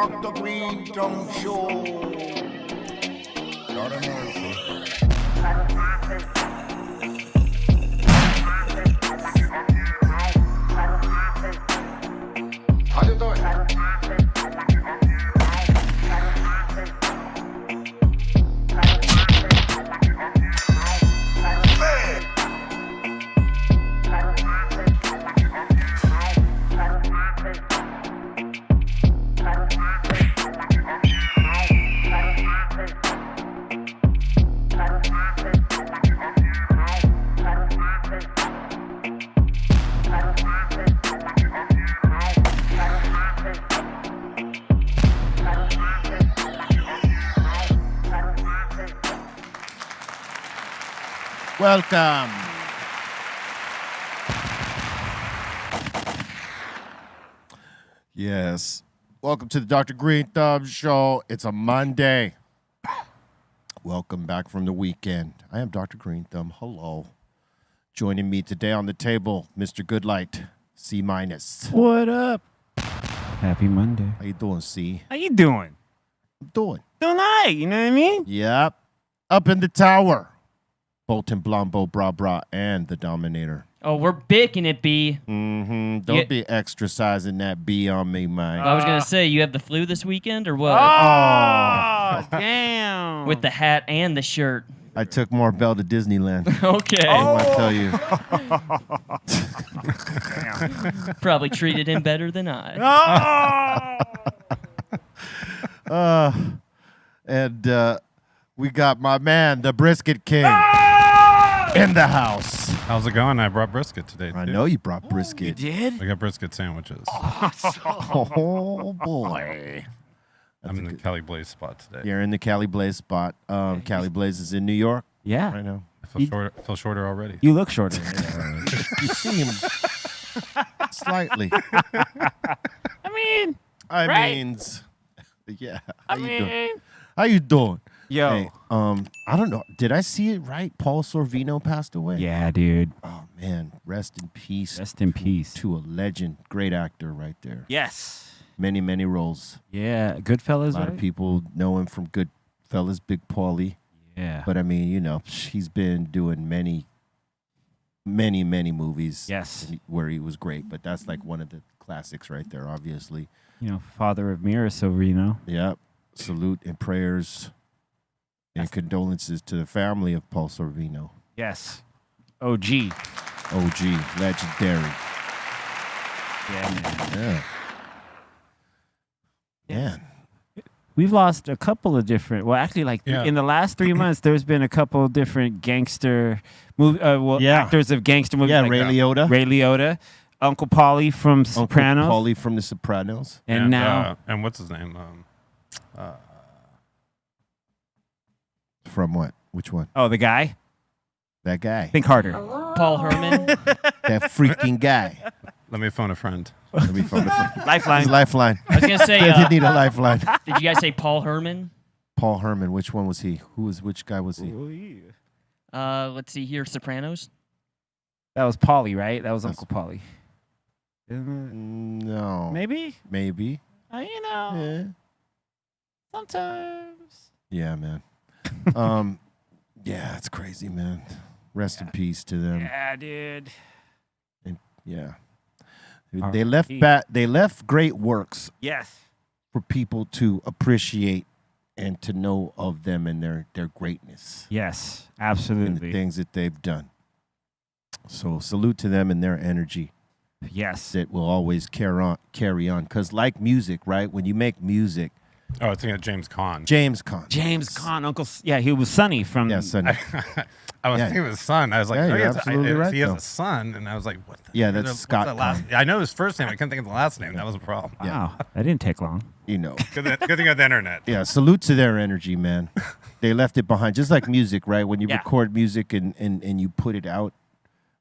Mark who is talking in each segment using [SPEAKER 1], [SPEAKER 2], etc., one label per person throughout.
[SPEAKER 1] Dr. Greenthumb Show. Lord of mercy. How you doing?
[SPEAKER 2] Welcome. Yes. Welcome to the Dr. Greenthumb Show. It's a Monday. Welcome back from the weekend. I am Dr. Greenthumb. Hello. Joining me today on the table, Mr. Goodlight, C-.
[SPEAKER 3] What up? Happy Monday.
[SPEAKER 2] How you doing, C?
[SPEAKER 3] How you doing?
[SPEAKER 2] I'm doing.
[SPEAKER 3] Doing all right, you know what I mean?
[SPEAKER 2] Yep. Up in the tower. Bolton, Blombo, Bra Bra, and the Dominator.
[SPEAKER 4] Oh, we're baking it, B.
[SPEAKER 2] Mm-hmm. Don't be exercising that B on me, man.
[SPEAKER 4] I was going to say, you have the flu this weekend or what?
[SPEAKER 3] Oh, damn.
[SPEAKER 4] With the hat and the shirt.
[SPEAKER 2] I took more Bell to Disneyland.
[SPEAKER 4] Okay.
[SPEAKER 2] I tell you.
[SPEAKER 4] Probably treated him better than I.
[SPEAKER 2] And we got my man, the Brisket King, in the house.
[SPEAKER 5] How's it going? I brought brisket today.
[SPEAKER 2] I know you brought brisket.
[SPEAKER 3] You did?
[SPEAKER 5] I got brisket sandwiches.
[SPEAKER 2] Oh, boy.
[SPEAKER 5] I'm in the Cali Blaze spot today.
[SPEAKER 2] You're in the Cali Blaze spot. Cali Blaze is in New York.
[SPEAKER 3] Yeah.
[SPEAKER 2] I know.
[SPEAKER 5] I feel shorter already.
[SPEAKER 3] You look shorter.
[SPEAKER 2] You see him slightly.
[SPEAKER 3] I right?
[SPEAKER 2] Yeah.
[SPEAKER 3] I mean,
[SPEAKER 2] How you doing?
[SPEAKER 3] yo.
[SPEAKER 2] Hey, I don't know. Did I see it right? Paul Sorvino passed away.
[SPEAKER 3] Yeah, dude.
[SPEAKER 2] Oh man, rest in peace.
[SPEAKER 3] Rest in peace.
[SPEAKER 2] To a legend, great actor right there.
[SPEAKER 3] Yes.
[SPEAKER 2] Many, many roles.
[SPEAKER 3] Yeah, Goodfellas,
[SPEAKER 2] A lot of people know him from Goodfellas, Big Paulie.
[SPEAKER 3] Yeah.
[SPEAKER 2] But I mean, you know, he's been doing many movies.
[SPEAKER 3] Yes.
[SPEAKER 2] Where he was great. But that's like one of the classics right there, obviously.
[SPEAKER 3] You know, father of Mira Sorvino.
[SPEAKER 2] Yep. Salute and prayers and condolences to the family of Paul Sorvino.
[SPEAKER 3] Yes. OG.
[SPEAKER 2] OG, legendary.
[SPEAKER 3] Yeah, man.
[SPEAKER 2] Yeah. Man.
[SPEAKER 3] We've lost a couple of different. Well, actually, like in the last 3 months, there's been a couple of different gangster movie. Actors of gangster movies.
[SPEAKER 2] Yeah,
[SPEAKER 3] like
[SPEAKER 2] Ray Liotta.
[SPEAKER 3] Ray Liotta, Uncle Paulie from Sopranos.
[SPEAKER 2] Uncle Paulie from The Sopranos.
[SPEAKER 3] And now,
[SPEAKER 5] and what's his name?
[SPEAKER 2] From what? Which one?
[SPEAKER 3] oh, the guy.
[SPEAKER 2] That guy.
[SPEAKER 3] Think harder.
[SPEAKER 4] Paul Herman.
[SPEAKER 2] That freaking guy.
[SPEAKER 5] Let me phone a friend.
[SPEAKER 2] Let me find it.
[SPEAKER 3] Lifeline.
[SPEAKER 2] His lifeline.
[SPEAKER 4] I was going to say,
[SPEAKER 2] They need a lifeline.
[SPEAKER 4] did you guys say Paul Herman?
[SPEAKER 2] Paul Herman. Which one was he? Which guy was he?
[SPEAKER 4] Let's see here, Sopranos.
[SPEAKER 3] That was Paulie, right? That was
[SPEAKER 2] That's-
[SPEAKER 3] Uncle Paulie. Isn't
[SPEAKER 2] No.
[SPEAKER 3] it? Maybe.
[SPEAKER 2] Maybe.
[SPEAKER 3] You know,
[SPEAKER 2] Yeah.
[SPEAKER 3] sometimes.
[SPEAKER 2] Yeah, man. Yeah, it's crazy, man. Rest in peace to them.
[SPEAKER 3] Yeah, dude.
[SPEAKER 2] Yeah.
[SPEAKER 3] R-
[SPEAKER 2] They left great works
[SPEAKER 3] Yes.
[SPEAKER 2] for people to appreciate and to know of them and their greatness
[SPEAKER 3] Yes.
[SPEAKER 2] and the
[SPEAKER 3] Absolutely.
[SPEAKER 2] things that they've done. So salute to them and their energy
[SPEAKER 3] Yes.
[SPEAKER 2] that will always carry on. Because like music, right? When you make music,
[SPEAKER 5] Oh, I was thinking of James Caan.
[SPEAKER 2] James Caan.
[SPEAKER 3] James Caan, Uncle. Yeah, he was Sonny from.
[SPEAKER 2] Yeah, Sonny.
[SPEAKER 5] I was
[SPEAKER 2] Yeah.
[SPEAKER 5] thinking of his son. I was like,
[SPEAKER 2] Yeah,
[SPEAKER 5] oh,
[SPEAKER 2] you're
[SPEAKER 5] he has,
[SPEAKER 2] absolutely right,
[SPEAKER 5] he has
[SPEAKER 2] though.
[SPEAKER 5] a son, and I was like, what?
[SPEAKER 2] Yeah, that's
[SPEAKER 5] what's
[SPEAKER 2] Scott
[SPEAKER 5] the last?
[SPEAKER 2] Caan.
[SPEAKER 5] I know his first name. I couldn't think of the last name. That was a problem.
[SPEAKER 3] Wow, that didn't take long.
[SPEAKER 2] You know.
[SPEAKER 5] Good thing I have the internet.
[SPEAKER 2] Yeah, salute to their energy, man. They left it behind. Just like music, right? When you
[SPEAKER 3] Yeah.
[SPEAKER 2] record music and you put it out,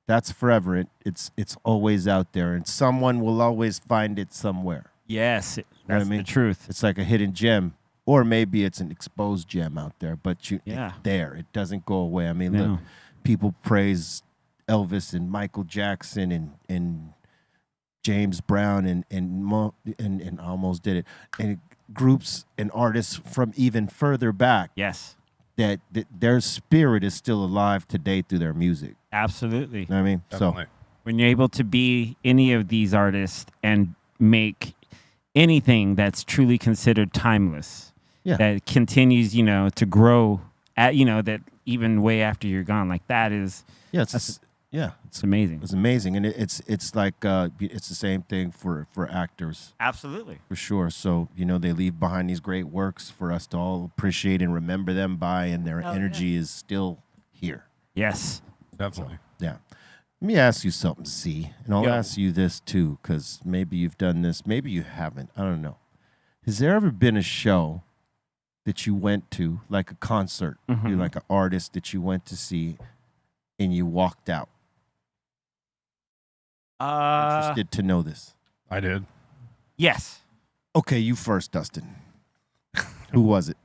[SPEAKER 2] that's forever. It's always out there, and someone will always find it somewhere.
[SPEAKER 3] Yes,
[SPEAKER 2] know what I
[SPEAKER 3] that's
[SPEAKER 2] mean?
[SPEAKER 3] the truth.
[SPEAKER 2] It's like a hidden gem, or maybe it's an exposed gem out there, but it's there. It doesn't go away. I mean,
[SPEAKER 3] No.
[SPEAKER 2] look, people praise Elvis and Michael Jackson and James Brown and almost did it, and groups and artists from even further back.
[SPEAKER 3] Yes.
[SPEAKER 2] That their spirit is still alive today through their music.
[SPEAKER 3] Absolutely.
[SPEAKER 2] You know what I mean?
[SPEAKER 5] Definitely.
[SPEAKER 2] So
[SPEAKER 3] when you're able to be any of these artists and make anything that's truly considered timeless, that continues, to grow at, that even way after you're gone, like that is, it's amazing.
[SPEAKER 2] It's amazing, and it's like it's the same thing for actors.
[SPEAKER 3] Absolutely.
[SPEAKER 2] For sure. So they leave behind these great works for us to all appreciate and remember them by, and their energy is still here.
[SPEAKER 3] Yes.
[SPEAKER 5] Definitely.
[SPEAKER 2] So, yeah. Let me ask you something, C, and I'll ask you this too, because maybe you've done this, maybe you haven't. I don't know. Has there ever been a show that you went to, like a concert, you're like an artist that you went to see, and you walked out? Interested to know this.
[SPEAKER 5] I did.
[SPEAKER 3] Yes.
[SPEAKER 2] Okay, you first, Dustin. Who was it?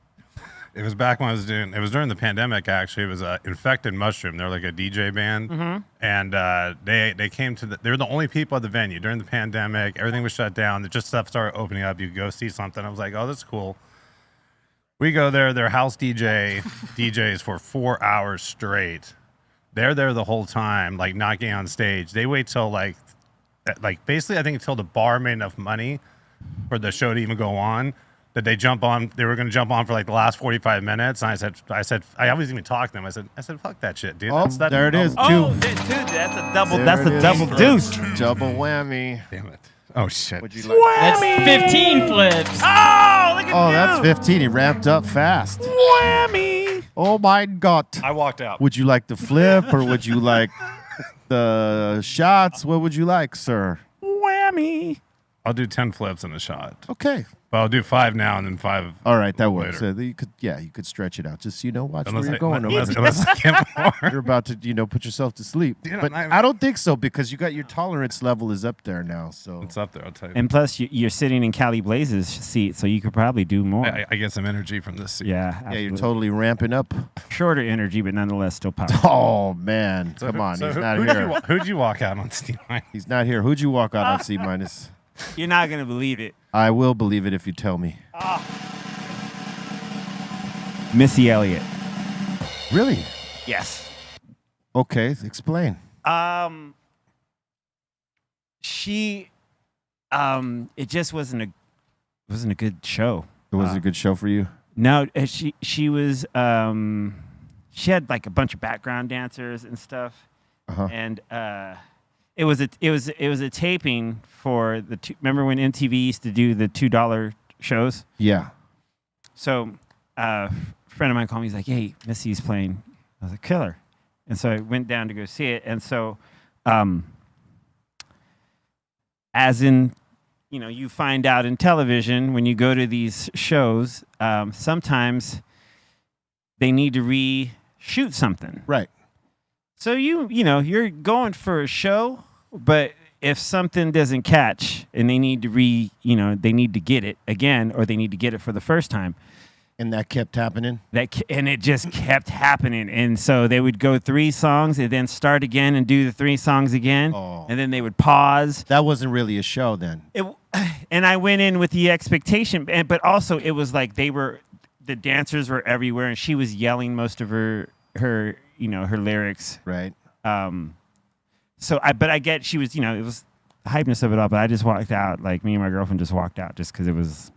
[SPEAKER 5] It was back when it was during the pandemic, actually. It was Infected Mushroom. They're like a DJ band. And they came to they were the only people at the venue during the pandemic. Everything was shut down. Just stuff started opening up. You could go see something. I was like, oh, that's cool. We go there. Their house DJs for 4 hours straight. They're there the whole time, like not getting on stage. They wait till like basically, I think until the bar made enough money for the show to even go on, that they jump on. They were going to jump on for like the last 45 minutes. And I said, I always even talked to them. I said, fuck that shit, dude.
[SPEAKER 2] Oh, there it is.
[SPEAKER 3] Oh, dude, that's a double. That's a double deuce.
[SPEAKER 2] Double whammy.
[SPEAKER 5] Damn it. Oh shit.
[SPEAKER 2] Would you like?
[SPEAKER 4] That's 15 flips.
[SPEAKER 3] Oh, look at
[SPEAKER 2] Oh,
[SPEAKER 3] you.
[SPEAKER 2] that's 15. He ramped up fast.
[SPEAKER 3] Whammy.
[SPEAKER 2] Oh my God.
[SPEAKER 5] I walked out.
[SPEAKER 2] Would you like the flip or would you like the shots? What would you like, sir?
[SPEAKER 3] Whammy.
[SPEAKER 5] I'll do 10 flips in a shot.
[SPEAKER 2] Okay.
[SPEAKER 5] But I'll do 5 now and then 5.
[SPEAKER 2] All right, that works.
[SPEAKER 5] later.
[SPEAKER 2] So you could stretch it out. Just watch
[SPEAKER 5] Unless
[SPEAKER 2] where
[SPEAKER 5] I,
[SPEAKER 2] you're going.
[SPEAKER 5] unless I get more.
[SPEAKER 2] You're about to put yourself to sleep.
[SPEAKER 5] Dude,
[SPEAKER 2] but
[SPEAKER 5] I'm-
[SPEAKER 2] I don't think so because you got your tolerance level is up there now. So
[SPEAKER 5] It's up there, I'll tell you.
[SPEAKER 3] And plus, you're sitting in Cali Blaze's seat, so you could probably do more.
[SPEAKER 5] I get some energy from this seat.
[SPEAKER 3] Yeah,
[SPEAKER 2] yeah,
[SPEAKER 3] absolutely.
[SPEAKER 2] you're totally ramping up.
[SPEAKER 3] Shorter energy, but nonetheless still powerful.
[SPEAKER 2] Oh man,
[SPEAKER 5] So
[SPEAKER 2] come on,
[SPEAKER 5] so
[SPEAKER 2] he's
[SPEAKER 5] who-
[SPEAKER 2] not
[SPEAKER 5] who'd
[SPEAKER 2] here.
[SPEAKER 5] who'd you walk out on, Steve?
[SPEAKER 2] He's not here. Who'd you walk out on C minus?
[SPEAKER 3] You're not gonna believe it.
[SPEAKER 2] I will believe it if you tell me.
[SPEAKER 3] Missy Elliott.
[SPEAKER 2] Really?
[SPEAKER 3] Yes.
[SPEAKER 2] Okay, explain.
[SPEAKER 3] She, it just wasn't a good show.
[SPEAKER 2] It was a good show for you.
[SPEAKER 3] No, she was she had like a bunch of background dancers and stuff, and it was a taping for remember when MTV used to do the $2 shows?
[SPEAKER 2] Yeah.
[SPEAKER 3] So a friend of mine called me. He's like, "Hey, Missy's playing." I was like, "Killer," and so I went down to go see it. And so, as in, you find out in television when you go to these shows, sometimes they need to reshoot something.
[SPEAKER 2] Right.
[SPEAKER 3] So you're going for a show, but if something doesn't catch and they need to they need to get it again, or they need to get it for the first time.
[SPEAKER 2] And that kept happening?
[SPEAKER 3] And it just kept happening. And so they would go 3 songs and then start again and do the 3 songs again.
[SPEAKER 2] Oh.
[SPEAKER 3] And then they would pause.
[SPEAKER 2] That wasn't really a show then.
[SPEAKER 3] And I went in with the expectation, but also it was like the dancers were everywhere and she was yelling most of her lyrics.
[SPEAKER 2] Right.
[SPEAKER 3] But I get she was, it was the hypeness of it all, but I just walked out, like me and my girlfriend just walked out just because it was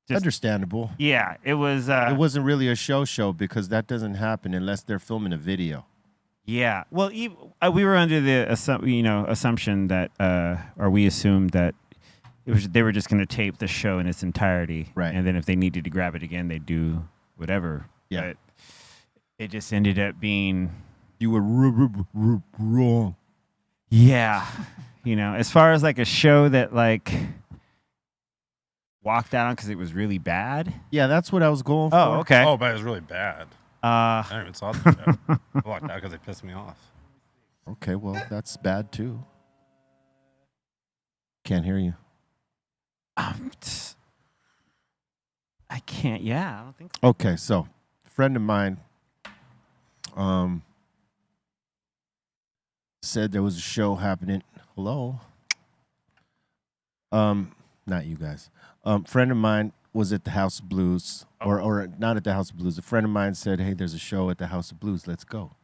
[SPEAKER 2] understandable.
[SPEAKER 3] Yeah, it was.
[SPEAKER 2] It wasn't really a show because that doesn't happen unless they're filming a video.
[SPEAKER 3] Yeah. Well, we were under the assumption that, or we assumed that they were just going to tape the show in its entirety,
[SPEAKER 2] right?
[SPEAKER 3] And then if they needed to grab it again, they'd do whatever.
[SPEAKER 2] Yeah.
[SPEAKER 3] But it just ended up being.
[SPEAKER 2] You were wrong.
[SPEAKER 3] Yeah. As far as like a show that like. Walked out on because it was really bad.
[SPEAKER 2] Yeah, that's what I was going for.
[SPEAKER 3] Oh, okay.
[SPEAKER 5] Oh, but it was really bad. I don't even saw the show. I walked out because they pissed me off.
[SPEAKER 2] Okay, well, that's bad too. Can't hear you.
[SPEAKER 3] I can't. Yeah, I don't think so.
[SPEAKER 2] Okay, so a friend of mine said there was a show happening. Hello? Not you guys. Friend of mine was at the House of Blues, or not at the House of Blues. A friend of mine said, "Hey, there's a show at the House of Blues. Let's go."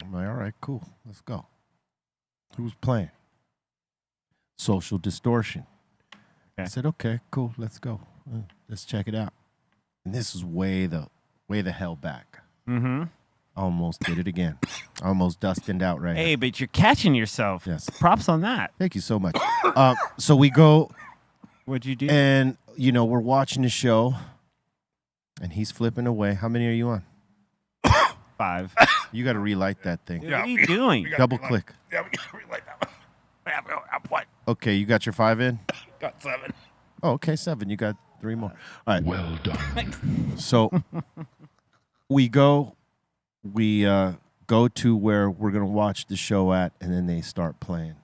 [SPEAKER 2] I'm like, "All right, cool. Let's go." Who's playing? Social Distortion. I said, "Okay, cool. Let's go. Let's check it out." And this is way the hell back.
[SPEAKER 3] Mm-hmm.
[SPEAKER 2] Almost did it again. Almost dusted out right
[SPEAKER 3] Hey,
[SPEAKER 2] here.
[SPEAKER 3] but you're catching yourself.
[SPEAKER 2] Yes.
[SPEAKER 3] Props on that.
[SPEAKER 2] Thank you so much. So we go,
[SPEAKER 3] What'd you do?
[SPEAKER 2] and we're watching the show, and he's flipping away. How many are you on?
[SPEAKER 3] 5.
[SPEAKER 2] You got to relight that thing.
[SPEAKER 3] What are you doing?
[SPEAKER 2] Double click.
[SPEAKER 5] Yeah, we gotta relight that one. What?
[SPEAKER 2] Okay, you got your 5 in?
[SPEAKER 5] Got 7.
[SPEAKER 2] Oh, okay, 7. You got 3 more. All right.
[SPEAKER 1] Well done.
[SPEAKER 2] So we go to where we're going to watch the show at, and then they start playing.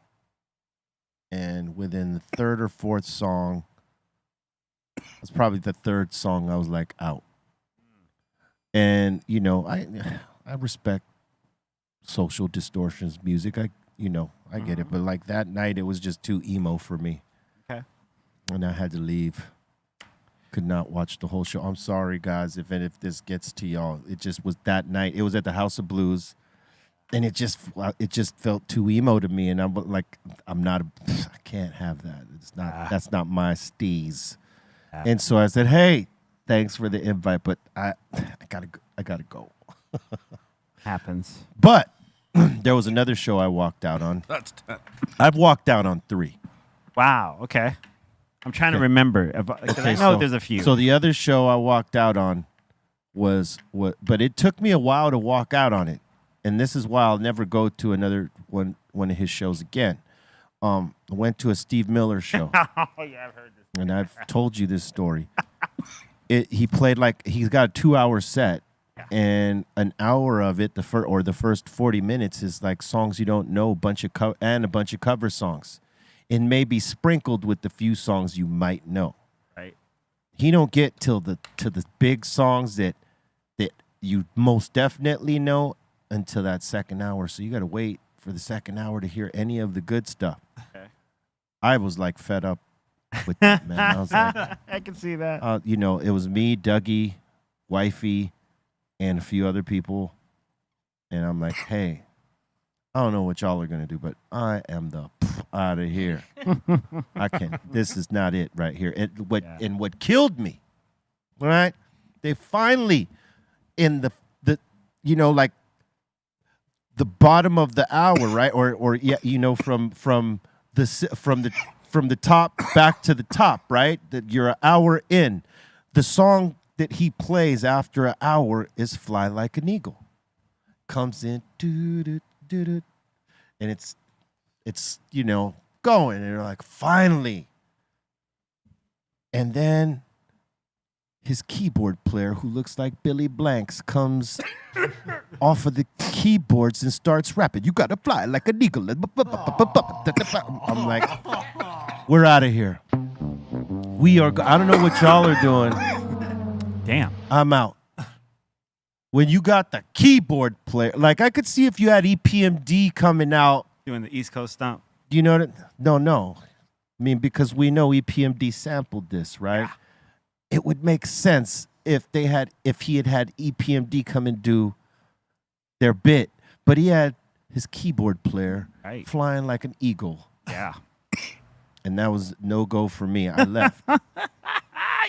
[SPEAKER 2] And within the third or fourth song, it's probably the third song, I was like out. And, I respect Social Distortion's music. I get it. But like that night, it was just too emo for me.
[SPEAKER 3] Okay.
[SPEAKER 2] And I had to leave. Could not watch the whole show. I'm sorry, guys, if this gets to y'all. It just was that night. It was at the House of Blues, and it just felt too emo to me. And I'm like, I can't have that. It's not. That's not my steez. And so I said, "Hey, thanks for the invite, but I gotta go."
[SPEAKER 3] Happens.
[SPEAKER 2] But there was another show I walked out on.
[SPEAKER 5] That's 10.
[SPEAKER 2] I've walked out on 3.
[SPEAKER 3] Wow. Okay. I'm trying to remember. Because I know
[SPEAKER 2] so,
[SPEAKER 3] there's a few.
[SPEAKER 2] So the other show I walked out on was what, but it took me a while to walk out on it, and this is why I'll never go to another one of his shows again. I went to a Steve Miller show.
[SPEAKER 3] Oh yeah, I've heard this.
[SPEAKER 2] And I've told you this story. He played he's got a 2-hour set, and an hour of it, the first 40 minutes is like songs you don't know, and a bunch of cover songs, and maybe sprinkled with the few songs you might know.
[SPEAKER 3] Right.
[SPEAKER 2] He don't get to the big songs that you most definitely know until that second hour. So you got to wait for the second hour to hear any of the good stuff.
[SPEAKER 3] Okay.
[SPEAKER 2] I was like fed up with that, man. I was like,
[SPEAKER 3] I can see that.
[SPEAKER 2] it was me, Dougie, Wifey, and a few other people. And I'm like, hey, I don't know what y'all are going to do, but I am out of here. I can't. This is not it right here. And what killed me, right? They finally, in the the bottom of the hour, right? Or from the top back to the top, right? That you're an hour in. The song that he plays after an hour is "Fly Like an Eagle." Comes in, and it's going, and you're like, finally. And then his keyboard player, who looks like Billy Blanks, comes off of the keyboards and starts rapping. You gotta fly like an eagle. I'm like, we're out of here. I don't know what y'all are doing.
[SPEAKER 3] Damn.
[SPEAKER 2] I'm out. When you got the keyboard player, like I could see if you had EPMD coming out.
[SPEAKER 3] Doing the East Coast stomp.
[SPEAKER 2] Do you know that? No. I mean, because we know EPMD sampled this, right? Yeah. It would make sense if he had EPMD come and do their bit, but he had his keyboard player flying like an eagle.
[SPEAKER 3] Yeah.
[SPEAKER 2] And that was no go for me. I left.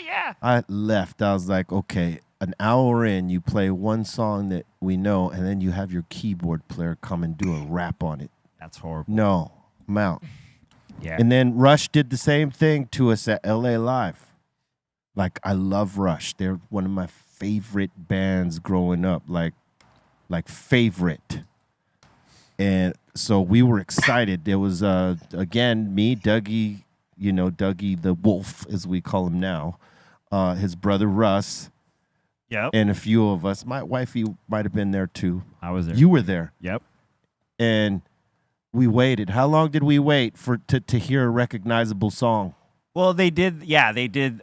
[SPEAKER 3] Yeah.
[SPEAKER 2] I left. I was like, okay, an hour in, you play one song that we know, and then you have your keyboard player come and do a rap on it.
[SPEAKER 3] That's horrible.
[SPEAKER 2] No, I'm out.
[SPEAKER 3] Yeah.
[SPEAKER 2] And then Rush did the same thing to us at LA Live. Like, I love Rush. They're one of my favorite bands growing up, like favorite. And so we were excited. There was, again, me, Dougie, Dougie the Wolf, as we call him now, his brother Russ, and a few of us. My wifey might have been there too.
[SPEAKER 3] I was there.
[SPEAKER 2] You were there.
[SPEAKER 3] Yep.
[SPEAKER 2] And we waited. How long did we wait to hear a recognizable song?
[SPEAKER 3] Well, they did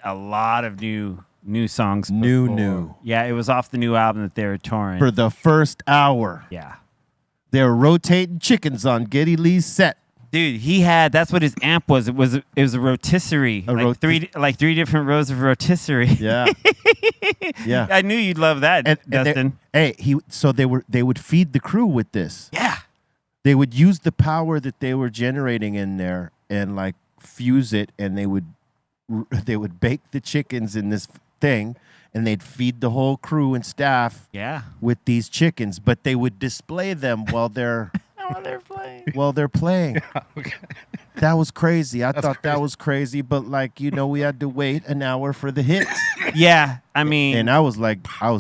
[SPEAKER 3] a lot of new songs.
[SPEAKER 2] New.
[SPEAKER 3] Yeah, it was off the new album that they were touring.
[SPEAKER 2] For the first hour.
[SPEAKER 3] Yeah.
[SPEAKER 2] They were rotating chickens on Geddy Lee's set.
[SPEAKER 3] Dude, he had. That's what his amp was. It was a rotisserie. Three different rows of rotisserie.
[SPEAKER 2] Yeah. Yeah.
[SPEAKER 3] I knew you'd love that, Dustin.
[SPEAKER 2] They would feed the crew with this.
[SPEAKER 3] Yeah.
[SPEAKER 2] They would use the power that they were generating in there and like fuse it, and they would bake the chickens in this thing, and they'd feed the whole crew and staff with these chickens, but they would display them while they're playing.
[SPEAKER 5] Yeah, okay.
[SPEAKER 2] That was crazy. I thought that was crazy, but like, we had to wait an hour for the hits.
[SPEAKER 3] Yeah, I mean,
[SPEAKER 2] and I was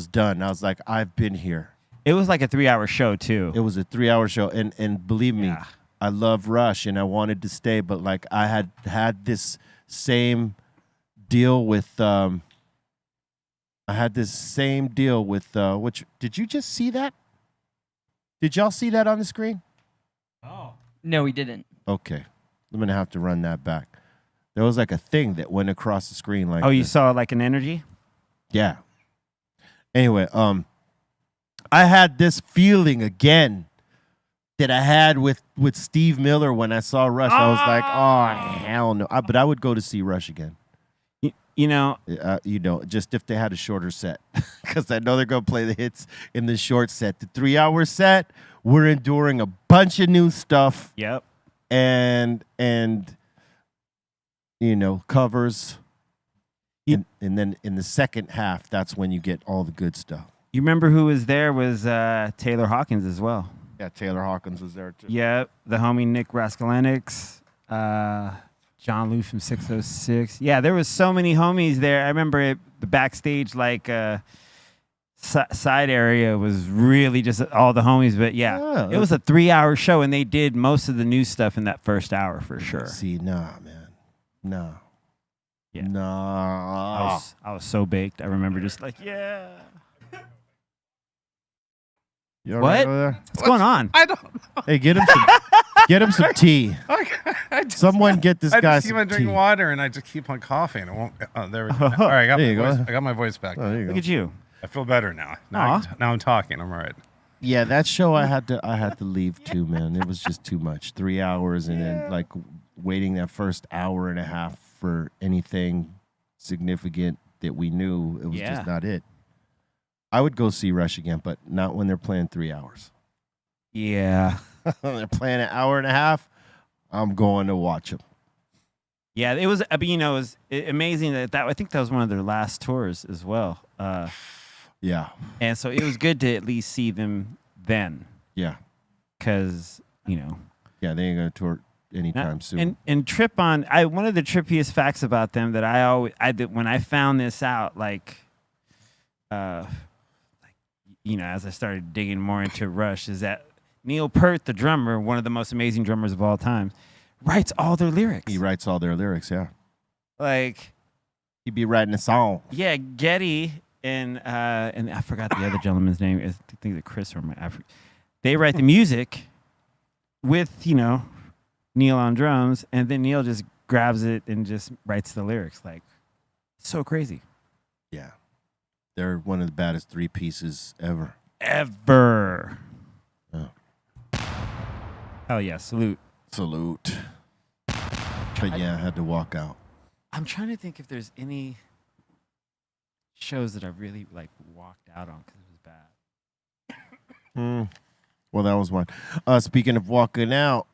[SPEAKER 2] done. I was like, I've been here.
[SPEAKER 3] It was like a 3-hour show too.
[SPEAKER 2] It was a 3-hour show, and believe me, I love Rush, and I wanted to stay, but like I had this same deal with which did you just see that? Did y'all see that on the screen?
[SPEAKER 4] Oh.
[SPEAKER 6] No, we didn't.
[SPEAKER 2] Okay. I'm going to have to run that back. There was like a thing that went across the screen like
[SPEAKER 3] you saw like an energy?
[SPEAKER 2] Yeah. Anyway, I had this feeling again that I had with Steve Miller when I saw Rush. I was like, oh, hell no. But I would go to see Rush again. Just if they had a shorter set, because I know they're going to play the hits in the short set. The 3-hour set, we're enduring a bunch of new stuff.
[SPEAKER 3] Yep.
[SPEAKER 2] And covers. And then in the second half, that's when you get all the good stuff.
[SPEAKER 3] You remember who was there was Taylor Hawkins as well.
[SPEAKER 2] Yeah, Taylor Hawkins was there too.
[SPEAKER 3] Yeah, the homie Nick Raskulenix, John Lou from 606. Yeah, there was so many homies there. I remember the backstage side area was really just all the homies. But it was a 3-hour show, and they did most of the new stuff in that first hour for sure.
[SPEAKER 2] See, nah, man, nah.
[SPEAKER 3] Yeah.
[SPEAKER 2] Nah.
[SPEAKER 3] I was so baked. I remember just like,
[SPEAKER 2] You all
[SPEAKER 3] what?
[SPEAKER 2] right over there?
[SPEAKER 3] What's going on?
[SPEAKER 5] I don't know.
[SPEAKER 2] Hey, get him some tea. Someone get this guy
[SPEAKER 5] I just keep
[SPEAKER 2] some
[SPEAKER 5] on drinking
[SPEAKER 2] tea.
[SPEAKER 5] water, and I just keep on coughing. It won't. There we go. All right, I got my voice back.
[SPEAKER 2] Oh, there you
[SPEAKER 3] Look
[SPEAKER 2] go.
[SPEAKER 3] at you.
[SPEAKER 5] I feel better now. Now I'm talking. I'm all right.
[SPEAKER 2] Yeah, that show I had to leave too, man. It was just too much. 3 hours, and then like waiting that first hour and a half for anything significant that we knew. It was just not it. I would go see Rush again, but not when they're playing 3 hours.
[SPEAKER 3] Yeah.
[SPEAKER 2] When they're playing an hour and a half, I'm going to watch them.
[SPEAKER 3] Yeah, it was. I mean, it was amazing that I think that was one of their last tours as well.
[SPEAKER 2] Yeah.
[SPEAKER 3] And so it was good to at least see them then.
[SPEAKER 2] Yeah.
[SPEAKER 3] Because
[SPEAKER 2] Yeah, they ain't gonna tour anytime soon.
[SPEAKER 3] And Trip on. One of the trippiest facts about them that I did when I found this out, as I started digging more into Rush, is that Neil Peart, the drummer, one of the most amazing drummers of all time, writes all their lyrics.
[SPEAKER 2] He writes all their lyrics, yeah.
[SPEAKER 3] Like,
[SPEAKER 2] he'd be writing a song.
[SPEAKER 3] Yeah, Getty and I forgot the other gentleman's name. I think it's Chris or they write the music with Neil on drums, and then Neil just grabs it and just writes the lyrics. Like, so crazy.
[SPEAKER 2] Yeah. They're one of the baddest 3 pieces ever.
[SPEAKER 3] Ever.
[SPEAKER 2] Oh.
[SPEAKER 3] Hell yeah, salute.
[SPEAKER 2] Salute. But yeah, I had to walk out.
[SPEAKER 3] I'm trying to think if there's any shows that I've really walked out on because it was bad.
[SPEAKER 2] Well, that was one. Speaking of walking out,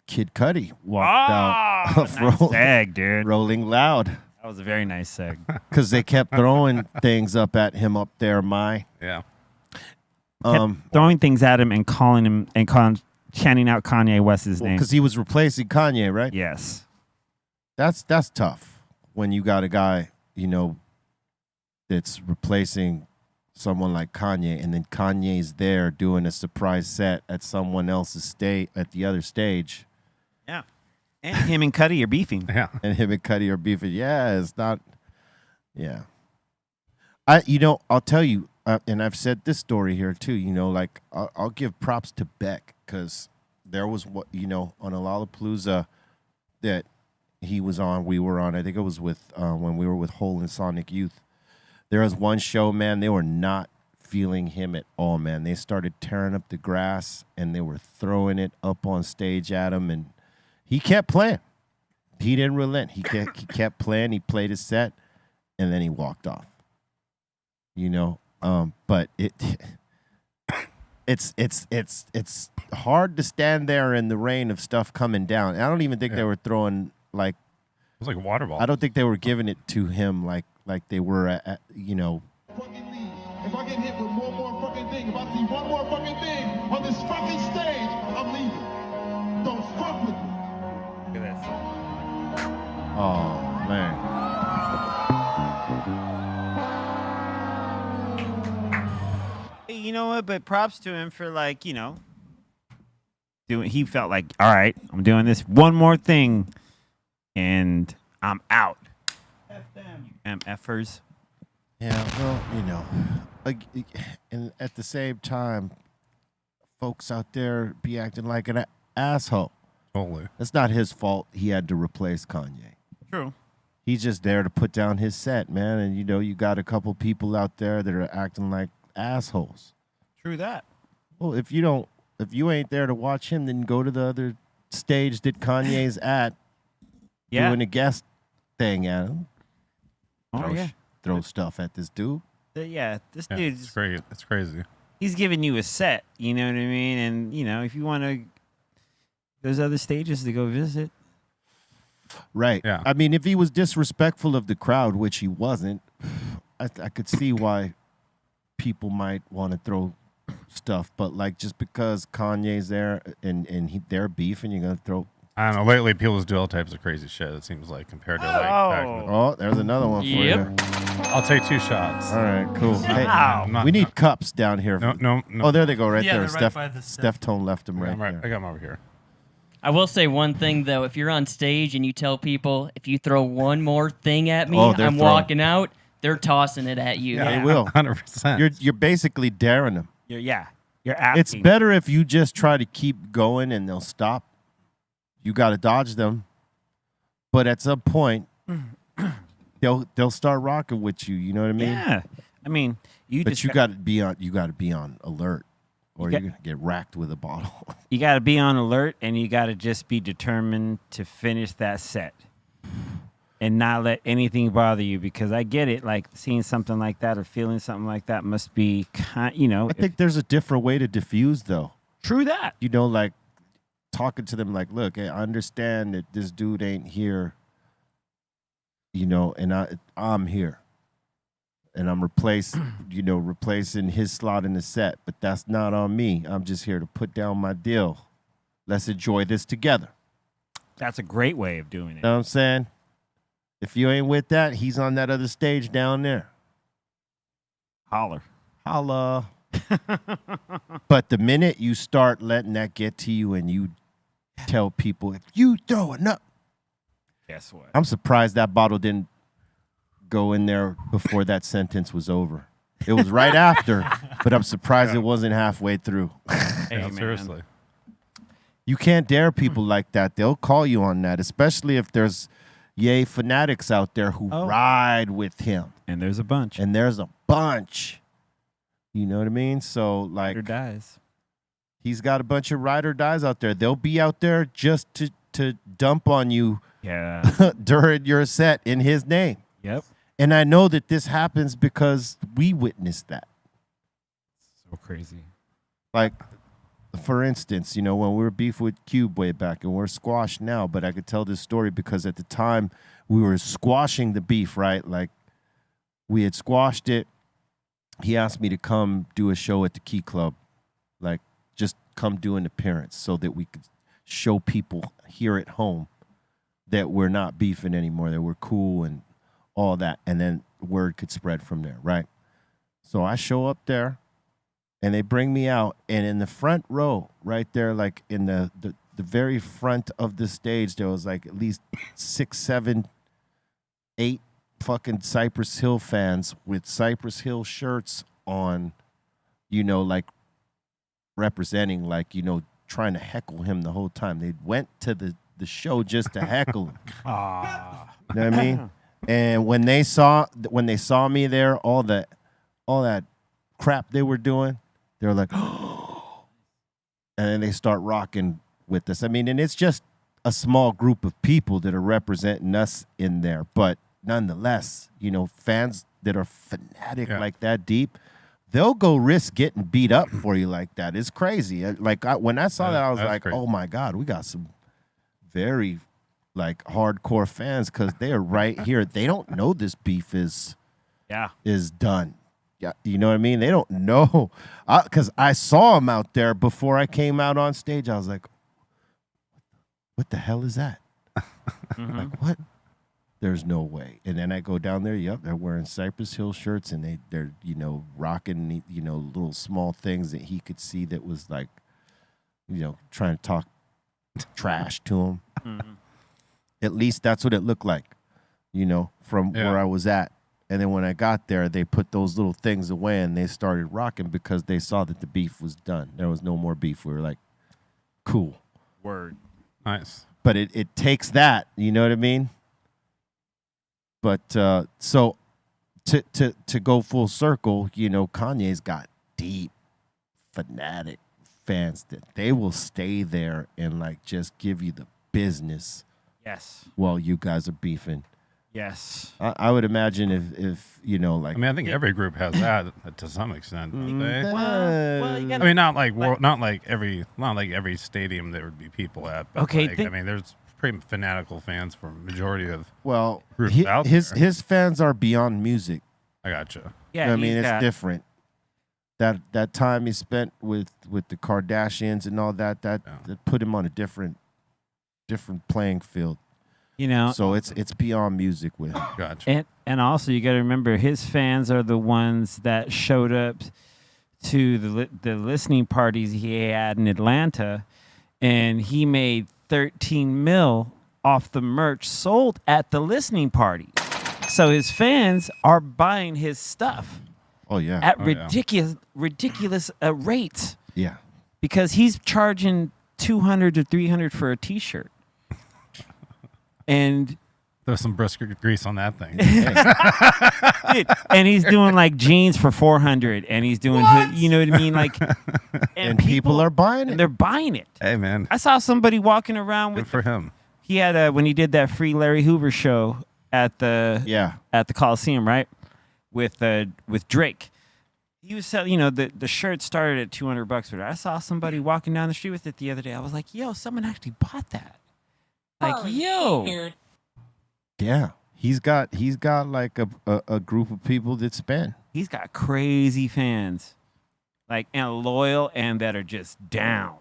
[SPEAKER 2] Kid Cudi walked out of
[SPEAKER 3] nice seg, dude.
[SPEAKER 2] Rolling Loud.
[SPEAKER 3] That was a very nice seg.
[SPEAKER 2] Because they kept throwing things up at him up there,
[SPEAKER 5] Yeah.
[SPEAKER 3] Kept throwing things at him and calling him and chanting out Kanye West's name.
[SPEAKER 2] Because he was replacing Kanye, right?
[SPEAKER 3] Yes.
[SPEAKER 2] That's tough when you got a guy, that's replacing someone like Kanye, and then Kanye's there doing a surprise set at someone else's at the other stage.
[SPEAKER 3] Yeah. And him and Cudi are beefing.
[SPEAKER 5] Yeah.
[SPEAKER 2] And him and Cudi are beefing. Yeah, it's not. Yeah. I'll tell you, and I've said this story here too. I'll give props to Beck because there was on a Lollapalooza that he was on. We were on. I think it was with when we were with Hole and Sonic Youth. There was one show, man. They were not feeling him at all, man. They started tearing up the grass and they were throwing it up on stage at him, and he kept playing. He didn't relent. He kept playing. He played his set, and then he walked off. You know, but it's hard to stand there in the rain of stuff coming down. I don't even think they were throwing like.
[SPEAKER 5] It was like a water ball.
[SPEAKER 2] I don't think they were giving it to him like they were at, you know.
[SPEAKER 6] Fucking leave. If I get hit with one more fucking thing, if I see one more fucking thing on this fucking stage, I'm leaving. Don't fuck with me.
[SPEAKER 3] Look at this.
[SPEAKER 2] Oh man.
[SPEAKER 3] You know what? But props to him for like, you know, doing. He felt like, all right, I'm doing this one more thing, and I'm out. F them, you MFers.
[SPEAKER 2] Yeah, well, you know, and at the same time, folks out there be acting like an asshole.
[SPEAKER 5] Totally.
[SPEAKER 2] It's not his fault he had to replace Kanye.
[SPEAKER 3] True.
[SPEAKER 2] He's just there to put down his set, man. And, you know, you got a couple people out there that are acting like assholes.
[SPEAKER 3] True that.
[SPEAKER 2] Well, if you ain't there to watch him, then go to the other stage that Kanye's at, doing a guest thing at him. Throw stuff at this dude.
[SPEAKER 3] This
[SPEAKER 5] Yeah,
[SPEAKER 3] dude's
[SPEAKER 5] it's crazy. It's crazy.
[SPEAKER 3] he's giving you a set, you know what I mean? And, you know, if you want to, there's other stages to go visit.
[SPEAKER 2] Right.
[SPEAKER 5] Yeah.
[SPEAKER 2] I mean, if he was disrespectful of the crowd, which he wasn't, I could see why people might want to throw stuff. But, like, just because Kanye's there and they're beefing, you're going to throw.
[SPEAKER 5] I don't know. Lately, people's dual types of crazy shit. It seems like compared to like. Back in the-
[SPEAKER 2] Oh, there's another one for
[SPEAKER 4] Yep.
[SPEAKER 2] you.
[SPEAKER 5] I'll take 2 shots.
[SPEAKER 2] All right, cool. Hey,
[SPEAKER 3] Wow.
[SPEAKER 2] we need cups down here.
[SPEAKER 5] No.
[SPEAKER 2] Oh, there they go, right
[SPEAKER 7] Yeah,
[SPEAKER 2] there.
[SPEAKER 7] they're right
[SPEAKER 2] Steph,
[SPEAKER 7] by the
[SPEAKER 2] Steph Tone left them right
[SPEAKER 5] I
[SPEAKER 2] there.
[SPEAKER 5] got them over here.
[SPEAKER 4] I will say one thing though: if you're on stage and you tell people if you throw one more thing at me,
[SPEAKER 2] Oh, they're
[SPEAKER 4] I'm
[SPEAKER 2] throwing.
[SPEAKER 4] walking out. They're tossing it at you.
[SPEAKER 2] They will.
[SPEAKER 5] 100%.
[SPEAKER 2] You're basically daring them.
[SPEAKER 3] You're asking.
[SPEAKER 2] It's better if you just try to keep going and they'll stop. You got to dodge them, but at some point, they'll start rocking with you. You know what I mean?
[SPEAKER 3] Yeah. I mean,
[SPEAKER 2] But
[SPEAKER 3] just
[SPEAKER 2] you got to be on alert, or
[SPEAKER 3] You
[SPEAKER 2] you're gonna get racked with a bottle.
[SPEAKER 3] you got to be on alert, and you got to just be determined to finish that set and not let anything bother you, because I get it, like seeing something like that or feeling something like that must be you know,
[SPEAKER 2] I think there's a different way to diffuse, though.
[SPEAKER 3] true that.
[SPEAKER 2] You know, like talking to them, like, look, hey, I understand that this dude ain't here. You know, and I'm here, and I'm replacing his slot in the set, but that's not on me. I'm just here to put down my deal. Let's enjoy this together.
[SPEAKER 3] That's a great way of doing it.
[SPEAKER 2] You know what I'm saying? If you ain't with that, he's on that other stage down there.
[SPEAKER 3] Holler.
[SPEAKER 2] Holla. But the minute you start letting that get to you and you tell people, if you throw it up,
[SPEAKER 3] Guess what?
[SPEAKER 2] I'm surprised that bottle didn't go in there before that sentence was over. It was right after, but I'm surprised it wasn't halfway through.
[SPEAKER 3] Hey,
[SPEAKER 5] Yeah,
[SPEAKER 3] man.
[SPEAKER 5] seriously.
[SPEAKER 2] You can't dare people like that. They'll call you on that, especially if there's yay fanatics out there who ride with him.
[SPEAKER 3] And there's a bunch.
[SPEAKER 2] And there's a bunch. You know what I mean? So, like,
[SPEAKER 3] Or dies.
[SPEAKER 2] he's got a bunch of ride or dies out there. They'll be out there just to dump on you
[SPEAKER 3] Yeah.
[SPEAKER 2] during your set in his name.
[SPEAKER 3] Yep.
[SPEAKER 2] And I know that this happens because we witnessed that.
[SPEAKER 3] So crazy.
[SPEAKER 2] Like, for instance, you know, when we were beef with Cube way back, and we're squashed now, but I could tell this story because at the time we were squashing the beef, right? Like, we had squashed it. He asked me to come do a show at the Key Club, like, just come do an appearance so that we could show people here at home that we're not beefing anymore, that we're cool and all that. And then word could spread from there, right? So I show up there, and they bring me out, and in the front row, right there, like in the very front of the stage, there was like at least 6, 7, 8 fucking Cypress Hill fans with Cypress Hill shirts on, you know, like representing, like, you know, trying to heckle him the whole time. They went to the show just to heckle him. You know what I mean? And when they saw me there, all that crap they were doing, they were like, and then they start rocking with us. I mean, and it's just a small group of people that are representing us in there, but nonetheless, you know, fans that are fanatic like that deep, they'll go risk getting beat up for you like that. It's crazy. Like when I saw that, I was like, crazy. Oh my God, we got some very like hardcore fans because they are right here. They don't know this beef is done. Yeah, you know what I mean? They don't know because I saw them out there before I came out on stage. I was like, what the hell is that? Like, what? There's no way. And then I go down there. Yep, they're wearing Cypress Hill shirts, and they're you know, rocking, you know, little small things that he could see that was like, you know, trying to talk trash to him. At least that's what it looked like, you know, from where I was at. And then when I got there, they put those little things away and they started rocking because they saw that the beef was done. There was no more beef. We were like, cool.
[SPEAKER 3] Word.
[SPEAKER 5] Nice.
[SPEAKER 2] But it takes that, you know what I mean? But so to go full circle, you know, Kanye's got deep, fanatic fans that they will stay there and like just give you the business.
[SPEAKER 3] Yes.
[SPEAKER 2] While you guys are beefing.
[SPEAKER 3] Yes.
[SPEAKER 2] I would imagine if you know, like,
[SPEAKER 5] I mean, I think every group has that to some extent. Don't they?
[SPEAKER 3] Well, you gotta,
[SPEAKER 5] I mean, not like every stadium there would be people at. But
[SPEAKER 3] okay.
[SPEAKER 5] Like, I mean, there's pretty fanatical fans for majority of
[SPEAKER 2] groups
[SPEAKER 5] out there.
[SPEAKER 2] His fans are beyond music.
[SPEAKER 5] I gotcha.
[SPEAKER 3] Yeah,
[SPEAKER 2] I mean, it's different. That time he spent with the Kardashians and all that put him on a different playing field.
[SPEAKER 3] You know,
[SPEAKER 2] so it's beyond music with him.
[SPEAKER 5] Gotcha.
[SPEAKER 3] And also you got to remember his fans are the ones that showed up to the listening parties he had in Atlanta, and he made 13 mil off the merch sold at the listening party. So his fans are buying his stuff.
[SPEAKER 2] Oh yeah,
[SPEAKER 3] at ridiculous rates.
[SPEAKER 2] Yeah,
[SPEAKER 3] because he's charging $200 to $300 for a T-shirt. And
[SPEAKER 5] there's some brisket grease on that thing.
[SPEAKER 3] And he's doing like jeans for $400, and he's doing, you know what I mean? Like,
[SPEAKER 2] and people are buying it.
[SPEAKER 3] They're buying it.
[SPEAKER 5] Hey man,
[SPEAKER 3] I saw somebody walking around with.
[SPEAKER 5] Good for him.
[SPEAKER 3] He had when he did that free Larry Hoover show at the Coliseum, right? With Drake. He was selling, you know, the shirt started at $200, but I saw somebody walking down the street with it the other day. I was like, yo, someone actually bought that. Like, yo.
[SPEAKER 2] Yeah. He's got like a group of people that spend.
[SPEAKER 3] He's got crazy fans. Like, and loyal and that are just down.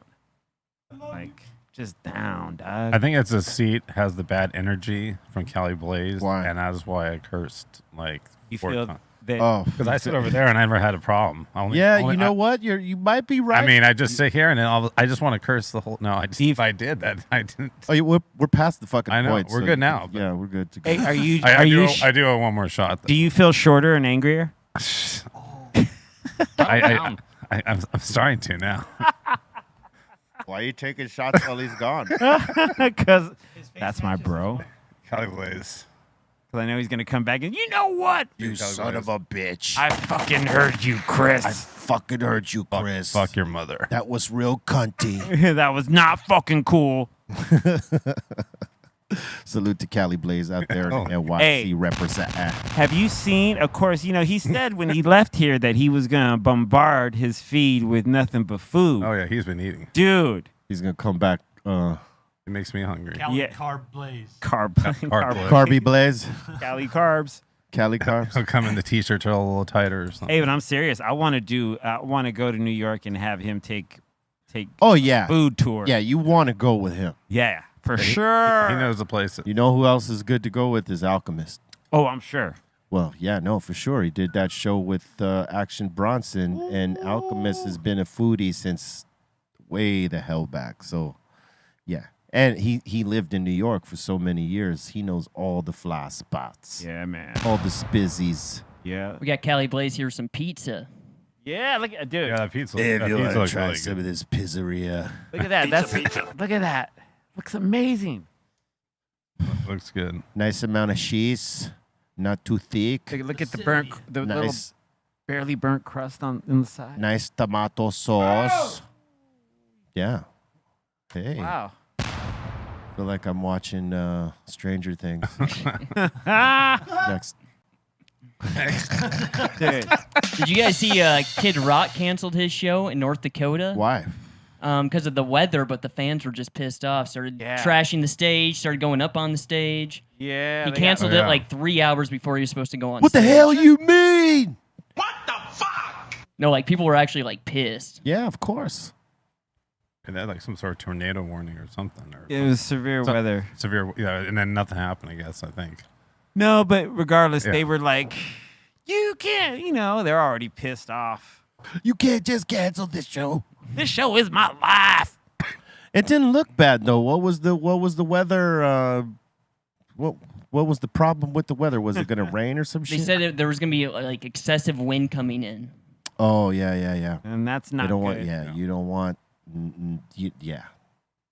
[SPEAKER 3] Like, just down, dog.
[SPEAKER 5] I think it's a seat has the bad energy from Cali Blaze.
[SPEAKER 2] Why?
[SPEAKER 5] And that's why I cursed like
[SPEAKER 3] you
[SPEAKER 5] 4
[SPEAKER 3] feel
[SPEAKER 5] times.
[SPEAKER 3] because
[SPEAKER 5] I sit over there and I never had a problem.
[SPEAKER 2] You know what? You might be right.
[SPEAKER 5] I mean, I just sit here and then I just want to curse the whole. No, if I did that, I didn't.
[SPEAKER 2] Oh, we're past the fucking
[SPEAKER 5] I know
[SPEAKER 2] point.
[SPEAKER 5] we're good now.
[SPEAKER 2] Yeah, we're good to go.
[SPEAKER 3] Hey, are you?
[SPEAKER 5] I do have one more shot. Though.
[SPEAKER 3] Do you feel shorter and angrier?
[SPEAKER 5] I'm starting to now.
[SPEAKER 2] Why are you taking shots while he's gone?
[SPEAKER 3] Because that's my bro.
[SPEAKER 5] Cali Blaze.
[SPEAKER 3] Because I know he's going to come back and, you know what?
[SPEAKER 2] You son of a bitch.
[SPEAKER 3] I fucking heard you, Chris.
[SPEAKER 2] I fucking heard you, Chris.
[SPEAKER 5] Fuck your mother.
[SPEAKER 2] That was real cunty.
[SPEAKER 3] That was not fucking cool.
[SPEAKER 2] Salute to Cali Blaze out there in NYC represent.
[SPEAKER 3] Have you seen, of course, you know, he said when he left here that he was going to bombard his feed with nothing but food.
[SPEAKER 5] Oh, yeah, he's been eating.
[SPEAKER 3] Dude.
[SPEAKER 2] He's going to come back.
[SPEAKER 5] It makes me hungry.
[SPEAKER 7] Carb Blaze.
[SPEAKER 2] Carby Blaze.
[SPEAKER 3] Cali Carbs.
[SPEAKER 2] Cali Carbs.
[SPEAKER 5] He'll come in the t-shirts are a little tighter or something.
[SPEAKER 3] Hey, but I'm serious. I want to go to New York and have him take food tour.
[SPEAKER 2] Yeah, you want to go with him.
[SPEAKER 3] Yeah, for sure.
[SPEAKER 5] He knows the place.
[SPEAKER 2] You know who else is good to go with is Alchemist.
[SPEAKER 3] Oh, I'm sure.
[SPEAKER 2] Well, yeah, no, for sure. He did that show with Action Bronson, and Alchemist has been a foodie since way the hell back. So, yeah. And he lived in New York for so many years. He knows all the fly spots.
[SPEAKER 3] Yeah, man.
[SPEAKER 2] All the spizzies.
[SPEAKER 3] Yeah.
[SPEAKER 4] We got Cali Blaze here with some pizza.
[SPEAKER 3] Yeah, look at dude.
[SPEAKER 5] Yeah, that pizza.
[SPEAKER 2] If
[SPEAKER 5] that
[SPEAKER 2] you
[SPEAKER 5] pizza
[SPEAKER 2] want to
[SPEAKER 5] looks
[SPEAKER 2] try
[SPEAKER 5] really
[SPEAKER 2] some
[SPEAKER 5] good.
[SPEAKER 2] of this pizzeria.
[SPEAKER 3] Look at that. Look at that. Looks amazing.
[SPEAKER 5] Looks good.
[SPEAKER 2] Nice amount of cheese. Not too thick.
[SPEAKER 3] Look at the little
[SPEAKER 2] Nice,
[SPEAKER 3] barely burnt crust on the side.
[SPEAKER 2] nice tomato sauce. Yeah. Hey.
[SPEAKER 3] Wow.
[SPEAKER 2] feel like I'm watching Stranger Things. Next.
[SPEAKER 3] Dude.
[SPEAKER 4] Did you guys see Kid Rock canceled his show in North Dakota?
[SPEAKER 2] Why?
[SPEAKER 4] Because of the weather, but the fans were just pissed off. Started
[SPEAKER 3] Yeah.
[SPEAKER 4] trashing the stage, started going up on the stage.
[SPEAKER 3] Yeah.
[SPEAKER 4] He
[SPEAKER 3] they
[SPEAKER 4] canceled
[SPEAKER 5] Oh,
[SPEAKER 4] it
[SPEAKER 5] yeah.
[SPEAKER 4] like 3 hours before he was supposed to go on
[SPEAKER 2] What the
[SPEAKER 4] stage.
[SPEAKER 2] hell you mean?
[SPEAKER 4] No, like people were actually like pissed.
[SPEAKER 2] Yeah, of course.
[SPEAKER 5] And they had like some sort of tornado warning or something. Or
[SPEAKER 3] It was severe
[SPEAKER 5] some-
[SPEAKER 3] weather.
[SPEAKER 5] severe, yeah, and then nothing happened. I guess I think.
[SPEAKER 3] No, but regardless,
[SPEAKER 5] Yeah.
[SPEAKER 3] they were like, you can't, they're already pissed off.
[SPEAKER 2] You can't just cancel this show.
[SPEAKER 3] This show is my life.
[SPEAKER 2] It didn't look bad though. What was the weather? What was the problem with the weather? Was it going to rain or some
[SPEAKER 4] They
[SPEAKER 2] shit?
[SPEAKER 4] said there was gonna be like excessive wind coming in.
[SPEAKER 2] Oh yeah.
[SPEAKER 3] And that's not
[SPEAKER 2] You don't
[SPEAKER 3] good.
[SPEAKER 2] want. Yeah, you don't want. Yeah.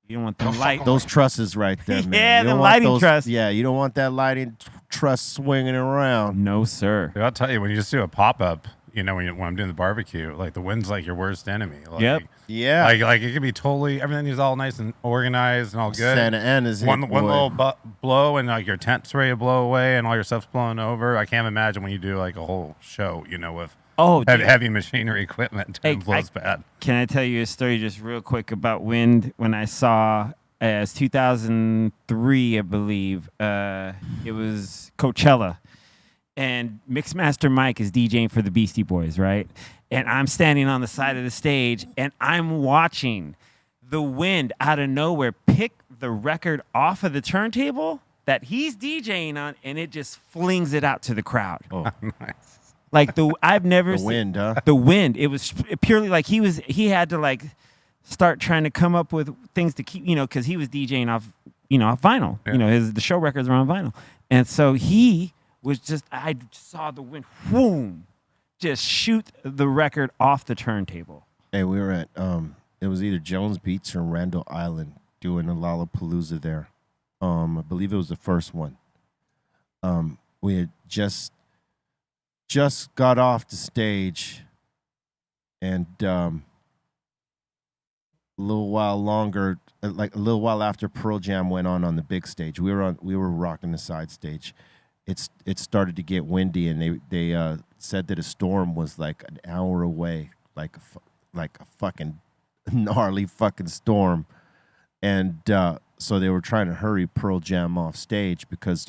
[SPEAKER 3] You don't want them light.
[SPEAKER 2] Those trusses right there, man.
[SPEAKER 3] Yeah,
[SPEAKER 2] You don't
[SPEAKER 3] the
[SPEAKER 2] want
[SPEAKER 3] lighting
[SPEAKER 2] those-
[SPEAKER 3] truss.
[SPEAKER 2] Yeah, you don't want that lighting truss swinging around.
[SPEAKER 3] No, sir.
[SPEAKER 5] Dude, I'll tell you, when you just do a pop up, when I'm doing the barbecue, like the wind's like your worst enemy. Like,
[SPEAKER 3] Yep.
[SPEAKER 2] Yeah.
[SPEAKER 5] Like it could be totally everything is all nice and organized and all good.
[SPEAKER 2] Santa Ana's
[SPEAKER 5] one
[SPEAKER 2] hit,
[SPEAKER 5] one
[SPEAKER 2] boy.
[SPEAKER 5] little blow and like your tent's ready to blow away and all your stuff's blowing over. I can't imagine when you do like a whole show, with
[SPEAKER 3] Oh, dude.
[SPEAKER 5] heavy machinery equipment
[SPEAKER 3] Hey,
[SPEAKER 5] and blows bad.
[SPEAKER 3] Can I tell you a story just real quick about wind? When I saw, as 2003, I believe, it was Coachella, and Mixmaster Mike is DJing for the Beastie Boys, right? And I'm standing on the side of the stage, and I'm watching the wind out of nowhere pick the record off of the turntable that he's DJing on, and it just flings it out to the crowd.
[SPEAKER 2] Oh,
[SPEAKER 3] Like I've never
[SPEAKER 2] the
[SPEAKER 3] seen
[SPEAKER 2] wind, huh?
[SPEAKER 3] the wind. It was purely like he had to like start trying to come up with things to keep, because he was DJing off vinyl.
[SPEAKER 5] Yeah.
[SPEAKER 3] The show records were on vinyl, and so he was just. I saw the wind, boom, just shoot the record off the turntable.
[SPEAKER 2] Hey, we were at it was either Jones Beach or Randall Island doing a Lollapalooza there. I believe it was the first one. We had just got off the stage, and a little while longer, like a little while after Pearl Jam went on the big stage, we were rocking the side stage. It started to get windy, and they said that a storm was like an hour away, like a fucking gnarly fucking storm, and so they were trying to hurry Pearl Jam off stage because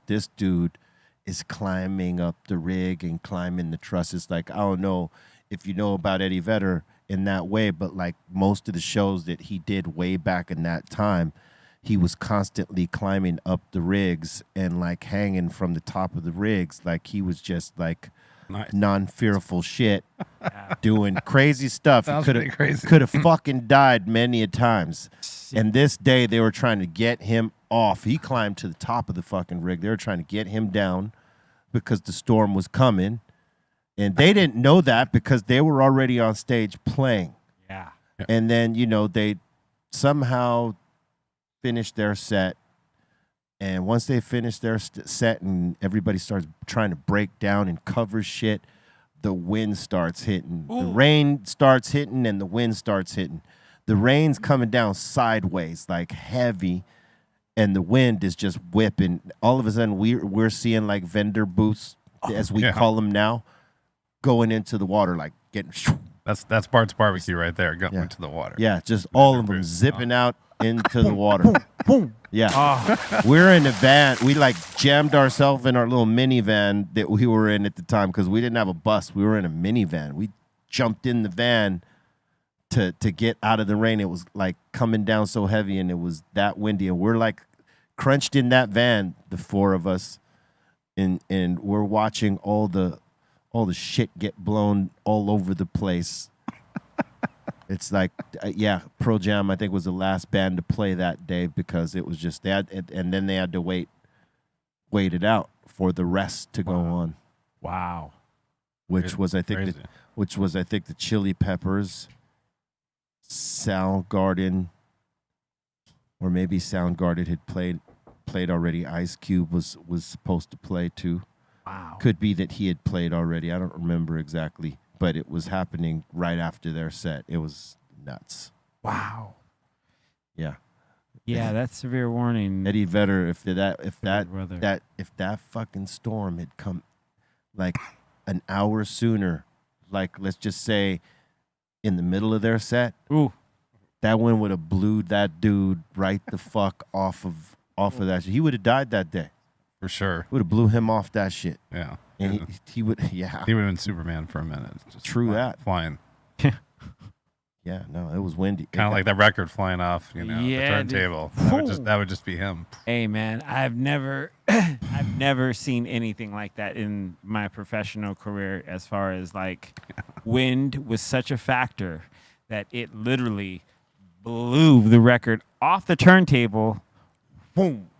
[SPEAKER 2] this dude is climbing up the rig and climbing the trusses. Like, I don't know if you know about Eddie Vedder in that way, but like most of the shows that he did way back in that time, he was constantly climbing up the rigs and like hanging from the top of the rigs. Like he was just like
[SPEAKER 5] Nice.
[SPEAKER 2] non-fearful shit, doing crazy stuff.
[SPEAKER 5] Sounds
[SPEAKER 2] He
[SPEAKER 5] pretty crazy.
[SPEAKER 2] could have fucking died many a times. And this day they were trying to get him off. He climbed to the top of the fucking rig. They were trying to get him down because the storm was coming. And they didn't know that because they were already on stage playing.
[SPEAKER 3] Yeah.
[SPEAKER 2] And then, they somehow finished their set. And once they finished their set and everybody starts trying to break down and cover shit, the wind starts hitting.
[SPEAKER 3] Ooh.
[SPEAKER 2] The rain starts hitting and the wind starts hitting. The rain's coming down sideways, like heavy, and the wind is just whipping. All of a sudden, we're seeing like vendor booths, as we
[SPEAKER 5] yeah.
[SPEAKER 2] call them now, going into the water, like getting.
[SPEAKER 5] That's Bart's barbecue right there, going
[SPEAKER 2] Yeah.
[SPEAKER 5] into the water.
[SPEAKER 2] Yeah, just all of them
[SPEAKER 5] booths.
[SPEAKER 2] zipping out into the water.
[SPEAKER 3] Boom.
[SPEAKER 2] Yeah.
[SPEAKER 3] Oh,
[SPEAKER 2] We're in a van. We like jammed ourselves in our little minivan that we were in at the time because we didn't have a bus. We were in a minivan. We jumped in the van to get out of the rain. It was like coming down so heavy and it was that windy. And we're like crunched in that van, the four of us, and we're watching all the shit get blown all over the place. It's like, Pearl Jam, I think, was the last band to play that day because it was just that, and then they had to wait it out for the rest to go on,
[SPEAKER 3] wow.
[SPEAKER 2] which was I think
[SPEAKER 5] Crazy.
[SPEAKER 2] the Chili Peppers, Soundgarden, or maybe Soundgarden had played already. Ice Cube was supposed to play too.
[SPEAKER 3] Wow.
[SPEAKER 2] Could be that he had played already. I don't remember exactly, but it was happening right after their set. It was nuts.
[SPEAKER 3] Wow.
[SPEAKER 2] Yeah.
[SPEAKER 3] Yeah, that's severe warning.
[SPEAKER 2] Eddie Vedder, if
[SPEAKER 3] weather.
[SPEAKER 2] that fucking storm had come like an hour sooner, like let's just say in the middle of their set,
[SPEAKER 3] Ooh.
[SPEAKER 2] that one would have blew that dude right the fuck off of that shit. He would have died that day.
[SPEAKER 5] For sure.
[SPEAKER 2] Would have blew him off that shit.
[SPEAKER 5] Yeah.
[SPEAKER 2] And he would, yeah.
[SPEAKER 5] He would have been Superman for a minute. Just
[SPEAKER 2] True that.
[SPEAKER 5] Flying.
[SPEAKER 2] Yeah, no, it was windy.
[SPEAKER 5] Kind of like that record flying off, the
[SPEAKER 3] Yeah, dude.
[SPEAKER 5] turntable. That would just be him.
[SPEAKER 3] Hey man, I've never seen anything like that in my professional career as far as like wind was such a factor that it literally blew the record off the turntable. Boom.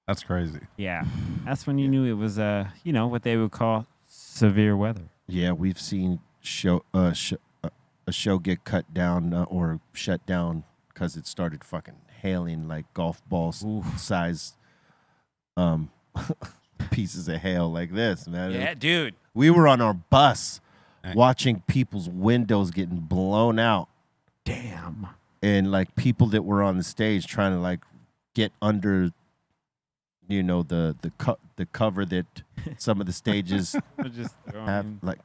[SPEAKER 5] That's crazy.
[SPEAKER 3] Yeah. That's when you knew it was what they would call severe weather.
[SPEAKER 2] Yeah, we've seen a show get cut down or shut down because it started fucking hailing like golf ball size pieces of hail like this, man.
[SPEAKER 3] Yeah, dude.
[SPEAKER 2] We were on our bus watching people's windows getting blown out.
[SPEAKER 3] Damn.
[SPEAKER 2] And like people that were on the stage trying to like get under the cover that some of the stages
[SPEAKER 3] Just
[SPEAKER 2] have, like,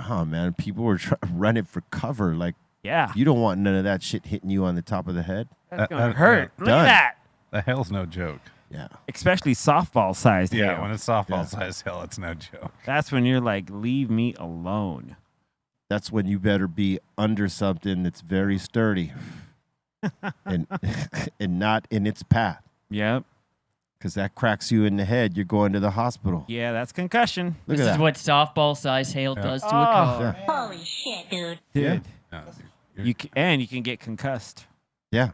[SPEAKER 2] oh man, people were running for cover. Like,
[SPEAKER 3] yeah.
[SPEAKER 2] you don't want none of that shit hitting you on the top of the head.
[SPEAKER 3] That's gonna hurt. Look
[SPEAKER 2] Done.
[SPEAKER 3] at that.
[SPEAKER 5] The hail's no joke.
[SPEAKER 2] Yeah.
[SPEAKER 3] Especially softball sized
[SPEAKER 5] Yeah,
[SPEAKER 3] hail.
[SPEAKER 5] when it's softball size hail, it's no joke.
[SPEAKER 3] That's when you're like, leave me alone.
[SPEAKER 2] That's when you better be under something that's very sturdy and not in its path.
[SPEAKER 3] Yep.
[SPEAKER 2] Because that cracks you in the head. You're going to the hospital.
[SPEAKER 3] Yeah, that's concussion.
[SPEAKER 2] Look
[SPEAKER 4] This
[SPEAKER 2] at
[SPEAKER 4] is
[SPEAKER 2] that.
[SPEAKER 4] what softball size hail does to a
[SPEAKER 3] Oh.
[SPEAKER 4] car.
[SPEAKER 2] Yeah.
[SPEAKER 7] Holy shit, dude.
[SPEAKER 3] Dude.
[SPEAKER 5] Yeah.
[SPEAKER 3] You can get concussed.
[SPEAKER 2] Yeah.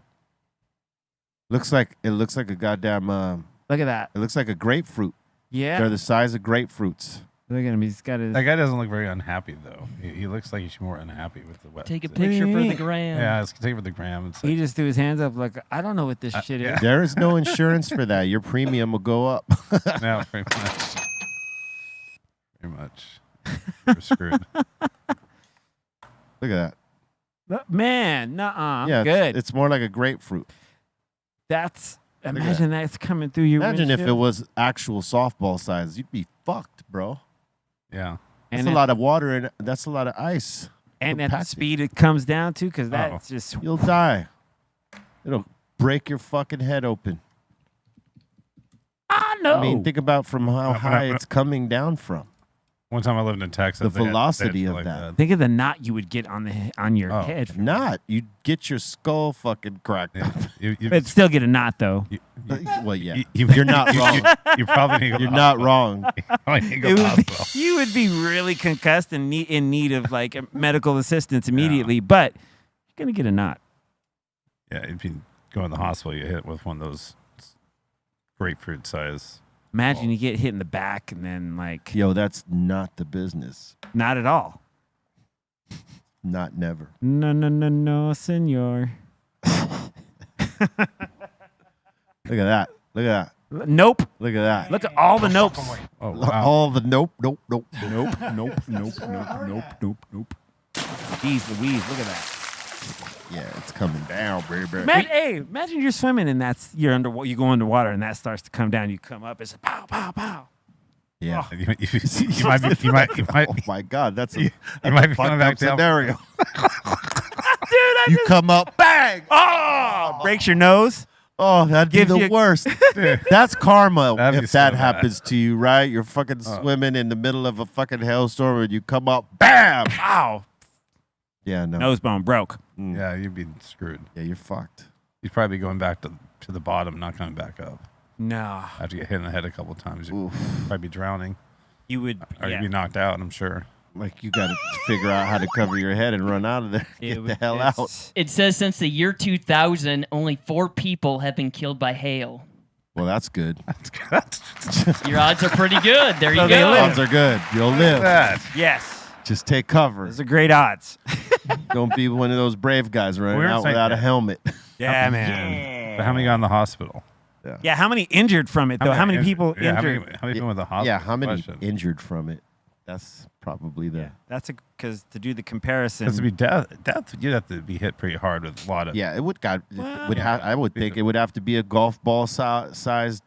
[SPEAKER 2] Looks like a goddamn.
[SPEAKER 3] Look at that.
[SPEAKER 2] It looks like a grapefruit.
[SPEAKER 3] Yeah.
[SPEAKER 2] They're the size of grapefruits.
[SPEAKER 3] Look at him. He's got his.
[SPEAKER 5] That guy doesn't look very unhappy, though. He looks like he's more unhappy with the wet.
[SPEAKER 4] Take a
[SPEAKER 5] thing.
[SPEAKER 4] picture for the
[SPEAKER 3] mean?
[SPEAKER 4] gram.
[SPEAKER 5] Yeah, let's take it for the gram. It's
[SPEAKER 3] He
[SPEAKER 5] like,
[SPEAKER 3] just threw his hands up like, I don't know what this shit is.
[SPEAKER 2] There is no insurance for that. Your premium will go up.
[SPEAKER 5] no, pretty much. Pretty much. We're screwed.
[SPEAKER 2] Look at that.
[SPEAKER 3] Man, nuh-uh.
[SPEAKER 2] Yeah,
[SPEAKER 3] Good.
[SPEAKER 2] It's more like a grapefruit.
[SPEAKER 3] That's,
[SPEAKER 2] at
[SPEAKER 3] imagine that's coming through your
[SPEAKER 2] Imagine if it
[SPEAKER 3] windshield.
[SPEAKER 2] was actual softball size. You'd be fucked, bro.
[SPEAKER 5] Yeah.
[SPEAKER 2] That's
[SPEAKER 3] And
[SPEAKER 2] a
[SPEAKER 3] at-
[SPEAKER 2] lot of water and that's a lot of ice.
[SPEAKER 3] And at the
[SPEAKER 2] compacted.
[SPEAKER 3] speed it comes down to, because that's just,
[SPEAKER 2] You'll die. It'll break your fucking head open.
[SPEAKER 3] I know.
[SPEAKER 2] I mean, think about from how high it's coming down from.
[SPEAKER 5] One time I lived in Texas.
[SPEAKER 2] The
[SPEAKER 5] they had
[SPEAKER 2] velocity
[SPEAKER 5] shit
[SPEAKER 2] of
[SPEAKER 5] like
[SPEAKER 2] that.
[SPEAKER 3] Think of the knot you would get on your
[SPEAKER 5] Oh.
[SPEAKER 3] head.
[SPEAKER 2] If not, you'd get your skull fucking cracked.
[SPEAKER 5] Yeah. You,
[SPEAKER 3] But still get a knot, though.
[SPEAKER 2] Well, yeah.
[SPEAKER 5] you're
[SPEAKER 2] not wrong.
[SPEAKER 5] You probably need to go
[SPEAKER 2] You're
[SPEAKER 5] to
[SPEAKER 2] not
[SPEAKER 5] hospital.
[SPEAKER 2] wrong.
[SPEAKER 5] You probably need to go
[SPEAKER 3] It
[SPEAKER 5] to
[SPEAKER 3] would be,
[SPEAKER 5] hospital.
[SPEAKER 3] you would be really concussed and in need of like medical assistance immediately, but you're going to get a knot.
[SPEAKER 5] Yeah, if you go in the hospital, you hit with one of those grapefruit size.
[SPEAKER 3] Imagine you get hit in the back and then like,
[SPEAKER 2] Yo, that's not the business.
[SPEAKER 3] not at all.
[SPEAKER 2] Not never.
[SPEAKER 3] No, senor.
[SPEAKER 2] Look at that. Look at that.
[SPEAKER 3] Nope.
[SPEAKER 2] Look at that.
[SPEAKER 3] Look at all the nopes.
[SPEAKER 5] Oh, wow.
[SPEAKER 2] All the nope.
[SPEAKER 3] Nope. Jeez Louise, look at that.
[SPEAKER 2] Yeah, it's coming down, baby.
[SPEAKER 3] Imagine you're swimming and you go underwater and that starts to come down. You come up, it's a pow, pow, pow.
[SPEAKER 2] Yeah.
[SPEAKER 5] You might
[SPEAKER 2] Oh my God, that's a,
[SPEAKER 5] you
[SPEAKER 2] that's
[SPEAKER 5] might
[SPEAKER 2] a
[SPEAKER 5] be
[SPEAKER 2] fucked
[SPEAKER 5] coming back
[SPEAKER 2] up
[SPEAKER 5] down.
[SPEAKER 2] scenario.
[SPEAKER 3] Dude,
[SPEAKER 2] You come up, bang!
[SPEAKER 3] oh, breaks your nose.
[SPEAKER 2] Oh, that'd be
[SPEAKER 3] Gives
[SPEAKER 2] the
[SPEAKER 3] you-
[SPEAKER 2] worst. That's karma
[SPEAKER 5] That'd be
[SPEAKER 2] if
[SPEAKER 5] so
[SPEAKER 2] that
[SPEAKER 5] bad.
[SPEAKER 2] happens to you, right? You're fucking swimming in the middle of a fucking hailstorm and you come up, bam!
[SPEAKER 3] Ow.
[SPEAKER 2] Yeah, no.
[SPEAKER 3] Nose bone broke.
[SPEAKER 5] Yeah, you'd be screwed.
[SPEAKER 2] Yeah, you're fucked.
[SPEAKER 5] You'd probably be going back to the bottom, not coming back up.
[SPEAKER 3] No.
[SPEAKER 5] After you get hit in the head a couple of times, you'd
[SPEAKER 2] Oof.
[SPEAKER 5] probably be drowning.
[SPEAKER 3] You would.
[SPEAKER 5] Or
[SPEAKER 3] Yeah.
[SPEAKER 5] you'd be knocked out, I'm sure.
[SPEAKER 2] Like, you got to figure out how to cover your head and run out of there.
[SPEAKER 3] It
[SPEAKER 2] Get the
[SPEAKER 3] would-
[SPEAKER 2] hell out.
[SPEAKER 3] it's-
[SPEAKER 4] It says since the year 2000, only 4 people have been killed by hail.
[SPEAKER 2] Well, that's good.
[SPEAKER 4] Your odds are pretty good. There you
[SPEAKER 3] So they
[SPEAKER 4] go.
[SPEAKER 3] live.
[SPEAKER 2] Odds are good. You'll live.
[SPEAKER 5] That.
[SPEAKER 3] Yes.
[SPEAKER 2] Just take cover.
[SPEAKER 3] Those are great odds.
[SPEAKER 2] Don't be one of those brave guys running
[SPEAKER 5] We're
[SPEAKER 2] out
[SPEAKER 5] saying
[SPEAKER 2] without a
[SPEAKER 5] that.
[SPEAKER 2] helmet.
[SPEAKER 3] Yeah, man.
[SPEAKER 5] But how many got in the hospital?
[SPEAKER 3] Yeah, how many injured from it, though? How many people
[SPEAKER 5] yeah,
[SPEAKER 3] injured?
[SPEAKER 5] How many people in the hospital?
[SPEAKER 2] Yeah, how many
[SPEAKER 5] Question.
[SPEAKER 2] injured from it? That's probably the.
[SPEAKER 3] That's because to do the comparison.
[SPEAKER 5] Because to be death, you'd have to be hit pretty hard with a lot of.
[SPEAKER 2] Yeah, it would I would think it would have to be a golf ball sized.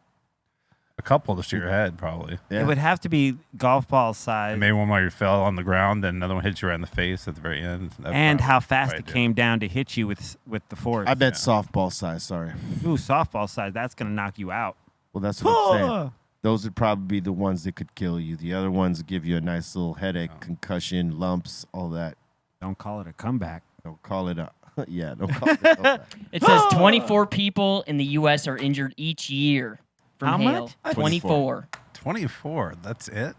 [SPEAKER 5] A couple to your head, probably.
[SPEAKER 2] Yeah.
[SPEAKER 3] It would have to be golf ball size.
[SPEAKER 5] Maybe one where you fell on the ground, then another one hit you right in the face at the very end.
[SPEAKER 3] And how fast it came down to hit you with the force.
[SPEAKER 2] I bet softball size. Sorry.
[SPEAKER 3] Ooh, softball size. That's gonna knock you out.
[SPEAKER 2] Well, that's what I'm saying. Those would probably be the ones that could kill you. The other ones give you a nice little headache, concussion, lumps, all that.
[SPEAKER 3] Don't call it a comeback.
[SPEAKER 2] Don't call it a. Yeah, don't call it a comeback.
[SPEAKER 4] It says 24 people in the U.S. are injured each year from
[SPEAKER 3] How
[SPEAKER 4] hail.
[SPEAKER 3] much?
[SPEAKER 4] 24.
[SPEAKER 5] 24. That's it.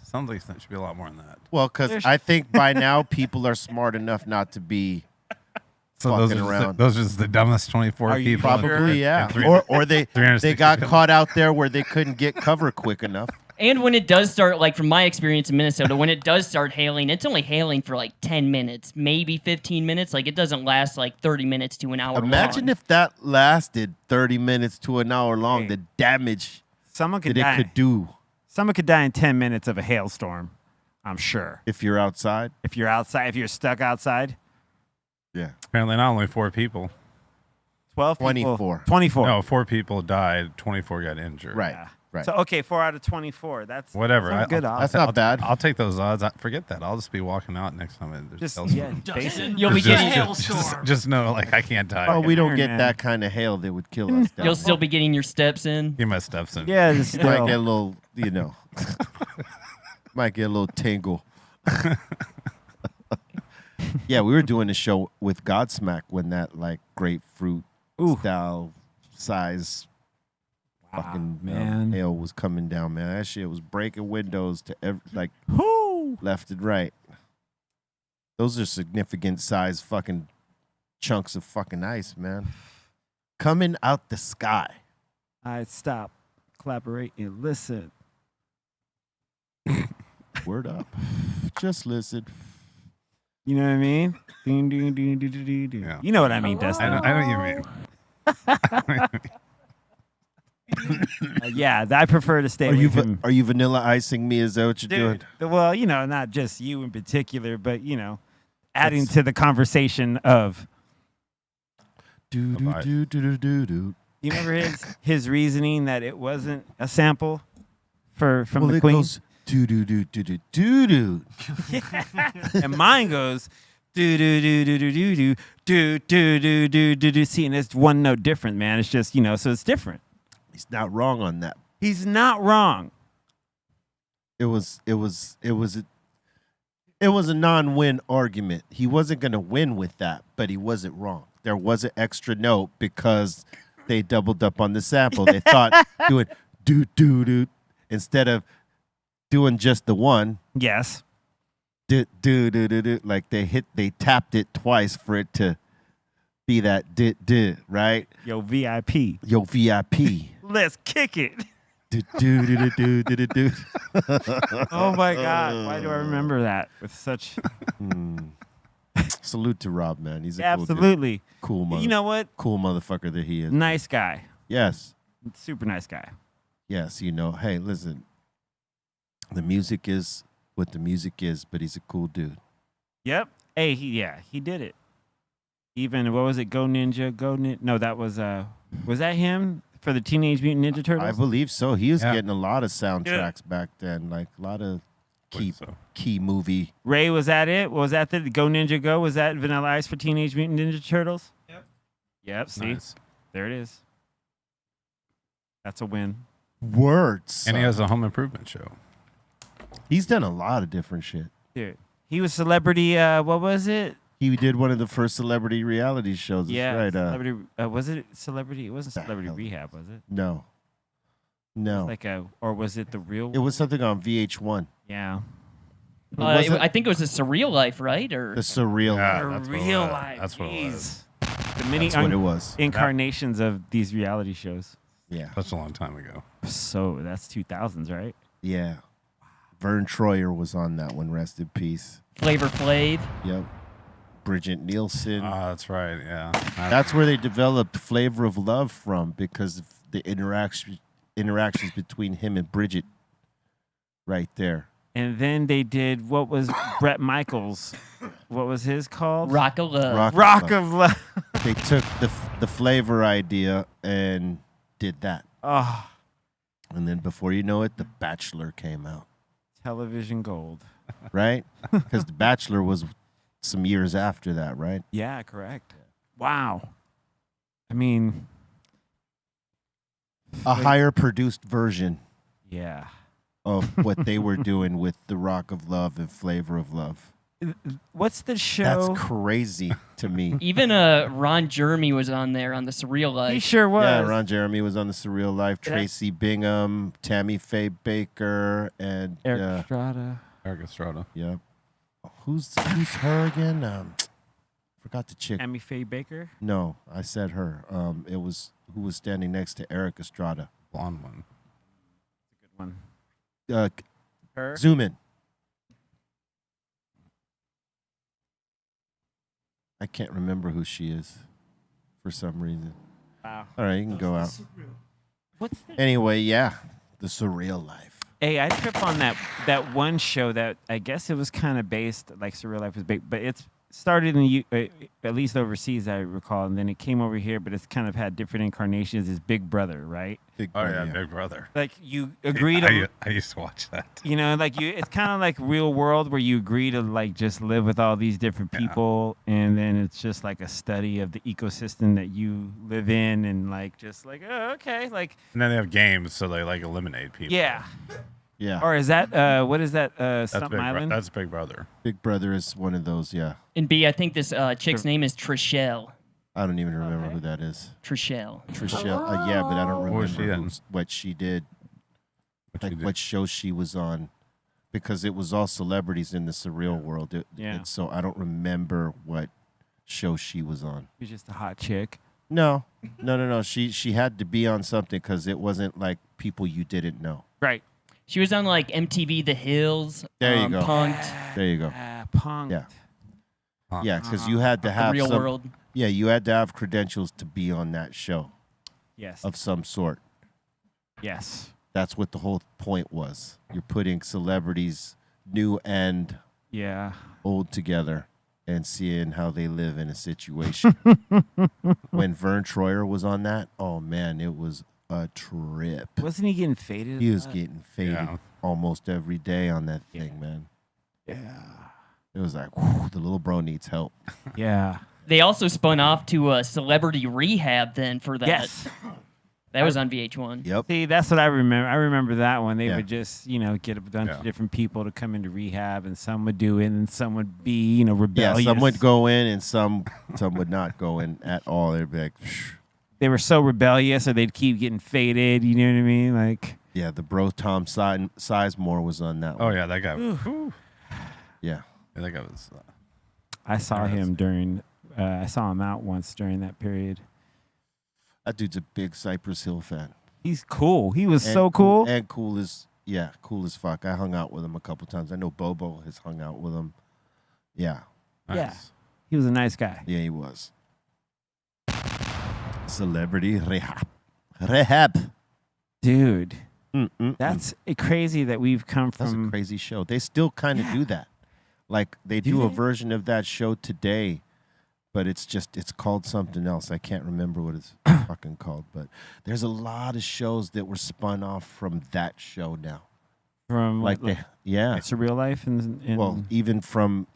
[SPEAKER 5] Sounds like it should be a lot more than that.
[SPEAKER 2] Well, because I think by now people are smart enough not to be fucking around.
[SPEAKER 5] Those are just the dumbest 24
[SPEAKER 3] Are you
[SPEAKER 5] people.
[SPEAKER 2] Probably, yeah. Or they got caught out there where they couldn't get cover quick enough.
[SPEAKER 4] And when it does start, like from my experience in Minnesota, when it does start hailing, it's only hailing for like 10 minutes, maybe 15 minutes. Like it doesn't last like 30 minutes to an hour
[SPEAKER 2] Imagine
[SPEAKER 4] long.
[SPEAKER 2] if that lasted 30 minutes to an hour long, the damage
[SPEAKER 3] Someone could
[SPEAKER 2] that
[SPEAKER 3] die.
[SPEAKER 2] it could do
[SPEAKER 3] Someone could die in 10 minutes of a hailstorm. I'm sure.
[SPEAKER 2] if you're outside.
[SPEAKER 3] If you're outside, if you're stuck outside,
[SPEAKER 2] Yeah.
[SPEAKER 5] Apparently not only 4 people.
[SPEAKER 3] 12 people.
[SPEAKER 2] 24.
[SPEAKER 3] 24.
[SPEAKER 5] No, 4 people died. 24 got injured.
[SPEAKER 2] Right.
[SPEAKER 3] Yeah.
[SPEAKER 2] Right.
[SPEAKER 3] So okay, 4 out of 24. That's
[SPEAKER 5] Whatever.
[SPEAKER 3] That's good odds.
[SPEAKER 2] That's not bad.
[SPEAKER 5] I'll take those odds. Forget that. I'll just be walking out next time. There's
[SPEAKER 3] Just
[SPEAKER 5] hailstorm.
[SPEAKER 3] yeah, basically.
[SPEAKER 4] You'll be getting
[SPEAKER 5] Just know, like, I can't die.
[SPEAKER 2] Oh, we don't
[SPEAKER 3] Iron
[SPEAKER 2] get
[SPEAKER 3] Man.
[SPEAKER 2] that kind of hail that would kill us. down.
[SPEAKER 4] You'll still be getting your steps in.
[SPEAKER 5] Get my steps in.
[SPEAKER 3] Yeah, just
[SPEAKER 2] might
[SPEAKER 3] still.
[SPEAKER 2] get a little, might get a little tingle. Yeah, we were doing a show with Godsmack when that like grapefruit
[SPEAKER 3] Ooh.
[SPEAKER 2] style size fucking
[SPEAKER 3] man.
[SPEAKER 2] hail was coming down, man. That shit was breaking windows to like
[SPEAKER 3] Whoo!
[SPEAKER 2] left and right. Those are significant size fucking chunks of fucking ice, man. Coming out the sky.
[SPEAKER 3] All right, stop. Collaborate and listen.
[SPEAKER 2] Word up. Just listen.
[SPEAKER 3] You know what I mean? Ding, ding, ding, ding, ding, ding, ding.
[SPEAKER 5] Yeah.
[SPEAKER 3] You know what I mean, Dustin.
[SPEAKER 5] I know what you mean.
[SPEAKER 3] Yeah, I prefer to stay away from.
[SPEAKER 2] Are you vanilla icing me? Is that what you're doing?
[SPEAKER 3] Dude, well, not just you in particular, but adding to the conversation of.
[SPEAKER 2] Do do do do do do.
[SPEAKER 3] You remember his reasoning that it wasn't a sample from the
[SPEAKER 2] it
[SPEAKER 3] Queen,
[SPEAKER 2] goes do do do do do do do.
[SPEAKER 3] and mine goes do do do do do do do do do do do do do. See, and it's one note different, man. It's just so it's different.
[SPEAKER 2] He's not wrong on that.
[SPEAKER 3] He's not wrong.
[SPEAKER 2] It was a non-win argument. He wasn't going to win with that, but he wasn't wrong. There was an extra note because they doubled up on the sample. They thought doing do do do instead of doing just the one.
[SPEAKER 3] Yes.
[SPEAKER 2] Do do do do do. Like they tapped it twice for it to be that do right.
[SPEAKER 3] Yo, VIP.
[SPEAKER 2] Yo, VIP.
[SPEAKER 3] Let's kick it.
[SPEAKER 2] Do do do do do do do.
[SPEAKER 3] Oh my God! Why do I remember that with such?
[SPEAKER 2] Salute to Rob, man. He's a cool dude.
[SPEAKER 3] Absolutely.
[SPEAKER 2] Cool mother.
[SPEAKER 3] You know what?
[SPEAKER 2] Cool motherfucker that he is.
[SPEAKER 3] Nice guy.
[SPEAKER 2] Yes.
[SPEAKER 3] Super nice guy.
[SPEAKER 2] Yes, hey, listen. The music is what the music is, but he's a cool dude.
[SPEAKER 3] Yep. Hey, he did it. Even what was it? Go Ninja, Go Ninja. No, that was that him for the Teenage Mutant Ninja Turtles?
[SPEAKER 2] I believe so. He was
[SPEAKER 5] Yeah.
[SPEAKER 2] getting a lot of soundtracks back then, like a lot of key movie.
[SPEAKER 3] Ray, was that it? Was that the Go Ninja Go? Was that Vanilla Ice for Teenage Mutant Ninja Turtles?
[SPEAKER 5] Yep.
[SPEAKER 3] Yep. See,
[SPEAKER 5] Nice.
[SPEAKER 3] there it is. That's a win.
[SPEAKER 2] Words.
[SPEAKER 5] And he has a home improvement show.
[SPEAKER 2] He's done a lot of different shit.
[SPEAKER 3] Dude, he was celebrity. What was it?
[SPEAKER 2] He did one of the first celebrity reality shows. That's
[SPEAKER 3] Yeah,
[SPEAKER 2] right.
[SPEAKER 3] celebrity. Was it celebrity? It wasn't
[SPEAKER 2] the
[SPEAKER 3] Celebrity
[SPEAKER 2] hell?
[SPEAKER 3] Rehab, was it?
[SPEAKER 2] No. No.
[SPEAKER 3] Like or was it the real?
[SPEAKER 2] It was something on VH1.
[SPEAKER 3] Yeah.
[SPEAKER 4] I think it was a Surreal Life, right? Or
[SPEAKER 2] The Surreal.
[SPEAKER 5] Yeah.
[SPEAKER 3] The
[SPEAKER 5] that's what it
[SPEAKER 3] real
[SPEAKER 5] was.
[SPEAKER 3] life.
[SPEAKER 5] That's what it was.
[SPEAKER 3] Jeez. The many
[SPEAKER 2] That's what it was.
[SPEAKER 3] incarnations of these reality shows.
[SPEAKER 2] Yeah.
[SPEAKER 5] That's a long time ago.
[SPEAKER 3] So that's 2000s, right?
[SPEAKER 2] Yeah. Vern Troyer was on that one. Rest in peace.
[SPEAKER 4] Flavor Flav.
[SPEAKER 2] Yep. Bridget Nielsen.
[SPEAKER 5] That's right. Yeah.
[SPEAKER 2] That's where they developed Flavor of Love from, because of the interactions between him and Bridget right there.
[SPEAKER 3] And then they did what was Brett Michaels. What was his called?
[SPEAKER 4] Rock of Love.
[SPEAKER 3] Rock of Love.
[SPEAKER 2] They took the flavor idea and did that.
[SPEAKER 3] Oh,
[SPEAKER 2] And then before you know it, The Bachelor came out,
[SPEAKER 3] television gold.
[SPEAKER 2] right? Because The Bachelor was some years after that, right?
[SPEAKER 3] Yeah, correct. Wow. I mean,
[SPEAKER 2] A higher produced version
[SPEAKER 3] yeah.
[SPEAKER 2] of what they were doing with The Rock of Love and Flavor of Love.
[SPEAKER 3] What's the show?
[SPEAKER 2] That's crazy to me.
[SPEAKER 4] Even Ron Jeremy was on there on the Surreal
[SPEAKER 3] He
[SPEAKER 4] Life.
[SPEAKER 3] sure was.
[SPEAKER 2] Yeah, Ron Jeremy was on The Surreal Life. Tracy Bingham, Tammy Faye Baker, and
[SPEAKER 3] Eric Estrada.
[SPEAKER 5] Eric Estrada.
[SPEAKER 2] yeah. Who's her again? Forgot the chick.
[SPEAKER 3] Tammy Faye Baker.
[SPEAKER 2] No, I said her. It was who was standing next to Eric Estrada.
[SPEAKER 5] Blonde one.
[SPEAKER 3] Good one.
[SPEAKER 2] Uh, zoom in. I can't remember who she is for some reason.
[SPEAKER 3] Wow.
[SPEAKER 2] All right, you can go out.
[SPEAKER 3] What's the
[SPEAKER 2] Anyway, yeah, The Surreal Life.
[SPEAKER 3] Hey, I trip on that one show that I guess it was kind of based like Surreal Life was based, but it's started in at least overseas, I recall, and then it came over here, but it's kind of had different incarnations. It's Big Brother, right?
[SPEAKER 2] Big
[SPEAKER 5] Oh
[SPEAKER 2] Brother,
[SPEAKER 5] yeah, Big Brother.
[SPEAKER 3] Like you agree to,
[SPEAKER 5] I used to watch that.
[SPEAKER 3] you know, like it's kind of like Real World where you agree to like just live with all these different people, and then it's just like a study of the ecosystem that you live in, and like just like okay, like
[SPEAKER 5] And then they have games, so they like eliminate people.
[SPEAKER 3] yeah.
[SPEAKER 2] Yeah,
[SPEAKER 3] Or is that what is that?
[SPEAKER 5] That's
[SPEAKER 3] Stump
[SPEAKER 5] Big
[SPEAKER 3] Island?
[SPEAKER 5] That's Big Brother.
[SPEAKER 2] Big Brother is one of those. Yeah,
[SPEAKER 4] And B, I think this chick's name is Trishelle.
[SPEAKER 2] I don't even remember who that is.
[SPEAKER 4] Trishelle.
[SPEAKER 2] Trishelle. Yeah, but I don't
[SPEAKER 5] What was
[SPEAKER 2] remember
[SPEAKER 5] she in?
[SPEAKER 2] what she did.
[SPEAKER 5] What
[SPEAKER 2] Like
[SPEAKER 5] you did.
[SPEAKER 2] what show she was on, because it was all celebrities in the surreal world.
[SPEAKER 3] Yeah.
[SPEAKER 2] So I don't remember what show she was on.
[SPEAKER 3] She's just a hot chick.
[SPEAKER 2] No. She had to be on something because it wasn't like people you didn't know.
[SPEAKER 3] Right.
[SPEAKER 4] She was on like MTV The Hills.
[SPEAKER 2] There you go.
[SPEAKER 4] Punked.
[SPEAKER 2] There you go.
[SPEAKER 3] Punk.
[SPEAKER 2] Yeah.
[SPEAKER 5] Huh.
[SPEAKER 2] Yeah, because you had to
[SPEAKER 4] The
[SPEAKER 2] have
[SPEAKER 4] Real
[SPEAKER 2] some.
[SPEAKER 4] World.
[SPEAKER 2] Yeah, you had to have credentials to be on that show
[SPEAKER 3] Yes.
[SPEAKER 2] of some sort.
[SPEAKER 3] Yes.
[SPEAKER 2] That's what the whole point was. You're putting celebrities, new and
[SPEAKER 3] Yeah.
[SPEAKER 2] old, together and seeing how they live in a situation. When Vern Troyer was on that, oh man, it was a trip.
[SPEAKER 3] Wasn't he getting faded?
[SPEAKER 2] He was getting faded
[SPEAKER 5] Yeah.
[SPEAKER 2] almost every day on that thing, man.
[SPEAKER 3] Yeah.
[SPEAKER 2] It was like, whew, the little bro needs help.
[SPEAKER 3] Yeah.
[SPEAKER 4] They also spun off to Celebrity Rehab then for that.
[SPEAKER 3] Yes.
[SPEAKER 4] That was on VH1.
[SPEAKER 2] Yep.
[SPEAKER 3] See, that's what I remember. I remember that one. They
[SPEAKER 2] Yeah.
[SPEAKER 3] would just, get a bunch
[SPEAKER 5] Yeah.
[SPEAKER 3] of different people to come into rehab, and some would do it, and some would be,
[SPEAKER 2] Yeah,
[SPEAKER 3] rebellious.
[SPEAKER 2] some would go in and some would not go in at all. They'd be like, "Shh."
[SPEAKER 3] They were so rebellious, or they'd keep getting faded. You know what I mean? Like,
[SPEAKER 2] Yeah, the bro Tom Sizemore was on that
[SPEAKER 5] Oh
[SPEAKER 2] one.
[SPEAKER 5] yeah, that guy.
[SPEAKER 2] Yeah.
[SPEAKER 5] Yeah, that guy was.
[SPEAKER 3] I saw
[SPEAKER 5] Yes.
[SPEAKER 3] him during. I saw him out once during that period.
[SPEAKER 2] That dude's a big Cypress Hill fan.
[SPEAKER 3] He's cool. He was
[SPEAKER 2] And
[SPEAKER 3] so cool.
[SPEAKER 2] And cool as fuck. I hung out with him a couple times. I know Bobo has hung out with him. Yeah.
[SPEAKER 5] Nice.
[SPEAKER 3] Yeah. He was a nice guy.
[SPEAKER 2] Yeah, he was. Celebrity Rehab.
[SPEAKER 3] Dude,
[SPEAKER 2] Mm-mm-mm.
[SPEAKER 3] that's crazy that we've come
[SPEAKER 2] That's a
[SPEAKER 3] from.
[SPEAKER 2] crazy show. They still kind of do that. Like they
[SPEAKER 3] Do
[SPEAKER 2] do a
[SPEAKER 3] they?
[SPEAKER 2] version of that show today, but it's called something else. I can't remember what it's fucking called. But there's a lot of shows that were spun off from that show now.
[SPEAKER 3] Like
[SPEAKER 2] Yeah.
[SPEAKER 3] Surreal Life and
[SPEAKER 2] Well, even from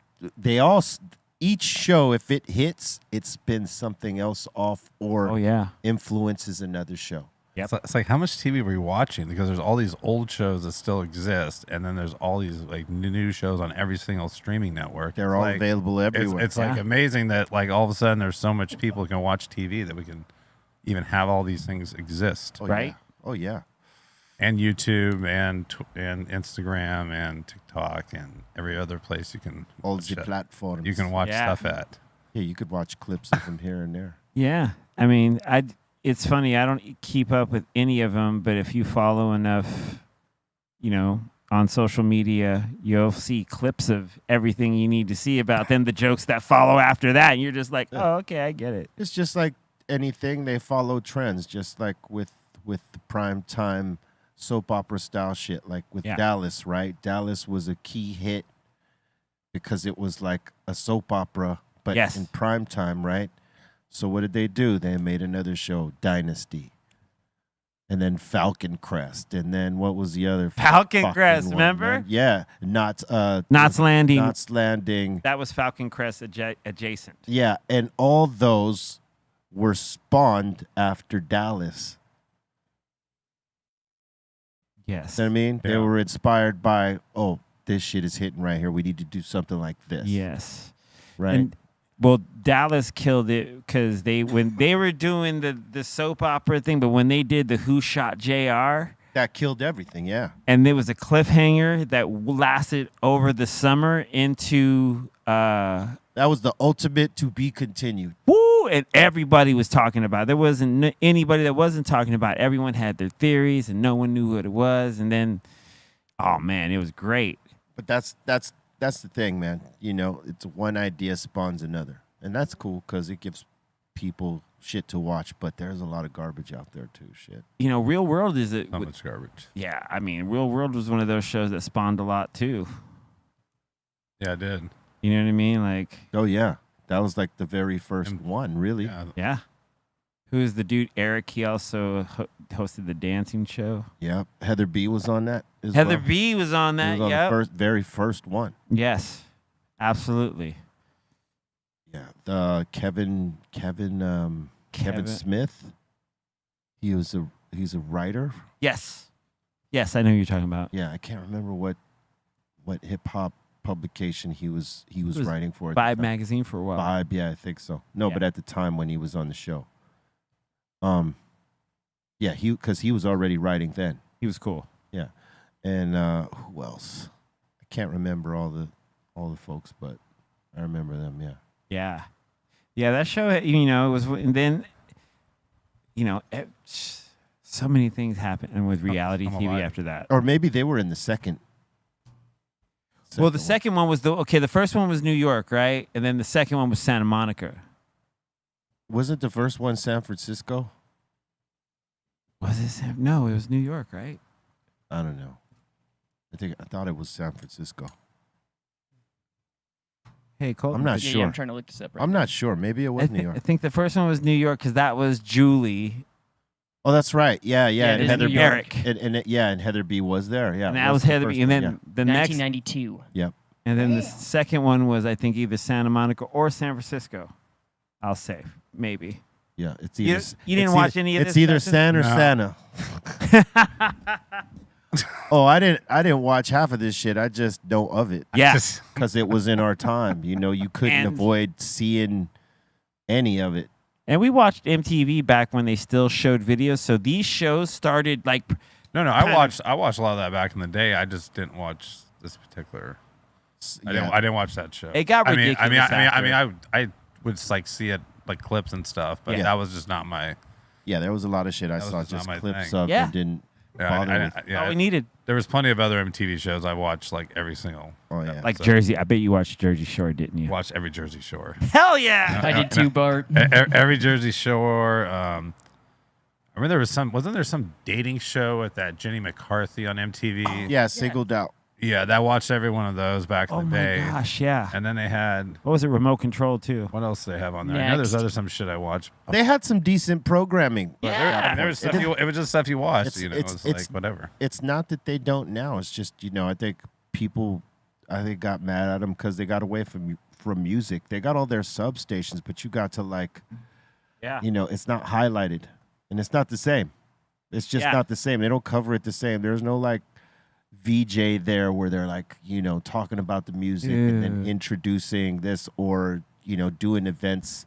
[SPEAKER 2] each show, if it hits, it's been something else off or
[SPEAKER 3] oh yeah.
[SPEAKER 2] influences another show.
[SPEAKER 5] It's like how much TV were you watching? Because there's all these old shows that still exist, and then there's all these like new shows on every single streaming network.
[SPEAKER 2] They're
[SPEAKER 5] It's
[SPEAKER 2] all
[SPEAKER 5] like-
[SPEAKER 2] available everywhere.
[SPEAKER 5] It's like
[SPEAKER 3] Yeah.
[SPEAKER 5] amazing that like all of a sudden there's so much people who can watch TV that we can even have all these things exist.
[SPEAKER 2] Oh,
[SPEAKER 3] right?
[SPEAKER 2] Yeah. Oh yeah.
[SPEAKER 5] And YouTube and Instagram and TikTok and every other place you can
[SPEAKER 2] All
[SPEAKER 5] watch
[SPEAKER 2] the
[SPEAKER 5] it.
[SPEAKER 2] platforms.
[SPEAKER 5] You can watch
[SPEAKER 3] Yeah.
[SPEAKER 5] stuff at.
[SPEAKER 2] Yeah, you could watch clips of them here and there.
[SPEAKER 3] Yeah. I mean, it's funny. I don't keep up with any of them, but if you follow enough, on social media, you'll see clips of everything you need to see about them, the jokes that follow after that. And you're just like, oh, okay, I get it.
[SPEAKER 2] It's just like anything. They follow trends, just like with the prime time soap opera style shit, like with
[SPEAKER 3] Yeah.
[SPEAKER 2] Dallas, right? Dallas was a key hit because it was like a soap opera, but
[SPEAKER 3] Yes.
[SPEAKER 2] in prime time, right? So what did they do? They made another show, Dynasty. And then Falcon Crest. And then what was the other
[SPEAKER 3] Falcon
[SPEAKER 2] fucking
[SPEAKER 3] Crest,
[SPEAKER 2] one,
[SPEAKER 3] remember?
[SPEAKER 2] man? Yeah. Knots
[SPEAKER 3] Landing.
[SPEAKER 2] Knots Landing.
[SPEAKER 3] That was Falcon Crest adjacent.
[SPEAKER 2] Yeah, and all those were spawned after Dallas.
[SPEAKER 3] Yes.
[SPEAKER 2] You know what I mean? They
[SPEAKER 5] Yeah.
[SPEAKER 2] were inspired by, oh, this shit is hitting right here. We need to do something like this.
[SPEAKER 3] Yes.
[SPEAKER 2] Right?
[SPEAKER 3] And, well, Dallas killed it because when they were doing the soap opera thing, but when they did the Who Shot JR,
[SPEAKER 2] that killed everything, yeah.
[SPEAKER 3] and there was a cliffhanger that lasted over the summer into
[SPEAKER 2] That was the ultimate to be continued.
[SPEAKER 3] woo, and everybody was talking about it. There wasn't anybody that wasn't talking about it. Everyone had their theories, and no one knew what it was. And then, oh man, it was great.
[SPEAKER 2] But that's the thing, man. You know, it's one idea spawns another. And that's cool because it gives people shit to watch, but there's a lot of garbage out there too. Shit.
[SPEAKER 3] You know, Real World is
[SPEAKER 5] How much garbage?
[SPEAKER 3] yeah. I mean, Real World was one of those shows that spawned a lot too.
[SPEAKER 5] Yeah, I did.
[SPEAKER 3] You know what I mean? Like,
[SPEAKER 2] Oh yeah. That was like the very first one, really.
[SPEAKER 5] Yeah,
[SPEAKER 3] yeah. Who's the dude? Eric. He also hosted the dancing show.
[SPEAKER 2] Yeah. Heather B was on that as
[SPEAKER 3] Heather
[SPEAKER 2] well.
[SPEAKER 3] B was on
[SPEAKER 2] She
[SPEAKER 3] that.
[SPEAKER 2] was on
[SPEAKER 3] Yep.
[SPEAKER 2] the very first one.
[SPEAKER 3] Yes. Absolutely.
[SPEAKER 2] Yeah. The Kevin Smith. He's a writer.
[SPEAKER 3] Yes. Yes, I know who you're talking about.
[SPEAKER 2] Yeah, I can't remember what hip hop publication he was
[SPEAKER 3] was
[SPEAKER 2] writing for. at the
[SPEAKER 3] Vibe
[SPEAKER 2] time.
[SPEAKER 3] magazine for a while.
[SPEAKER 2] Vibe, yeah, I think so. No,
[SPEAKER 3] Yeah.
[SPEAKER 2] but at the time when he was on the show. Yeah, because he was already writing then.
[SPEAKER 3] He was cool.
[SPEAKER 2] Yeah. And who else? I can't remember all the folks, but I remember them, yeah.
[SPEAKER 3] Yeah. Yeah, that show, you know, it was, and then, you know, so many things happened with reality
[SPEAKER 5] I'm
[SPEAKER 3] TV
[SPEAKER 5] alive.
[SPEAKER 3] after that.
[SPEAKER 2] Or maybe they were in the second.
[SPEAKER 3] Well, the second one was the first one was New York, right? And then the second one was Santa Monica.
[SPEAKER 2] Wasn't the first one San Francisco?
[SPEAKER 3] Was it No, it was New York, right?
[SPEAKER 2] I don't know. I thought it was San Francisco.
[SPEAKER 3] Hey, Cole.
[SPEAKER 2] I'm not
[SPEAKER 4] Yeah,
[SPEAKER 2] sure.
[SPEAKER 4] yeah, I'm trying to look this up right
[SPEAKER 2] I'm not sure. Maybe it was New
[SPEAKER 3] I
[SPEAKER 2] York.
[SPEAKER 3] think the first one was New York because that was Julie.
[SPEAKER 2] Oh, that's right. Yeah,
[SPEAKER 4] Yeah,
[SPEAKER 2] and
[SPEAKER 4] it is
[SPEAKER 2] Heather
[SPEAKER 4] New
[SPEAKER 2] B.
[SPEAKER 4] York.
[SPEAKER 3] Eric.
[SPEAKER 2] And Heather B was there. Yeah,
[SPEAKER 3] And
[SPEAKER 2] it
[SPEAKER 3] that was
[SPEAKER 2] the
[SPEAKER 3] Heather
[SPEAKER 2] first
[SPEAKER 3] B. And
[SPEAKER 2] one,
[SPEAKER 3] then
[SPEAKER 2] yeah.
[SPEAKER 3] the next,
[SPEAKER 4] 1992.
[SPEAKER 2] Yep.
[SPEAKER 3] and then the second one was, I think, either Santa Monica or San Francisco. I'll say, maybe.
[SPEAKER 2] Yeah, it's
[SPEAKER 3] You-
[SPEAKER 2] either.
[SPEAKER 3] you didn't
[SPEAKER 2] it's
[SPEAKER 3] watch
[SPEAKER 2] either-
[SPEAKER 3] any of
[SPEAKER 2] It's
[SPEAKER 3] this,
[SPEAKER 2] either
[SPEAKER 3] Justin?
[SPEAKER 2] San or
[SPEAKER 5] No.
[SPEAKER 2] Santa. Oh, I didn't watch half of this shit. I just know of it.
[SPEAKER 3] Yes.
[SPEAKER 2] Because it was in our time. You know, you couldn't
[SPEAKER 3] And-
[SPEAKER 2] avoid seeing any of it.
[SPEAKER 3] And we watched MTV back when they still showed videos. So these shows started like,
[SPEAKER 5] No,
[SPEAKER 3] Kind of-
[SPEAKER 5] I watched a lot of that back in the day. I just didn't watch this particular. I
[SPEAKER 2] Yeah.
[SPEAKER 5] didn't watch that show.
[SPEAKER 3] It got
[SPEAKER 5] I mean,
[SPEAKER 3] ridiculous
[SPEAKER 5] I would like see it like clips and stuff, but
[SPEAKER 3] Yeah.
[SPEAKER 5] that was just not my.
[SPEAKER 2] Yeah, there was a lot of shit I
[SPEAKER 5] That was
[SPEAKER 2] saw
[SPEAKER 5] just not
[SPEAKER 2] just
[SPEAKER 5] my
[SPEAKER 2] clips
[SPEAKER 5] thing.
[SPEAKER 2] of
[SPEAKER 3] Yeah.
[SPEAKER 2] and didn't
[SPEAKER 5] Yeah,
[SPEAKER 2] bother with.
[SPEAKER 3] all we needed.
[SPEAKER 5] There was plenty of other MTV shows I watched like every single.
[SPEAKER 2] Oh, yeah.
[SPEAKER 3] Like
[SPEAKER 5] So-
[SPEAKER 3] Jersey. I bet you watched Jersey Shore, didn't you?
[SPEAKER 5] Watched every Jersey Shore.
[SPEAKER 3] Hell yeah.
[SPEAKER 4] I did too, Bart.
[SPEAKER 5] Every Jersey Shore. I mean, wasn't there some dating show with that Jenny McCarthy on MTV?
[SPEAKER 2] Yeah, singled out.
[SPEAKER 5] Yeah, that watched every one of those back in
[SPEAKER 3] Oh
[SPEAKER 5] the
[SPEAKER 3] my
[SPEAKER 5] day.
[SPEAKER 3] gosh, yeah.
[SPEAKER 5] And then they had
[SPEAKER 3] What was it? Remote Control too.
[SPEAKER 5] what else do they have on there? I know there's
[SPEAKER 4] Next.
[SPEAKER 5] some shit I watched.
[SPEAKER 2] They had some decent programming. But
[SPEAKER 3] Yeah.
[SPEAKER 5] There was stuff it was just stuff you watched.
[SPEAKER 2] It's-
[SPEAKER 5] You know,
[SPEAKER 2] it's-
[SPEAKER 5] it's
[SPEAKER 2] it's-
[SPEAKER 5] like whatever.
[SPEAKER 2] It's not that they don't now. It's just, you know, I think people, got mad at them because they got away from music. They got all their substations, but you got to like,
[SPEAKER 3] Yeah.
[SPEAKER 2] you know, it's not highlighted, and it's not the same. It's just
[SPEAKER 3] Yeah.
[SPEAKER 2] not the same. They don't cover it the same. There's no like VJ there where they're like, you know, talking about the music and then
[SPEAKER 3] Dude.
[SPEAKER 2] introducing this or, you know, doing events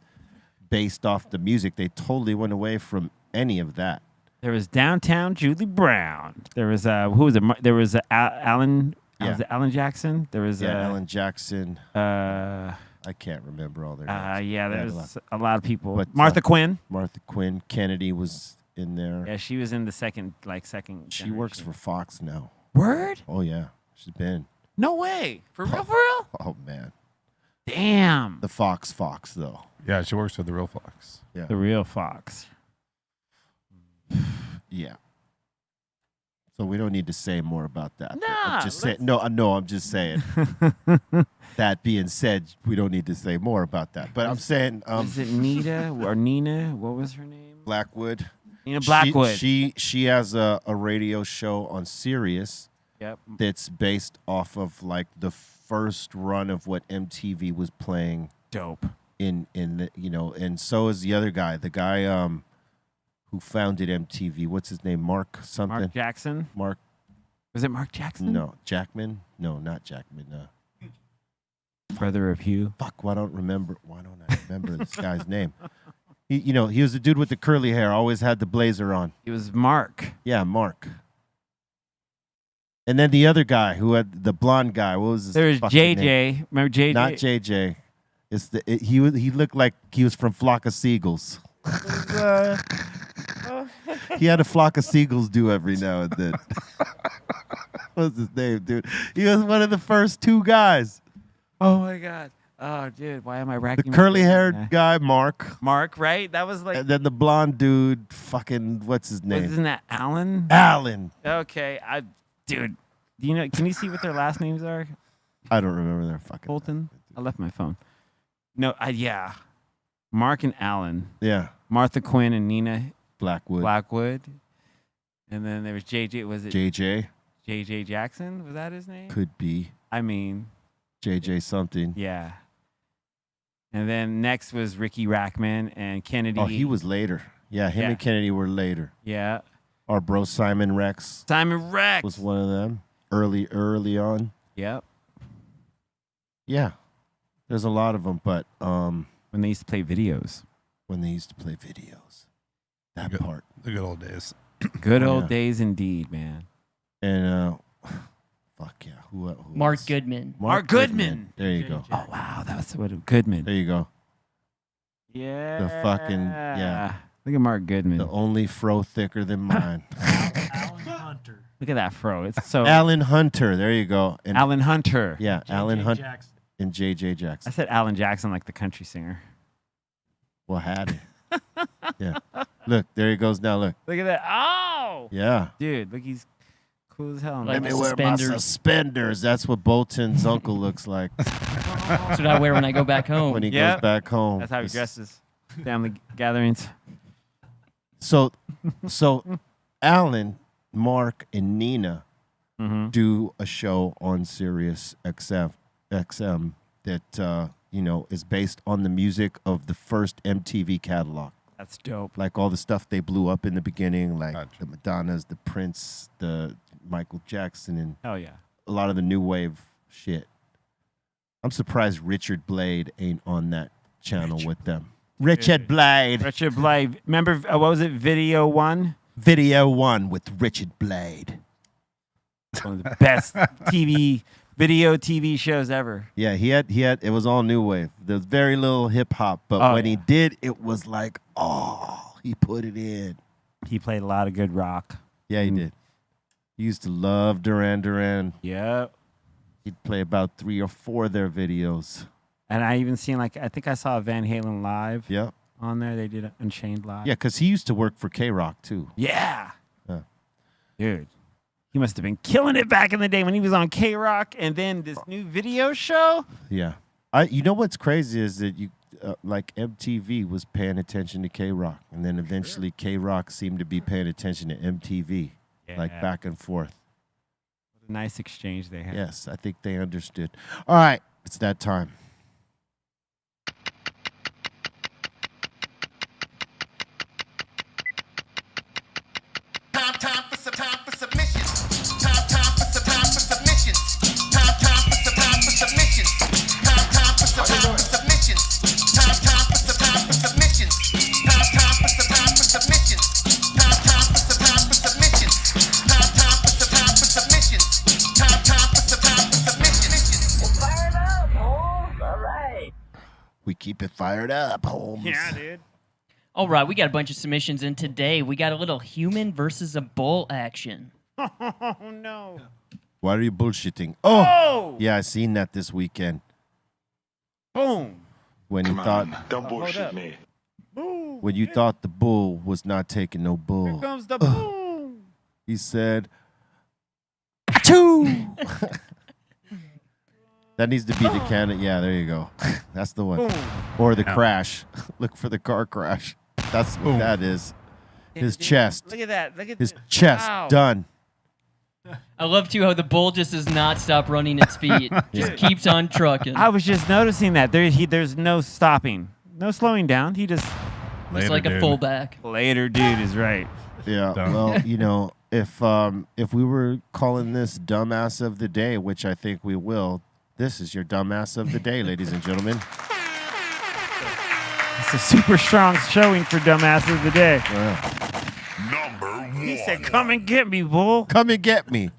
[SPEAKER 2] based off the music. They totally went away from any of that.
[SPEAKER 3] There was Downtown Julie Brown. There was who was it? There was Alan.
[SPEAKER 2] Yeah.
[SPEAKER 3] Was it Alan Jackson? There was
[SPEAKER 2] Alan Jackson.
[SPEAKER 3] uh
[SPEAKER 2] I can't remember all their names.
[SPEAKER 3] yeah.
[SPEAKER 2] They had a
[SPEAKER 3] There's a lot of people.
[SPEAKER 2] But,
[SPEAKER 3] Martha Quinn.
[SPEAKER 2] Martha Quinn. Kennedy was in there.
[SPEAKER 3] Yeah, she was in the second.
[SPEAKER 2] She works
[SPEAKER 3] generation.
[SPEAKER 2] for Fox now.
[SPEAKER 3] Word.
[SPEAKER 2] Oh, yeah. She's been.
[SPEAKER 3] No way. For real. For real.
[SPEAKER 2] Oh, man.
[SPEAKER 3] Damn.
[SPEAKER 2] The Fox, though.
[SPEAKER 5] Yeah, she works for the Real Fox.
[SPEAKER 2] Yeah.
[SPEAKER 3] The real Fox.
[SPEAKER 2] Yeah. So we don't need to say more about that. But
[SPEAKER 3] Nah,
[SPEAKER 2] I'm just saying. No, I'm just saying. That being said, we don't need to say more about that. But I'm saying,
[SPEAKER 3] Is it Nita or Nina? What was her name?
[SPEAKER 2] Blackwood.
[SPEAKER 3] Nina Blackwood.
[SPEAKER 2] She has a radio show on Sirius.
[SPEAKER 3] Yep.
[SPEAKER 2] That's based off of like the first run of what MTV was playing.
[SPEAKER 3] Dope.
[SPEAKER 2] In the, and so is the other guy, the guy who founded MTV. What's his name? Mark something.
[SPEAKER 3] Mark Jackson.
[SPEAKER 2] Mark.
[SPEAKER 3] Was it Mark Jackson?
[SPEAKER 2] No, Jackman. No, not Jackman.
[SPEAKER 3] Brother of Hugh.
[SPEAKER 2] Fuck. Why don't I remember this guy's name? He was the dude with the curly hair. Always had the blazer on.
[SPEAKER 3] It was Mark.
[SPEAKER 2] Yeah, Mark. And then the other guy who had the blonde guy. What was his?
[SPEAKER 3] There was
[SPEAKER 2] fucking
[SPEAKER 3] JJ.
[SPEAKER 2] name?
[SPEAKER 3] Remember JJ?
[SPEAKER 2] Not JJ. He looked like he was from Flock of Seagulls. He had a flock of seagulls do every now and then. What's his name, dude? He was one of the first two guys.
[SPEAKER 3] Oh my God. Oh, dude. Why am I
[SPEAKER 2] The
[SPEAKER 3] racking?
[SPEAKER 2] curly-haired guy, Mark.
[SPEAKER 3] Mark, right? That was like.
[SPEAKER 2] And then the blonde dude, fucking, what's his name?
[SPEAKER 3] Wasn't that Alan?
[SPEAKER 2] Alan.
[SPEAKER 3] Okay. Dude. Do you know? Can you see what their last names are?
[SPEAKER 2] I don't remember their fucking.
[SPEAKER 3] Bolton. I left my phone. No. Yeah. Mark and Alan.
[SPEAKER 2] Yeah.
[SPEAKER 3] Martha Quinn and Nina
[SPEAKER 2] Blackwood.
[SPEAKER 3] And then there was JJ. Was it
[SPEAKER 2] JJ.
[SPEAKER 3] JJ Jackson? Was that his name?
[SPEAKER 2] Could be.
[SPEAKER 3] I mean.
[SPEAKER 2] JJ something.
[SPEAKER 3] Yeah. And then next was Ricky Rackman and Kennedy.
[SPEAKER 2] Oh, he was later. Yeah, him and Kennedy were later.
[SPEAKER 3] Yeah.
[SPEAKER 2] Our bro Simon Rex.
[SPEAKER 3] Simon Rex
[SPEAKER 2] was one of them. Early on.
[SPEAKER 3] Yep.
[SPEAKER 2] Yeah. There's a lot of them, but
[SPEAKER 3] when they used to play videos.
[SPEAKER 2] That part.
[SPEAKER 5] The good old days.
[SPEAKER 3] Good old days indeed, man.
[SPEAKER 2] And fuck yeah. Who
[SPEAKER 4] Mark
[SPEAKER 2] else?
[SPEAKER 4] Goodman.
[SPEAKER 3] Mark Goodman.
[SPEAKER 2] There you go.
[SPEAKER 3] Oh wow, that was what Goodman.
[SPEAKER 2] There you go.
[SPEAKER 3] Yeah.
[SPEAKER 2] The fucking
[SPEAKER 3] Look at Mark Goodman.
[SPEAKER 2] The only fro thicker than mine.
[SPEAKER 7] Alan Hunter.
[SPEAKER 3] Look at that fro. It's so
[SPEAKER 2] Alan Hunter. There you go. And
[SPEAKER 3] Alan Hunter.
[SPEAKER 2] Yeah, Alan Hunter
[SPEAKER 7] Jackson.
[SPEAKER 2] and JJ
[SPEAKER 3] I
[SPEAKER 2] Jackson.
[SPEAKER 3] said Alan Jackson like the country singer.
[SPEAKER 2] Well, had it. Yeah. Look, there he goes now. Look.
[SPEAKER 3] Look at that. Oh.
[SPEAKER 2] Yeah.
[SPEAKER 3] Dude, look, he's cool as hell.
[SPEAKER 4] Like
[SPEAKER 3] man.
[SPEAKER 2] Let me wear my suspenders. That's what Bolton's uncle looks like
[SPEAKER 4] That's what I wear when I go back home.
[SPEAKER 2] when he
[SPEAKER 3] Yeah.
[SPEAKER 2] goes back home.
[SPEAKER 3] That's how he dresses. Family gatherings.
[SPEAKER 2] So Alan, Mark, and Nina do a show on Sirius XM that is based on the music of the first MTV catalog.
[SPEAKER 3] That's dope.
[SPEAKER 2] Like all the stuff they blew up in the beginning, like
[SPEAKER 5] Gotcha.
[SPEAKER 2] the Madonnas, the Prince, the Michael Jackson, and
[SPEAKER 3] Hell yeah.
[SPEAKER 2] a lot of the new wave shit. I'm surprised Richard Blade ain't on that channel with them. Richard Blade.
[SPEAKER 3] Richard Blade. Remember, what was it? Video One?
[SPEAKER 2] Video One with Richard Blade.
[SPEAKER 3] One of the best video TV shows ever.
[SPEAKER 2] Yeah, he had. It was all new wave. There's very little hip hop, but when he did, it was like, oh, he put it in.
[SPEAKER 3] He played a lot of good rock.
[SPEAKER 2] Yeah, he did. He used to love Duran Duran.
[SPEAKER 3] Yep.
[SPEAKER 2] He'd play about 3 or 4 of their videos.
[SPEAKER 3] And I even seen I think I saw Van Halen live.
[SPEAKER 2] Yep.
[SPEAKER 3] On there, they did Unchained live.
[SPEAKER 2] Yeah, because he used to work for K-Rock too.
[SPEAKER 3] Yeah.
[SPEAKER 2] Yeah.
[SPEAKER 3] Dude, he must have been killing it back in the day when he was on K-Rock, and then this new video show.
[SPEAKER 2] Yeah. You know what's crazy is that like MTV was paying attention to K-Rock, and then eventually K-Rock seemed to be paying attention to MTV, like back and forth.
[SPEAKER 3] What a nice exchange they had.
[SPEAKER 2] Yes, I think they understood. All right, it's that time.
[SPEAKER 1] Time for submissions. Time for submissions. Time for submissions. Time for submissions. Time for submissions. Time for submissions. Time for submissions. Time for submissions. Time for submissions.
[SPEAKER 8] Fired up, Holmes. All right.
[SPEAKER 2] We keep it fired up, Holmes.
[SPEAKER 3] Yeah, dude.
[SPEAKER 4] All right, we got a bunch of submissions in today. We got a little human versus a bull action.
[SPEAKER 3] Oh, no.
[SPEAKER 2] Why are you bullshitting? Oh! Yeah, I seen that this weekend.
[SPEAKER 3] Boom.
[SPEAKER 2] When you thought
[SPEAKER 6] Don't bullshit me.
[SPEAKER 3] Boom.
[SPEAKER 2] the bull was not taking no
[SPEAKER 3] Here
[SPEAKER 2] bull.
[SPEAKER 3] comes the boom.
[SPEAKER 2] He said, That needs to be the cannon. Yeah, there you go. That's the one. Or the crash. Look for the car crash. That's what that is. His chest.
[SPEAKER 3] Look at that. Look at
[SPEAKER 2] His
[SPEAKER 3] this.
[SPEAKER 2] chest.
[SPEAKER 3] Wow.
[SPEAKER 2] Done.
[SPEAKER 4] I love too how the bull just does not stop running its feet. Just keeps on trucking.
[SPEAKER 3] I was just noticing that there's no stopping, no slowing down. He just
[SPEAKER 4] It's like a fullback.
[SPEAKER 3] later, dude is right.
[SPEAKER 2] Yeah.
[SPEAKER 5] Done.
[SPEAKER 2] Well, if we were calling this dumbass of the day, which I think we will, this is your dumbass of the day, ladies and gentlemen.
[SPEAKER 3] It's a super strong showing for dumbasses of the day. He said, "Come and get me, bull."
[SPEAKER 2] Come and get me.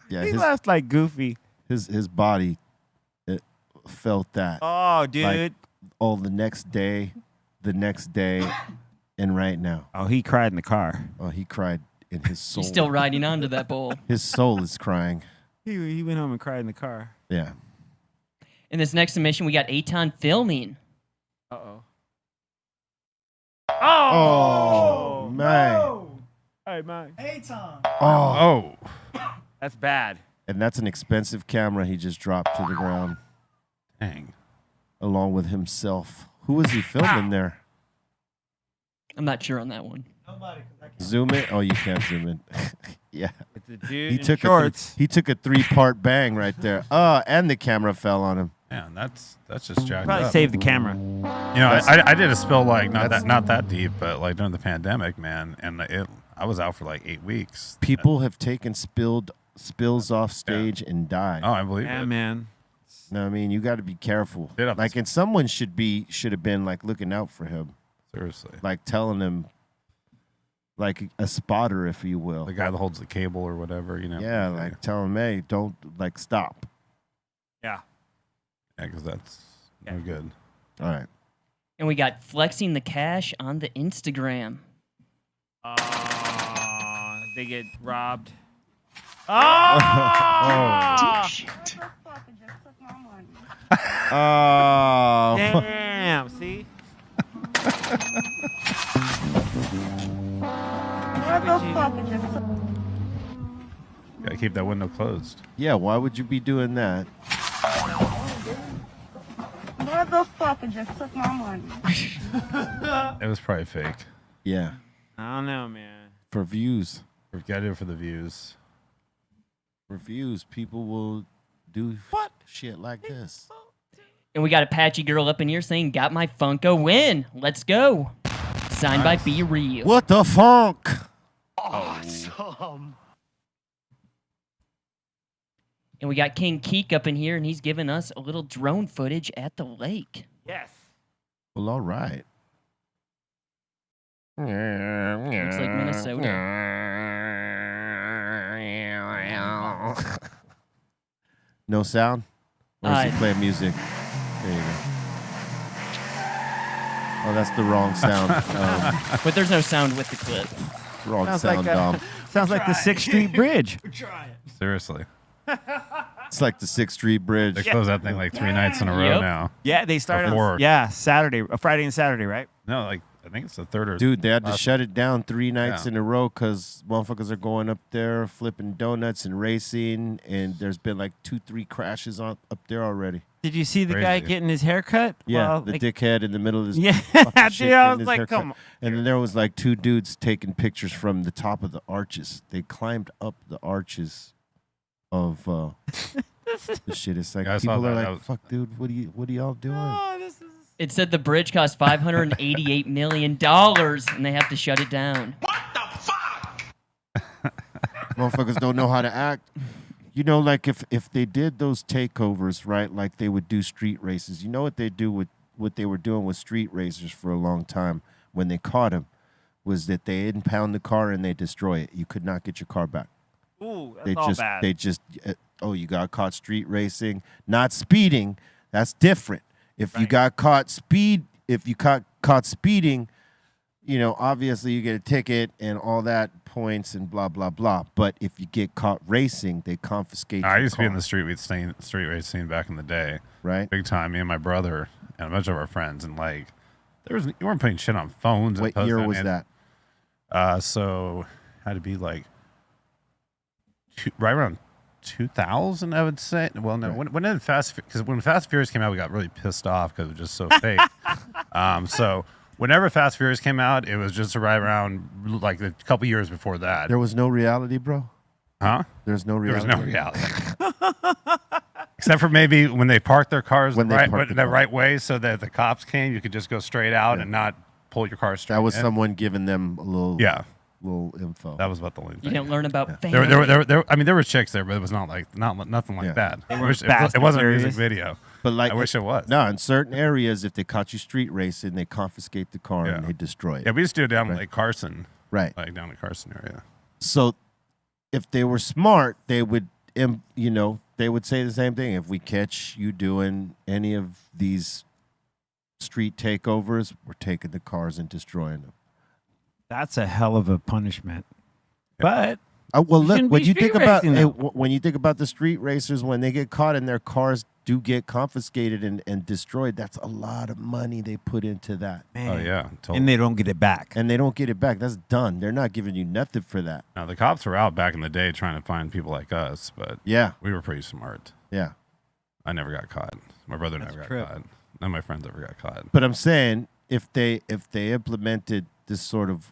[SPEAKER 2] Yeah,
[SPEAKER 3] He laughed like Goofy.
[SPEAKER 2] his body it felt that.
[SPEAKER 3] Oh, dude.
[SPEAKER 2] Like, the next day, and right now.
[SPEAKER 3] Oh, he cried in the car.
[SPEAKER 2] Oh, he cried in his soul.
[SPEAKER 4] He's still riding onto that bull.
[SPEAKER 2] His soul is crying.
[SPEAKER 3] He went home and cried in the car.
[SPEAKER 2] Yeah.
[SPEAKER 4] In this next submission, we got Aton filming.
[SPEAKER 3] Uh-oh.
[SPEAKER 2] Oh, man.
[SPEAKER 3] No. Hey, man.
[SPEAKER 7] Hey, Tom.
[SPEAKER 2] Oh.
[SPEAKER 3] That's bad.
[SPEAKER 2] And that's an expensive camera he just dropped to the ground
[SPEAKER 5] Dang.
[SPEAKER 2] along with himself. Who was he filming there?
[SPEAKER 4] I'm not sure on that one.
[SPEAKER 7] Nobody. 'Cause I can't.
[SPEAKER 2] Zoom in? Oh, you can't zoom in. Yeah.
[SPEAKER 3] It's a dude
[SPEAKER 2] He
[SPEAKER 3] in
[SPEAKER 2] took
[SPEAKER 3] shorts.
[SPEAKER 2] he took a 3-part bang right there. And the camera fell on him.
[SPEAKER 5] Man, that's just jacked
[SPEAKER 3] Probably
[SPEAKER 5] up.
[SPEAKER 3] saved the camera.
[SPEAKER 5] You know, I did a spill like not that deep, but like during the pandemic, man, and I was out for like 8 weeks.
[SPEAKER 2] People have taken spills off stage and died.
[SPEAKER 5] Oh, I believe
[SPEAKER 3] Yeah,
[SPEAKER 5] it.
[SPEAKER 3] man.
[SPEAKER 2] No, I mean, you got to be careful.
[SPEAKER 5] Yeah,
[SPEAKER 2] Like, and someone should have been like looking out for him,
[SPEAKER 5] Seriously.
[SPEAKER 2] like telling him, like a spotter, if you will.
[SPEAKER 5] The guy that holds the cable or whatever, you know.
[SPEAKER 2] Yeah, like tell him, hey, don't stop.
[SPEAKER 3] Yeah.
[SPEAKER 5] Yeah, because that's no good.
[SPEAKER 2] All right.
[SPEAKER 4] And we got flexing the cash on the Instagram.
[SPEAKER 3] They get robbed. Oh!
[SPEAKER 2] Oh.
[SPEAKER 3] Damn, see?
[SPEAKER 5] Gotta keep that window closed.
[SPEAKER 2] Yeah, why would you be doing that?
[SPEAKER 9] Motherfucker just took my money.
[SPEAKER 5] It was probably fake.
[SPEAKER 2] Yeah,
[SPEAKER 3] I don't know, man.
[SPEAKER 2] for views.
[SPEAKER 5] We gotta do it for the views.
[SPEAKER 2] For views, people will do shit like this.
[SPEAKER 4] And we got a patchy girl up in here saying, "Got my Funko win. Let's go." Signed by Be Real.
[SPEAKER 2] What the funk?
[SPEAKER 8] Awesome.
[SPEAKER 4] And we got King Keek up in here, and he's giving us a little drone footage at the lake.
[SPEAKER 3] Yes.
[SPEAKER 2] Well, all right.
[SPEAKER 4] Looks like Minnesota.
[SPEAKER 2] No sound? Or is he playing music? There you go. Oh, that's the wrong sound.
[SPEAKER 4] But there's no sound with the clip.
[SPEAKER 2] Wrong
[SPEAKER 3] Sounds
[SPEAKER 2] sound,
[SPEAKER 3] like
[SPEAKER 2] Dom.
[SPEAKER 3] Sounds like the 6th Street Bridge.
[SPEAKER 7] Try it.
[SPEAKER 5] Seriously.
[SPEAKER 2] It's like the 6th Street Bridge.
[SPEAKER 5] They closed that thing like 3 nights in a row
[SPEAKER 4] Yep.
[SPEAKER 5] now.
[SPEAKER 3] Yeah, they started.
[SPEAKER 5] Before.
[SPEAKER 3] Saturday, Friday and Saturday, right?
[SPEAKER 5] No, like I think it's the third or
[SPEAKER 2] Dude, they had to
[SPEAKER 5] last-
[SPEAKER 2] shut it down 3 nights
[SPEAKER 5] Yeah.
[SPEAKER 2] in a row because motherfuckers are going up there flipping donuts and racing, and there's been like 2-3 crashes up there already.
[SPEAKER 3] Did you see the guy
[SPEAKER 5] Crazy.
[SPEAKER 3] getting his hair cut?
[SPEAKER 2] Yeah,
[SPEAKER 3] Well,
[SPEAKER 2] the
[SPEAKER 3] like-
[SPEAKER 2] dickhead in the middle of his
[SPEAKER 3] Yeah,
[SPEAKER 2] fucking shit
[SPEAKER 3] dude, I
[SPEAKER 2] getting
[SPEAKER 3] was
[SPEAKER 2] his
[SPEAKER 3] like,
[SPEAKER 2] haircut.
[SPEAKER 3] come on.
[SPEAKER 2] And then there was like 2 dudes taking pictures from the top of the arches. They climbed up the arches of the shit. It's like
[SPEAKER 5] Yeah, I saw
[SPEAKER 2] people are
[SPEAKER 5] that.
[SPEAKER 2] like,
[SPEAKER 5] That was-
[SPEAKER 2] "Fuck, dude, what are y'all doing?"
[SPEAKER 3] Oh, this is.
[SPEAKER 4] It said the bridge cost $588 million, and they have to shut it down.
[SPEAKER 2] Motherfuckers don't know how to act. You know, like if they did those takeovers, right? Like they would do street races. You know what they do with what they were doing with street racers for a long time when they caught them was that they impound the car and they destroy it. You could not get your car back.
[SPEAKER 3] Ooh, that's
[SPEAKER 2] They
[SPEAKER 3] all
[SPEAKER 2] just
[SPEAKER 3] bad.
[SPEAKER 2] they just you got caught street racing, not speeding. That's different. If you got caught speeding, you know, obviously you get a ticket and all that points and blah blah blah. But if you get caught racing, they confiscate.
[SPEAKER 5] I
[SPEAKER 2] your
[SPEAKER 5] used to be in
[SPEAKER 2] car,
[SPEAKER 5] the street race scene back in the day,
[SPEAKER 2] right.
[SPEAKER 5] big time. Me and my brother and a bunch of our friends, and like you weren't putting shit on phones.
[SPEAKER 2] What
[SPEAKER 5] and
[SPEAKER 2] year
[SPEAKER 5] posting
[SPEAKER 2] was
[SPEAKER 5] it.
[SPEAKER 2] that?
[SPEAKER 5] So had to be like right around 2000, I would say. Well, no, when when Fast and Furious came out, we got really pissed off because it was just so fake. So whenever Fast and Furious came out, it was just right around like a couple years before that.
[SPEAKER 2] There was no reality, bro.
[SPEAKER 5] Huh?
[SPEAKER 2] There's no
[SPEAKER 5] There
[SPEAKER 2] reality.
[SPEAKER 5] was no reality. Except for maybe when they parked their cars
[SPEAKER 2] When they
[SPEAKER 5] right,
[SPEAKER 2] parked the
[SPEAKER 5] the
[SPEAKER 2] car.
[SPEAKER 5] right way so that if the cops came, you could just go straight out
[SPEAKER 2] Yeah.
[SPEAKER 5] and not pull your car straight
[SPEAKER 2] That was
[SPEAKER 5] in.
[SPEAKER 2] someone giving them a little,
[SPEAKER 5] Yeah,
[SPEAKER 2] info.
[SPEAKER 5] that was about the only
[SPEAKER 4] You
[SPEAKER 5] thing.
[SPEAKER 4] didn't learn about
[SPEAKER 5] There,
[SPEAKER 4] family.
[SPEAKER 5] I mean, there were chicks there, but it was not nothing like
[SPEAKER 2] Yeah.
[SPEAKER 5] that.
[SPEAKER 3] They
[SPEAKER 5] I
[SPEAKER 3] weren't
[SPEAKER 5] wish it
[SPEAKER 3] Fast and
[SPEAKER 5] wasn't a
[SPEAKER 3] Furious.
[SPEAKER 5] music video.
[SPEAKER 2] But like,
[SPEAKER 5] I wish it was.
[SPEAKER 2] No, in certain areas, if they caught you street racing, they confiscate the car and
[SPEAKER 5] Yeah.
[SPEAKER 2] they destroy it.
[SPEAKER 5] Yeah, we used to do it down
[SPEAKER 2] Right.
[SPEAKER 5] Lake Carson,
[SPEAKER 2] Right.
[SPEAKER 5] like down the Carson area.
[SPEAKER 2] So if they were smart, they would, they would say the same thing. If we catch you doing any of these street takeovers, we're taking the cars and destroying them.
[SPEAKER 3] That's a hell of a punishment. But
[SPEAKER 2] Well,
[SPEAKER 3] You
[SPEAKER 2] look,
[SPEAKER 3] shouldn't
[SPEAKER 2] when
[SPEAKER 3] be
[SPEAKER 2] you think
[SPEAKER 3] street
[SPEAKER 2] about
[SPEAKER 3] racing, though.
[SPEAKER 2] when you think about the street racers, when they get caught and their cars do get confiscated and destroyed, that's a lot of money they put into that,
[SPEAKER 3] man,
[SPEAKER 5] Oh yeah, totally.
[SPEAKER 3] and they don't get it back.
[SPEAKER 2] and they don't get it back. That's done. They're not giving you nothing for that.
[SPEAKER 5] Now the cops were out back in the day trying to find people like us, but
[SPEAKER 2] Yeah,
[SPEAKER 5] we were pretty smart.
[SPEAKER 2] yeah.
[SPEAKER 5] I never got caught. My brother
[SPEAKER 3] That's
[SPEAKER 5] never got
[SPEAKER 3] true.
[SPEAKER 5] caught. None of my friends ever got caught.
[SPEAKER 2] But I'm saying if they implemented this sort of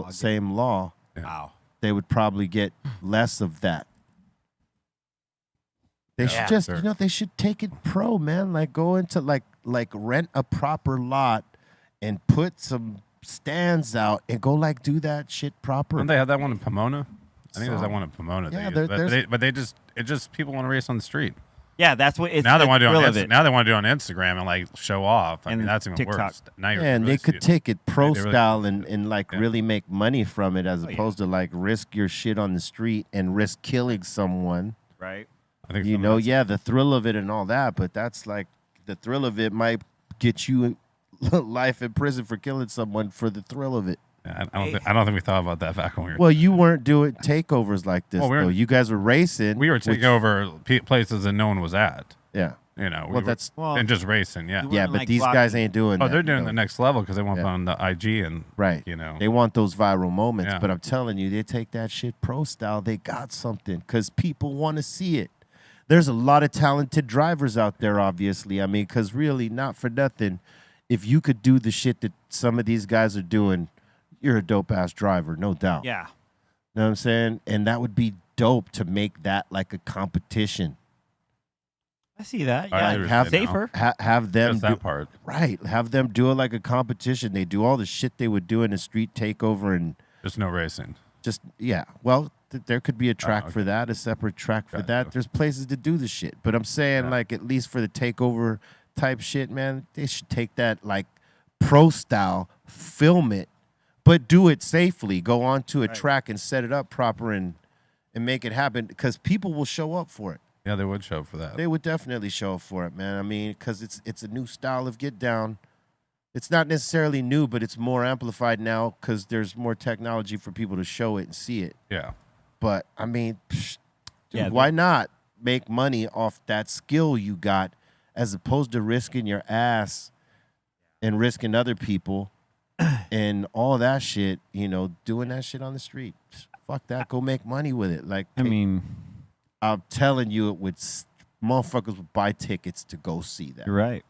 [SPEAKER 2] same law,
[SPEAKER 3] Wow.
[SPEAKER 2] they would probably get less of that. They should just,
[SPEAKER 5] sure.
[SPEAKER 2] they should take it pro, man. Like go into like rent a proper lot and put some stands out and go like do that shit proper.
[SPEAKER 5] Don't they have that one in Pomona? I think there's that
[SPEAKER 2] Some.
[SPEAKER 5] one in Pomona.
[SPEAKER 2] Yeah,
[SPEAKER 5] they use,
[SPEAKER 2] there's-
[SPEAKER 5] but they just people want to race on the street.
[SPEAKER 3] Yeah, that's what it's
[SPEAKER 5] Now they
[SPEAKER 3] the
[SPEAKER 5] want to do
[SPEAKER 3] thrill
[SPEAKER 5] on
[SPEAKER 3] of it.
[SPEAKER 5] now they want to do on Instagram and like show off. I
[SPEAKER 3] And
[SPEAKER 5] mean that's even
[SPEAKER 3] TikTok.
[SPEAKER 5] worse. Now you're
[SPEAKER 2] Yeah, and they
[SPEAKER 5] really
[SPEAKER 2] could take it pro
[SPEAKER 5] they really
[SPEAKER 2] style
[SPEAKER 5] could.
[SPEAKER 2] and like
[SPEAKER 5] Yeah.
[SPEAKER 2] really make money from it as
[SPEAKER 3] Oh, yeah.
[SPEAKER 2] opposed to like risk your shit on the street and risk killing someone.
[SPEAKER 3] Right.
[SPEAKER 5] I think
[SPEAKER 2] You
[SPEAKER 5] some of
[SPEAKER 2] know,
[SPEAKER 5] that's-
[SPEAKER 2] yeah, the thrill of it and all that, but that's like the thrill of it might get you life in prison for killing someone for the thrill of it.
[SPEAKER 5] Yeah, I don't think we thought about that back when we were.
[SPEAKER 2] Well, you weren't doing takeovers like this,
[SPEAKER 5] Well, we were-
[SPEAKER 2] though. You guys were racing.
[SPEAKER 5] we were
[SPEAKER 2] which-
[SPEAKER 5] taking over places that no one was at.
[SPEAKER 2] Yeah.
[SPEAKER 5] You know,
[SPEAKER 2] Well, that's
[SPEAKER 3] Well,
[SPEAKER 5] and just racing. Yeah.
[SPEAKER 3] you
[SPEAKER 2] yeah,
[SPEAKER 3] weren't,
[SPEAKER 2] but
[SPEAKER 3] like,
[SPEAKER 2] these
[SPEAKER 3] blocking-
[SPEAKER 2] guys ain't doing
[SPEAKER 5] Oh,
[SPEAKER 2] that.
[SPEAKER 5] they're doing
[SPEAKER 2] you
[SPEAKER 5] the
[SPEAKER 2] know.
[SPEAKER 5] next level because they want
[SPEAKER 2] Yeah.
[SPEAKER 5] on the IG and
[SPEAKER 2] Right.
[SPEAKER 5] You know,
[SPEAKER 2] They want those viral moments,
[SPEAKER 5] Yeah.
[SPEAKER 2] but I'm telling you, they take that shit pro style. They got something because people want to see it. There's a lot of talented drivers out there, obviously. I mean, because really, not for nothing, if you could do the shit that some of these guys are doing, you're a dope ass driver, no doubt.
[SPEAKER 3] Yeah.
[SPEAKER 2] Know what I'm saying? And that would be dope to make that like a competition.
[SPEAKER 3] I see that.
[SPEAKER 5] I
[SPEAKER 3] Yeah.
[SPEAKER 5] understand
[SPEAKER 2] have
[SPEAKER 5] now.
[SPEAKER 3] Safer.
[SPEAKER 2] Have them
[SPEAKER 5] just
[SPEAKER 2] do,
[SPEAKER 5] that part.
[SPEAKER 2] right. Have them do it like a competition. They do all the shit they would do in a street takeover and
[SPEAKER 5] Just no racing.
[SPEAKER 2] just yeah. Well, there could be a track
[SPEAKER 5] okay.
[SPEAKER 2] for that, a separate track for
[SPEAKER 5] Gotcha.
[SPEAKER 2] that. There's places to do the shit, but I'm saying like at least for the takeover type shit, man, they should take that like pro style, film it, but do it safely. Go onto a track and set it up proper and make it happen because people will show up for it.
[SPEAKER 5] Yeah, they would show for that.
[SPEAKER 2] They would definitely show up for it, man. I mean, because it's a new style of get down. It's not necessarily new, but it's more amplified now because there's more technology for people to show it and see it.
[SPEAKER 5] Yeah.
[SPEAKER 2] But I mean, dude,
[SPEAKER 3] Yeah,
[SPEAKER 2] why not make money off that skill you got as opposed to risking your ass and risking other people and all that shit, doing that shit on the street. Fuck that. Go make money with it. Like,
[SPEAKER 3] I mean,
[SPEAKER 2] I'm telling you, motherfuckers would buy tickets to go see that.
[SPEAKER 3] you're right.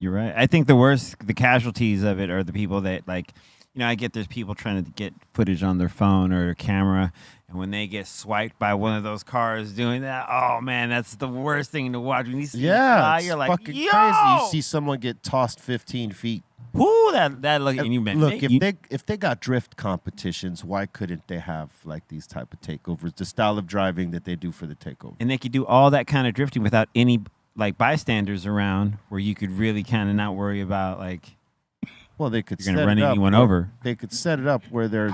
[SPEAKER 3] You're right. I think the casualties of it are the people that I get there's people trying to get footage on their phone or their camera, and when they get swiped by one of those cars doing that, oh man, that's the worst thing to watch. When you see
[SPEAKER 2] Yeah, it's
[SPEAKER 3] you're like,
[SPEAKER 2] fucking
[SPEAKER 3] yo!
[SPEAKER 2] crazy. You see someone get tossed 15 feet.
[SPEAKER 3] Whoo, that look, and you
[SPEAKER 2] Look, if they got drift competitions, why couldn't they have like these type of takeovers, the style of driving that they do for the takeover?
[SPEAKER 3] and they could do all that kind of drifting without any like bystanders around, where you could really kind of not worry about like
[SPEAKER 2] Well, they could
[SPEAKER 3] you're gonna
[SPEAKER 2] set
[SPEAKER 3] run
[SPEAKER 2] it up
[SPEAKER 3] anyone
[SPEAKER 2] where-
[SPEAKER 3] over.
[SPEAKER 2] They could set it up where they're,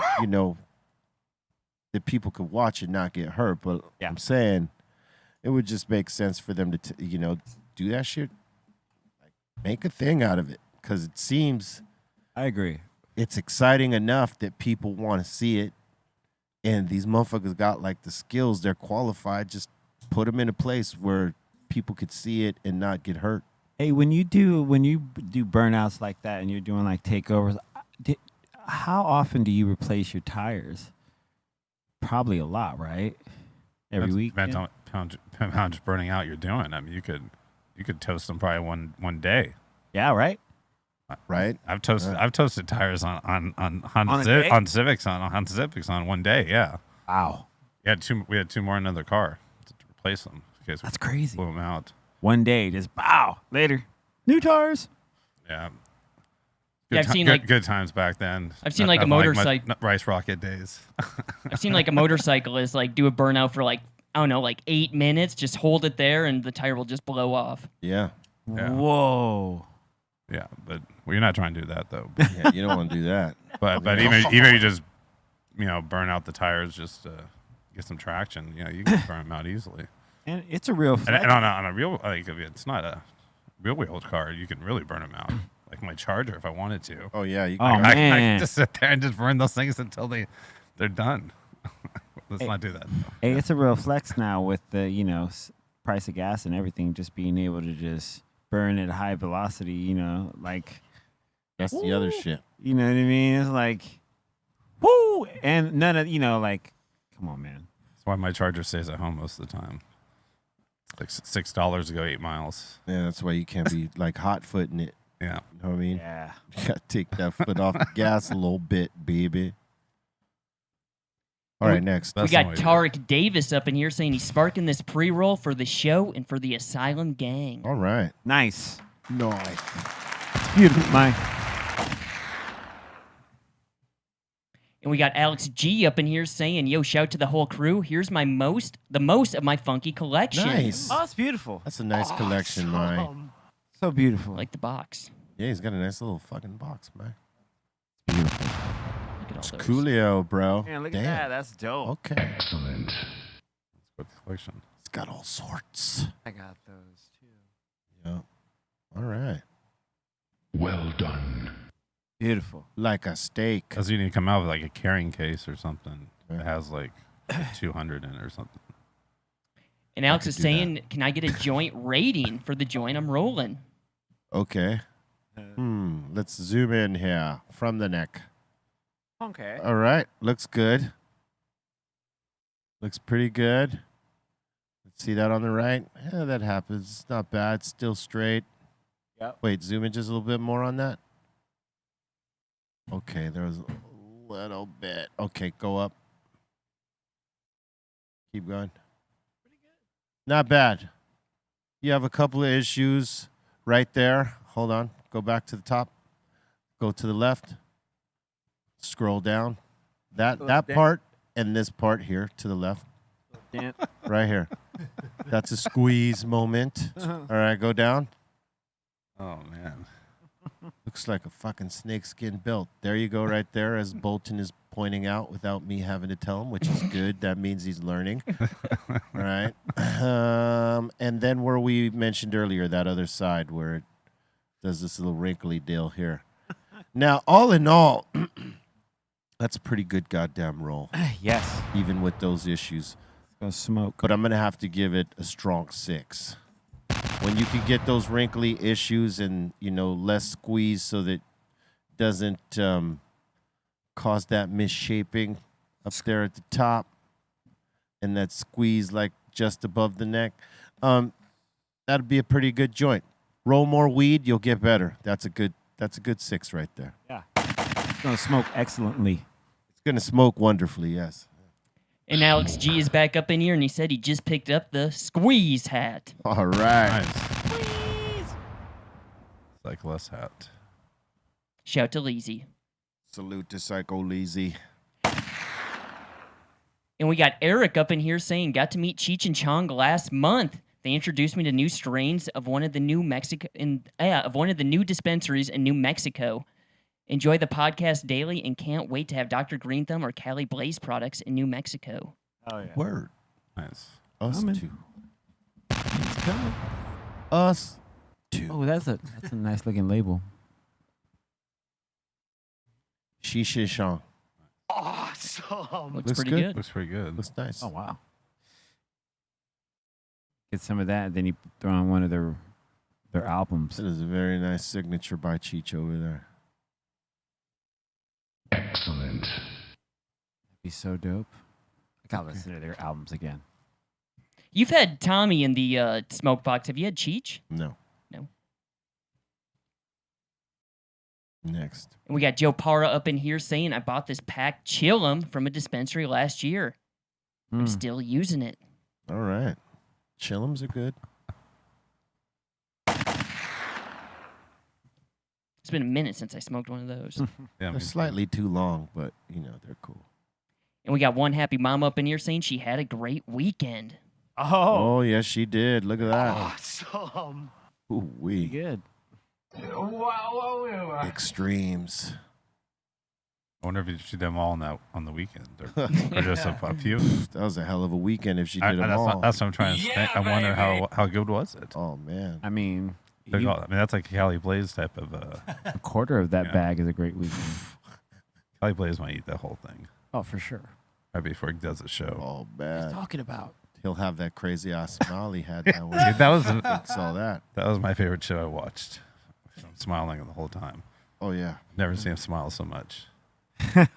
[SPEAKER 2] that people could watch and not get hurt. But
[SPEAKER 3] Yeah.
[SPEAKER 2] I'm saying it would just make sense for them to, do that shit. Like, make a thing out of it because it seems
[SPEAKER 3] I agree.
[SPEAKER 2] it's exciting enough that people want to see it. And these motherfuckers got like the skills. They're qualified. Just put them in a place where people could see it and not get hurt.
[SPEAKER 3] Hey, when you do burnouts like that and you're doing like takeovers, How often do you replace your tires? Probably a lot, right? Every week.
[SPEAKER 5] Depends on how much burning out you're doing. I mean, you could toast them probably one day.
[SPEAKER 3] Yeah, right.
[SPEAKER 2] Right?
[SPEAKER 5] I've toasted tires on
[SPEAKER 3] a day?
[SPEAKER 5] Civics on Civics on one day. Yeah.
[SPEAKER 3] Wow,
[SPEAKER 5] We had two more in another car to replace them in case
[SPEAKER 3] that's
[SPEAKER 5] we
[SPEAKER 3] crazy.
[SPEAKER 5] blew them out.
[SPEAKER 3] One day, just bow. Later, new tires.
[SPEAKER 5] Yeah.
[SPEAKER 4] Yeah, I've seen, like-
[SPEAKER 5] good times back then.
[SPEAKER 4] I've seen, like, a motorcycle-
[SPEAKER 5] Rice Rocket days.
[SPEAKER 4] I've seen like a motorcyclist like do a burnout for like, I don't know, like 8 minutes, just hold it there and the tire will just blow off.
[SPEAKER 2] Yeah.
[SPEAKER 5] Yeah.
[SPEAKER 3] Whoa.
[SPEAKER 5] Yeah, but you're not trying to do that though.
[SPEAKER 2] Yeah, you don't want to do that.
[SPEAKER 5] But even you just burn out the tires just to get some traction. You can burn them out easily.
[SPEAKER 3] And it's a real
[SPEAKER 5] And,
[SPEAKER 3] flex.
[SPEAKER 5] and on a real, like, if it's not a real wheel car, you can really burn them out. Like my Charger, if I wanted to.
[SPEAKER 2] Oh, yeah. You
[SPEAKER 3] Oh,
[SPEAKER 2] can,
[SPEAKER 5] I
[SPEAKER 3] man.
[SPEAKER 5] can just sit there and just burn those things until they're done. Let's not do that.
[SPEAKER 3] Hey, it's a real flex now with the price of gas and everything. Just being able to just burn at high velocity. Like
[SPEAKER 2] that's the other shit.
[SPEAKER 3] you know what I mean. It's like, whoo, and none of like, come on, man.
[SPEAKER 5] That's why my Charger stays at home most of the time. It's like $6 to go 8 miles.
[SPEAKER 2] Yeah, that's why you can't be like hot footing it.
[SPEAKER 5] Yeah.
[SPEAKER 2] You know what I mean?
[SPEAKER 3] Yeah.
[SPEAKER 2] You got to take that foot off the gas a little bit, baby. All right, next.
[SPEAKER 4] We
[SPEAKER 5] That's
[SPEAKER 4] got
[SPEAKER 5] the way to do it.
[SPEAKER 4] Tarek Davis up in here saying he's sparking this pre-roll for the show and for the Asylum gang.
[SPEAKER 2] All right.
[SPEAKER 3] Nice.
[SPEAKER 2] Nice.
[SPEAKER 3] Beautiful, Mike.
[SPEAKER 4] And we got Alex G up in here saying, yo, shout to the whole crew. Here's the most of my funky collection.
[SPEAKER 2] Nice.
[SPEAKER 3] Oh, it's beautiful.
[SPEAKER 2] That's a nice collection, man.
[SPEAKER 3] So beautiful.
[SPEAKER 4] I like the box.
[SPEAKER 2] Yeah, he's got a nice little fucking box, man.
[SPEAKER 4] Look at all
[SPEAKER 2] It's
[SPEAKER 4] those.
[SPEAKER 2] Coolio, bro.
[SPEAKER 3] Man, look
[SPEAKER 2] Damn.
[SPEAKER 3] at that. That's dope.
[SPEAKER 2] Okay.
[SPEAKER 6] Excellent.
[SPEAKER 5] Good collection.
[SPEAKER 2] It's got all sorts.
[SPEAKER 3] I got those too.
[SPEAKER 2] Yeah. All right.
[SPEAKER 6] Well done.
[SPEAKER 3] Beautiful.
[SPEAKER 2] Like a steak.
[SPEAKER 5] Because you need to come out with like a carrying case or something
[SPEAKER 2] Yeah.
[SPEAKER 5] that has like 200 in it or something.
[SPEAKER 4] And Alex
[SPEAKER 2] could
[SPEAKER 4] is
[SPEAKER 2] do
[SPEAKER 4] saying, can I get a joint rating for the joint I'm rolling?
[SPEAKER 2] Okay. Let's zoom in here from the neck.
[SPEAKER 3] Okay.
[SPEAKER 2] All right. Looks good. Looks pretty good. Let's see that on the right. Yeah, that happens. It's not bad. It's still straight.
[SPEAKER 3] Yep.
[SPEAKER 2] Wait, zoom in just a little bit more on that. Okay, there was a little bit. Okay, go up. Keep going. Pretty good. Not bad. You have a couple of issues right there. Hold on. Go back to the top. Go to the left. Scroll down. That part and this part here to the left. Right here. That's a squeeze moment. All right, go down.
[SPEAKER 5] Oh, man.
[SPEAKER 2] Looks like a fucking snakeskin belt. There you go, right there, as Bolton is pointing out without me having to tell him, which is good. That means he's learning. All right. And then where we mentioned earlier, that other side where it does this little wrinkly deal here. Now, all in all, that's a pretty good goddamn roll,
[SPEAKER 3] Yes.
[SPEAKER 2] even with those issues.
[SPEAKER 3] Go smoke.
[SPEAKER 2] But I'm going to have to give it a strong 6. When you can get those wrinkly issues and, less squeeze so that it doesn't cause that misshaping up there at the top and that squeeze like just above the neck, that'd be a pretty good joint. Roll more weed, you'll get better. That's a good 6 right there.
[SPEAKER 3] Yeah. It's gonna smoke excellently.
[SPEAKER 2] It's going to smoke wonderfully, yes.
[SPEAKER 4] And Alex G is back up in here, and he said he just picked up the squeeze hat.
[SPEAKER 2] All right.
[SPEAKER 5] Nice. Cyclist hat.
[SPEAKER 4] Shout to Leezy.
[SPEAKER 2] Salute to Psycho Leezy.
[SPEAKER 4] And we got Eric up in here saying, got to meet Cheech and Chong last month. They introduced me to new strains of one of the new new dispensaries in New Mexico. Enjoy the podcast daily and can't wait to have Dr. Greenthumb or Cali Blaze products in New Mexico.
[SPEAKER 3] Oh yeah.
[SPEAKER 2] Word.
[SPEAKER 5] Nice.
[SPEAKER 2] Us
[SPEAKER 3] Coming.
[SPEAKER 2] two.
[SPEAKER 3] It's coming.
[SPEAKER 2] Us two.
[SPEAKER 3] Oh, that's a nice looking label.
[SPEAKER 2] Shishishan.
[SPEAKER 7] Awesome.
[SPEAKER 4] Looks
[SPEAKER 2] Looks
[SPEAKER 4] pretty
[SPEAKER 2] good.
[SPEAKER 4] good.
[SPEAKER 5] Looks pretty good.
[SPEAKER 2] Looks nice.
[SPEAKER 3] Oh wow. Get some of that, then you throw on one of their albums.
[SPEAKER 2] That is a very nice signature by Cheech over there.
[SPEAKER 10] Excellent.
[SPEAKER 3] That'd be so dope. I gotta listen to their albums again.
[SPEAKER 4] You've had Tommy in the smoke box. Have you had Cheech?
[SPEAKER 2] No.
[SPEAKER 4] No.
[SPEAKER 2] Next.
[SPEAKER 4] And we got Joe Para up in here saying, I bought this pack Chillum from a dispensary last year. I'm still using it.
[SPEAKER 2] All right. Chillums are good.
[SPEAKER 4] It's been a minute since I smoked one of those.
[SPEAKER 2] They're slightly too long, but, you know, they're cool.
[SPEAKER 4] And we got one happy mom up in here saying she had a great weekend.
[SPEAKER 2] Oh, yes, she did. Look at that.
[SPEAKER 7] Awesome.
[SPEAKER 2] Ooh-wee.
[SPEAKER 3] Good.
[SPEAKER 2] Extremes.
[SPEAKER 5] I wonder if you did them all on the weekend or just a few.
[SPEAKER 2] That was a hell of a weekend if she did them all.
[SPEAKER 5] That's what I'm trying to think. I wonder how good was it?
[SPEAKER 2] Oh, man.
[SPEAKER 3] I mean,
[SPEAKER 5] that's like a Cali Blaze type of.
[SPEAKER 3] a quarter of that bag is a great weekend.
[SPEAKER 5] Cali Blaze might eat that whole thing.
[SPEAKER 3] Oh, for sure.
[SPEAKER 5] Right before he does the show.
[SPEAKER 2] Oh, man.
[SPEAKER 3] Talking about.
[SPEAKER 2] He'll have that crazy ass smile he had that one.
[SPEAKER 5] Dude, that was
[SPEAKER 2] Saw that.
[SPEAKER 5] That was my favorite show I watched. I'm smiling the whole time.
[SPEAKER 2] Oh, yeah.
[SPEAKER 5] Never seen him smile so much.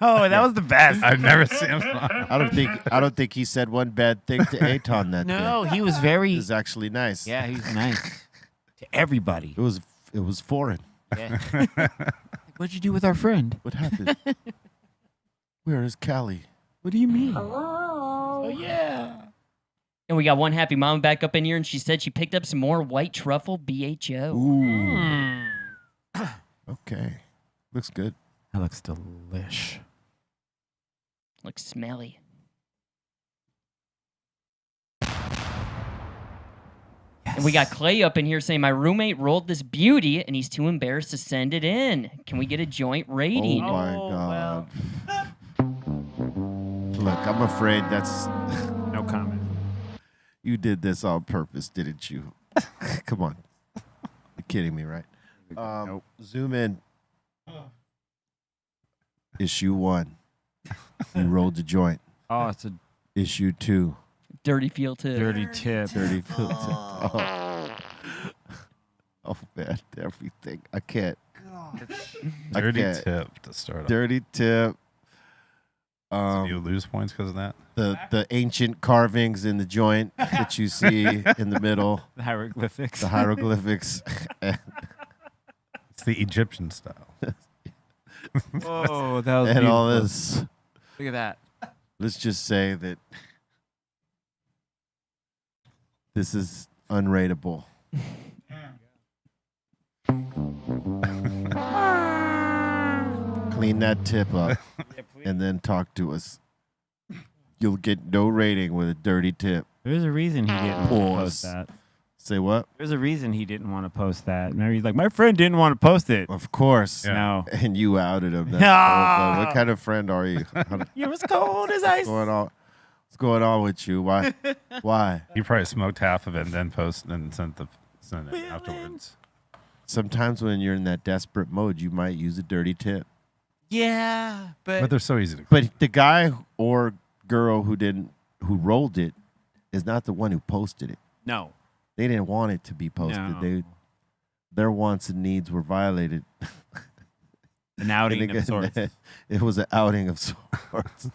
[SPEAKER 3] Oh, that was the best.
[SPEAKER 5] I've never seen him smile.
[SPEAKER 2] I don't think he said one bad thing to Aton that day.
[SPEAKER 3] No, he was very.
[SPEAKER 2] It was actually nice.
[SPEAKER 3] Yeah, he was nice to everybody.
[SPEAKER 2] It was foreign.
[SPEAKER 3] Yeah. What'd you do with our friend?
[SPEAKER 2] What happened? Where is Callie?
[SPEAKER 3] What do you mean?
[SPEAKER 8] Hello.
[SPEAKER 3] Oh yeah.
[SPEAKER 4] And we got one happy mom back up in here, and she said she picked up some more white truffle BHO.
[SPEAKER 2] Ooh. Okay. Looks good.
[SPEAKER 3] That looks delish.
[SPEAKER 4] Looks smelly. And we got Clay up in here saying, my roommate rolled this beauty, and he's too embarrassed to send it in. Can we get a joint rating?
[SPEAKER 2] Oh, my God. Look, I'm afraid that's...
[SPEAKER 3] No comment.
[SPEAKER 2] You did this on purpose, didn't you? Come on. You're kidding me, right?
[SPEAKER 3] Nope.
[SPEAKER 2] Zoom in. Issue 1. You rolled the joint.
[SPEAKER 3] Oh, it's a
[SPEAKER 2] Issue 2.
[SPEAKER 4] Dirty feel tip.
[SPEAKER 3] dirty tip.
[SPEAKER 2] Dirty filter. Oh, man. Everything. I can't.
[SPEAKER 5] Dirty
[SPEAKER 2] can't.
[SPEAKER 5] tip to start off.
[SPEAKER 2] Dirty tip.
[SPEAKER 5] So you lose points because of that?
[SPEAKER 2] The ancient carvings in the joint that you see in the middle.
[SPEAKER 3] The hieroglyphics.
[SPEAKER 2] The hieroglyphics.
[SPEAKER 5] It's the Egyptian style.
[SPEAKER 3] Whoa, that was
[SPEAKER 2] And all
[SPEAKER 3] beautiful.
[SPEAKER 2] this.
[SPEAKER 3] Look at that.
[SPEAKER 2] Let's just say that this is unrateable. Clean that tip up and then talk to us. You'll get no rating with a dirty tip.
[SPEAKER 3] There's a reason he didn't want to
[SPEAKER 2] Pause.
[SPEAKER 3] post that.
[SPEAKER 2] Say what?
[SPEAKER 3] There's a reason he didn't want to post that. Maybe he's like, my friend didn't want to post it.
[SPEAKER 2] Of course.
[SPEAKER 5] Yeah.
[SPEAKER 3] No.
[SPEAKER 2] And you outed him. That's
[SPEAKER 3] No.
[SPEAKER 2] awful. What kind of friend are you?
[SPEAKER 3] You're as cold as ice.
[SPEAKER 2] What's going on with you? Why? Why?
[SPEAKER 5] You probably smoked half of it and then posted and sent it afterwards.
[SPEAKER 2] Sometimes when you're in that desperate mode, you might use a dirty tip.
[SPEAKER 3] Yeah,
[SPEAKER 5] But they're so easy to
[SPEAKER 2] But the guy or girl who rolled it is not the one who posted it.
[SPEAKER 3] no.
[SPEAKER 2] They didn't want it to be posted.
[SPEAKER 3] No.
[SPEAKER 2] Their wants and needs were violated.
[SPEAKER 3] An outing
[SPEAKER 2] And
[SPEAKER 3] of sorts.
[SPEAKER 2] It was an outing of sorts.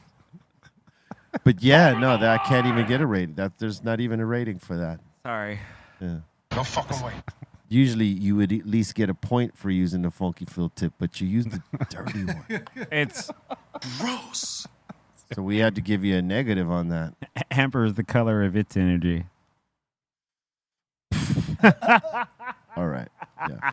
[SPEAKER 2] But yeah, no, that can't even get a rating. There's not even a rating for that.
[SPEAKER 3] Sorry.
[SPEAKER 2] Yeah.
[SPEAKER 6] No fucking way.
[SPEAKER 2] Usually you would at least get a point for using the funky fill tip, but you used the dirty one.
[SPEAKER 3] It's
[SPEAKER 6] Gross.
[SPEAKER 2] So we had to give you a negative on that.
[SPEAKER 3] amber is the color of its energy.
[SPEAKER 2] All right. Yeah.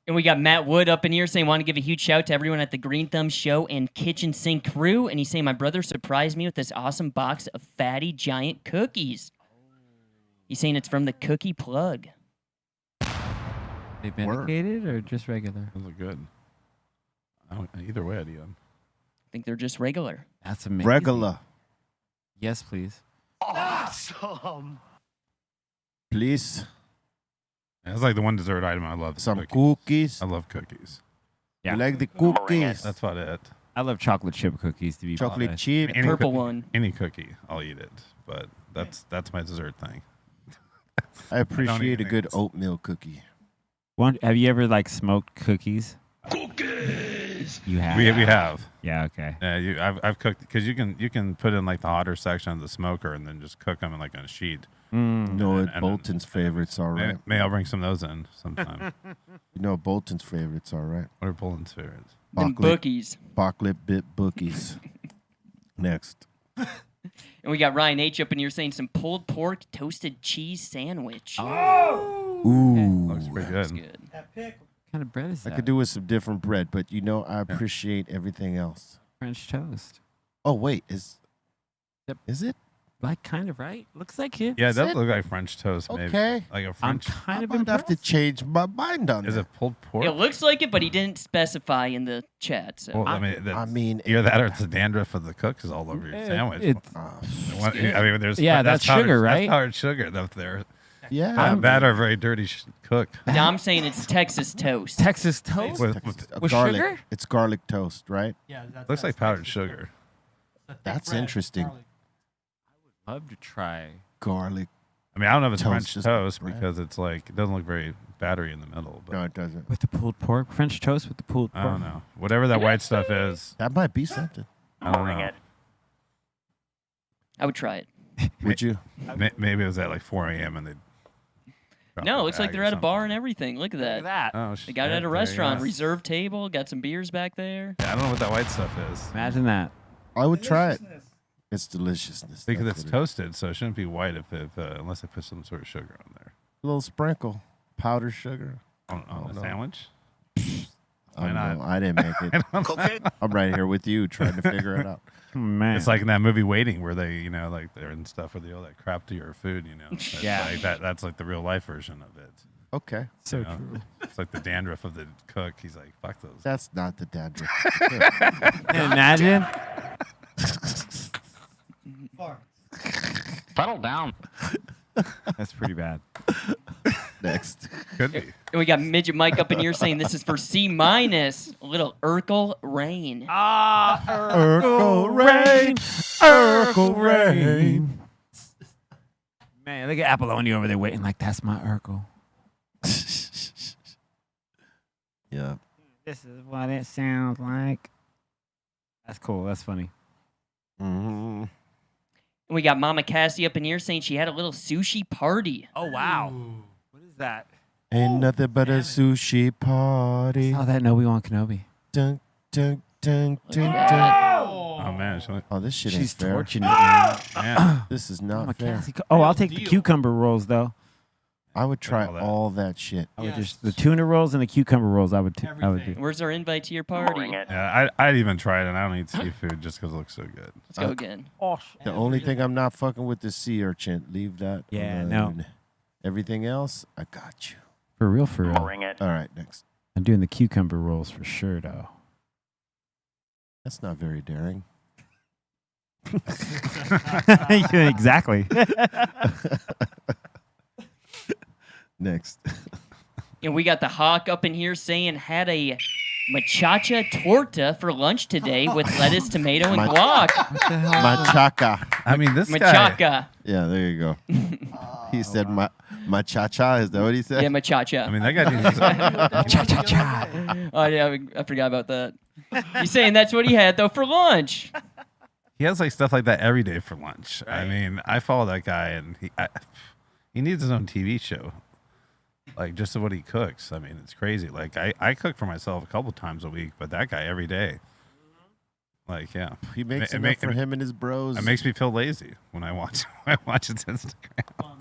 [SPEAKER 4] And we got Matt Wood up in here saying, want to give a huge shout to everyone at the Greenthumb Show and Kitchen Sink crew. And he's saying, my brother surprised me with this awesome box of fatty giant cookies. He's saying it's from the Cookie Plug.
[SPEAKER 3] They medicated or just regular?
[SPEAKER 5] Those look good. Either way, I'd eat them.
[SPEAKER 4] I think they're just regular.
[SPEAKER 3] That's amazing.
[SPEAKER 2] Regular.
[SPEAKER 3] Yes, please.
[SPEAKER 7] Awesome.
[SPEAKER 2] Please.
[SPEAKER 5] It's like the one dessert item I love.
[SPEAKER 2] Some cookies.
[SPEAKER 5] I love cookies.
[SPEAKER 3] Yeah.
[SPEAKER 2] You like the cookies?
[SPEAKER 5] That's about it.
[SPEAKER 3] I love chocolate chip cookies to be
[SPEAKER 2] Chocolate
[SPEAKER 3] honest.
[SPEAKER 2] chip.
[SPEAKER 5] Any
[SPEAKER 4] Purple one.
[SPEAKER 5] Any cookie, I'll eat it. But that's my dessert thing.
[SPEAKER 2] I appreciate
[SPEAKER 5] eat
[SPEAKER 2] a good
[SPEAKER 5] eggs.
[SPEAKER 2] oatmeal cookie.
[SPEAKER 3] Have you ever like smoked cookies?
[SPEAKER 10] Cookies.
[SPEAKER 3] You have.
[SPEAKER 5] We have.
[SPEAKER 3] Yeah. Okay.
[SPEAKER 5] Yeah, I've cooked because you can put in like the hotter section of the smoker and then just cook them in like on a sheet.
[SPEAKER 2] You know what
[SPEAKER 5] and-
[SPEAKER 2] Bolton's favorites are, right?
[SPEAKER 5] May I'll bring some of those in sometime.
[SPEAKER 2] You know what Bolton's favorites are, right?
[SPEAKER 5] What are Poland's favorites?
[SPEAKER 4] Them
[SPEAKER 2] Chocolate-
[SPEAKER 4] bookies.
[SPEAKER 2] Chocolate bit bookies. Next.
[SPEAKER 4] And we got Ryan H up in here saying some pulled pork toasted cheese sandwich.
[SPEAKER 2] Ooh.
[SPEAKER 5] Looks pretty
[SPEAKER 4] That's
[SPEAKER 5] good.
[SPEAKER 4] good.
[SPEAKER 3] What kind of bread is
[SPEAKER 2] I
[SPEAKER 3] that?
[SPEAKER 2] could do with some different bread, but you know I appreciate everything else.
[SPEAKER 3] French toast.
[SPEAKER 2] Oh wait, is it?
[SPEAKER 3] Like kind of right? Looks like it.
[SPEAKER 5] Yeah, it
[SPEAKER 2] Is
[SPEAKER 5] does
[SPEAKER 2] it?
[SPEAKER 5] look like French toast. Maybe.
[SPEAKER 2] Okay.
[SPEAKER 5] Like a
[SPEAKER 3] I'm
[SPEAKER 5] French.
[SPEAKER 3] kind of
[SPEAKER 2] I might have to
[SPEAKER 3] impressed.
[SPEAKER 2] change my mind on
[SPEAKER 5] Is
[SPEAKER 2] that.
[SPEAKER 5] it pulled pork?
[SPEAKER 4] It looks like it, but he didn't specify in the chat. So
[SPEAKER 5] Well, I mean, either that or it's the dandruff of the cook is all over your sandwich. I mean, there's
[SPEAKER 3] that's
[SPEAKER 5] powdered,
[SPEAKER 3] sugar, right?
[SPEAKER 5] That's powdered sugar up there.
[SPEAKER 2] Yeah.
[SPEAKER 5] That or very dirty cook.
[SPEAKER 4] now I'm saying it's Texas toast.
[SPEAKER 3] Texas toast.
[SPEAKER 5] With
[SPEAKER 3] With
[SPEAKER 2] garlic.
[SPEAKER 3] sugar?
[SPEAKER 2] It's garlic toast, right?
[SPEAKER 10] Yeah, that's,
[SPEAKER 5] looks like powdered sugar.
[SPEAKER 2] That's interesting.
[SPEAKER 3] Love to try.
[SPEAKER 2] Garlic.
[SPEAKER 5] I mean, I don't know if it's
[SPEAKER 2] Toast
[SPEAKER 5] French
[SPEAKER 2] is
[SPEAKER 5] toast
[SPEAKER 2] bread.
[SPEAKER 5] because it's like it doesn't look very battery in the middle. But
[SPEAKER 2] No, it doesn't.
[SPEAKER 3] With the pulled pork, French toast with the pulled pork.
[SPEAKER 5] I don't know. Whatever that white stuff is,
[SPEAKER 2] That might be something.
[SPEAKER 5] I don't know.
[SPEAKER 4] I would try it.
[SPEAKER 2] Would you?
[SPEAKER 5] Maybe it was at like 4 a.m. and they.
[SPEAKER 4] No, it looks like they're at a bar and everything. Look at that.
[SPEAKER 3] that.
[SPEAKER 5] Oh,
[SPEAKER 4] They got it at a restaurant. Reserved table. Got some beers back there.
[SPEAKER 5] Yeah, I don't know what that white stuff is
[SPEAKER 3] Imagine that.
[SPEAKER 2] I would try it. It's deliciousness.
[SPEAKER 5] because
[SPEAKER 2] That's
[SPEAKER 5] it's
[SPEAKER 2] what it is.
[SPEAKER 5] toasted, so it shouldn't be white unless they put some sort of sugar on there.
[SPEAKER 2] A little sprinkle, powdered sugar.
[SPEAKER 5] On
[SPEAKER 2] Oh,
[SPEAKER 5] the
[SPEAKER 2] no.
[SPEAKER 5] sandwich.
[SPEAKER 2] I
[SPEAKER 5] Why
[SPEAKER 2] don't
[SPEAKER 5] not?
[SPEAKER 2] know. I didn't make it. I'm right here with you trying to figure it out.
[SPEAKER 3] Man.
[SPEAKER 5] It's like in that movie Waiting, where they, like they're and stuff where they all that crap to your food, It's
[SPEAKER 3] Yeah.
[SPEAKER 5] like that's like the real life version of it.
[SPEAKER 2] Okay.
[SPEAKER 3] so
[SPEAKER 5] you know?
[SPEAKER 3] true.
[SPEAKER 5] It's like the dandruff of the cook. He's like, fuck those.
[SPEAKER 2] That's not the dandruff.
[SPEAKER 3] Imagine.
[SPEAKER 11] Settle down.
[SPEAKER 3] That's pretty bad.
[SPEAKER 2] Next.
[SPEAKER 5] Could be.
[SPEAKER 4] And we got Midget Mike up in here saying this is for C minus. A little Urkel rain.
[SPEAKER 2] Urkel rain. Urkel rain.
[SPEAKER 3] Man, look at Apollonia over there waiting like that's my Urkel.
[SPEAKER 2] Yeah.
[SPEAKER 3] This is what it sounds like. That's cool. That's funny.
[SPEAKER 2] Mm-hmm.
[SPEAKER 4] And we got Mama Cassie up in here saying she had a little sushi party.
[SPEAKER 3] Oh wow. What is that?
[SPEAKER 2] Ain't nothing but a sushi party.
[SPEAKER 3] Oh, that Obi-Wan Kenobi.
[SPEAKER 2] Dun, dun, dun,
[SPEAKER 4] Look
[SPEAKER 2] dun,
[SPEAKER 4] at
[SPEAKER 2] dun.
[SPEAKER 4] that.
[SPEAKER 5] Oh man,
[SPEAKER 2] Oh, this shit
[SPEAKER 3] She's
[SPEAKER 2] ain't fair.
[SPEAKER 3] torching it, man.
[SPEAKER 5] man.
[SPEAKER 2] This is
[SPEAKER 3] Mama
[SPEAKER 2] not fair.
[SPEAKER 3] Cassie. Oh, I'll take the cucumber rolls though.
[SPEAKER 2] I would try
[SPEAKER 5] all that.
[SPEAKER 2] all that shit.
[SPEAKER 3] I would just the tuna rolls and the cucumber rolls. I would do.
[SPEAKER 4] Where's our invite to your party?
[SPEAKER 5] Yeah, I'd even try it, and I don't eat seafood just because it looks so good.
[SPEAKER 4] Let's go again.
[SPEAKER 2] The only thing I'm not fucking with is sea urchin. Leave that
[SPEAKER 3] Yeah,
[SPEAKER 2] alone.
[SPEAKER 3] no.
[SPEAKER 2] Everything else, I got you.
[SPEAKER 3] For real, for real.
[SPEAKER 2] All right, next.
[SPEAKER 3] I'm doing the cucumber rolls for sure, though.
[SPEAKER 2] That's not very daring.
[SPEAKER 3] Yeah, exactly.
[SPEAKER 2] Next.
[SPEAKER 4] And we got the Hawk up in here saying had a machacha torta for lunch today with lettuce, tomato, and guac.
[SPEAKER 2] Machaca.
[SPEAKER 5] I mean, this guy.
[SPEAKER 4] Machaca.
[SPEAKER 2] Yeah, there you go. He said machacha. Is that what he said?
[SPEAKER 4] Yeah, machacha.
[SPEAKER 5] I mean, that guy needs.
[SPEAKER 3] Cha-cha-cha.
[SPEAKER 4] Oh, yeah, I forgot about that. He's saying that's what he had, though, for lunch.
[SPEAKER 5] He has like stuff like that every day for lunch. I mean, I follow that guy, and he needs his own TV show. Like just of what he cooks. I mean, it's crazy. Like I cook for myself a couple times a week, but that guy every day. Like, yeah.
[SPEAKER 2] He makes enough for him and his bros.
[SPEAKER 5] It makes me feel lazy when I watch his Instagram.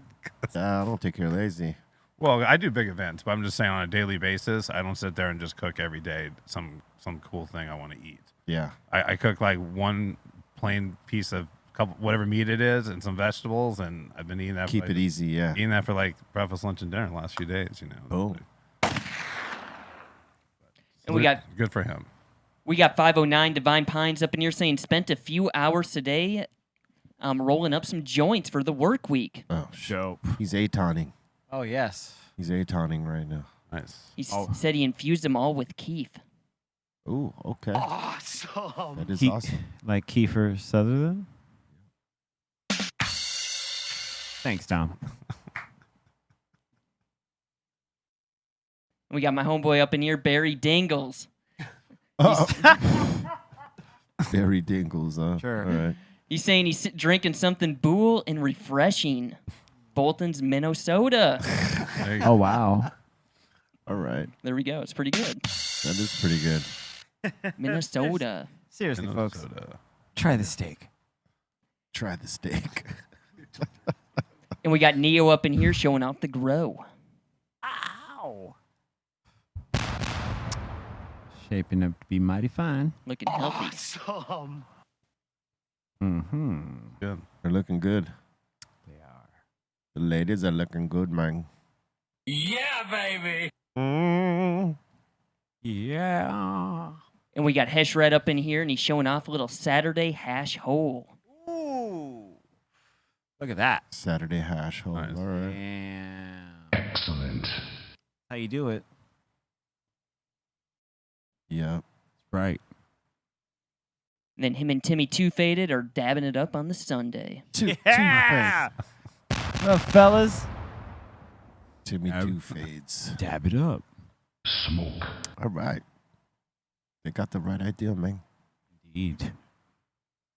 [SPEAKER 2] I don't think you're lazy.
[SPEAKER 5] Well, I do big events, but I'm just saying on a daily basis, I don't sit there and just cook every day some cool thing I want to eat.
[SPEAKER 2] Yeah.
[SPEAKER 5] I cook like one plain piece of whatever meat it is and some vegetables, and I've been eating that.
[SPEAKER 2] Keep it easy, yeah.
[SPEAKER 5] Eating that for like breakfast, lunch, and dinner the last few days,
[SPEAKER 2] Boom.
[SPEAKER 4] And we got
[SPEAKER 5] good for him.
[SPEAKER 4] We got 509 Divine Pines up in here saying spent a few hours today rolling up some joints for the work week.
[SPEAKER 2] Oh,
[SPEAKER 3] Dope.
[SPEAKER 2] He's atoning.
[SPEAKER 3] Oh, yes.
[SPEAKER 2] He's atoning right now.
[SPEAKER 5] Nice.
[SPEAKER 4] He said he infused them all with Keith.
[SPEAKER 2] Ooh, okay.
[SPEAKER 7] Awesome.
[SPEAKER 2] That is
[SPEAKER 3] He-
[SPEAKER 2] awesome.
[SPEAKER 3] Like Kiefer Sutherland? Thanks, Tom.
[SPEAKER 4] We got my homeboy up in here, Barry Dingles.
[SPEAKER 2] Barry Dingles, huh?
[SPEAKER 3] Sure.
[SPEAKER 2] All right.
[SPEAKER 4] He's saying he's drinking something cool and refreshing. Bolton's Minnesota.
[SPEAKER 3] Oh, wow.
[SPEAKER 2] All right.
[SPEAKER 4] There we go. It's pretty good.
[SPEAKER 2] That is pretty good.
[SPEAKER 4] Minnesota.
[SPEAKER 3] Seriously, folks.
[SPEAKER 5] Minnesota.
[SPEAKER 3] Try the steak.
[SPEAKER 2] Try the steak.
[SPEAKER 4] And we got Neo up in here showing off the grow.
[SPEAKER 3] Ow. Shaping up to be mighty fine.
[SPEAKER 4] Looking healthy.
[SPEAKER 7] Awesome.
[SPEAKER 3] Mm-hmm.
[SPEAKER 5] Good.
[SPEAKER 2] They're looking good.
[SPEAKER 3] They are.
[SPEAKER 2] The ladies are looking good, man.
[SPEAKER 8] Yeah, baby.
[SPEAKER 3] Yeah.
[SPEAKER 4] And we got Hesh Red up in here, and he's showing off a little Saturday hash hole.
[SPEAKER 3] Ooh. Look at that.
[SPEAKER 2] Saturday hash hole.
[SPEAKER 5] Nice.
[SPEAKER 2] All right.
[SPEAKER 3] Damn.
[SPEAKER 10] Excellent.
[SPEAKER 3] How you do it?
[SPEAKER 2] Yep.
[SPEAKER 3] Right.
[SPEAKER 4] And then him and Timmy Two Faded are dabbing it up on the Sunday.
[SPEAKER 3] Yeah. Well, fellas,
[SPEAKER 2] Timmy Two Fades.
[SPEAKER 3] dab it up.
[SPEAKER 10] Smoke.
[SPEAKER 2] All right. They got the right idea, man.
[SPEAKER 3] Indeed.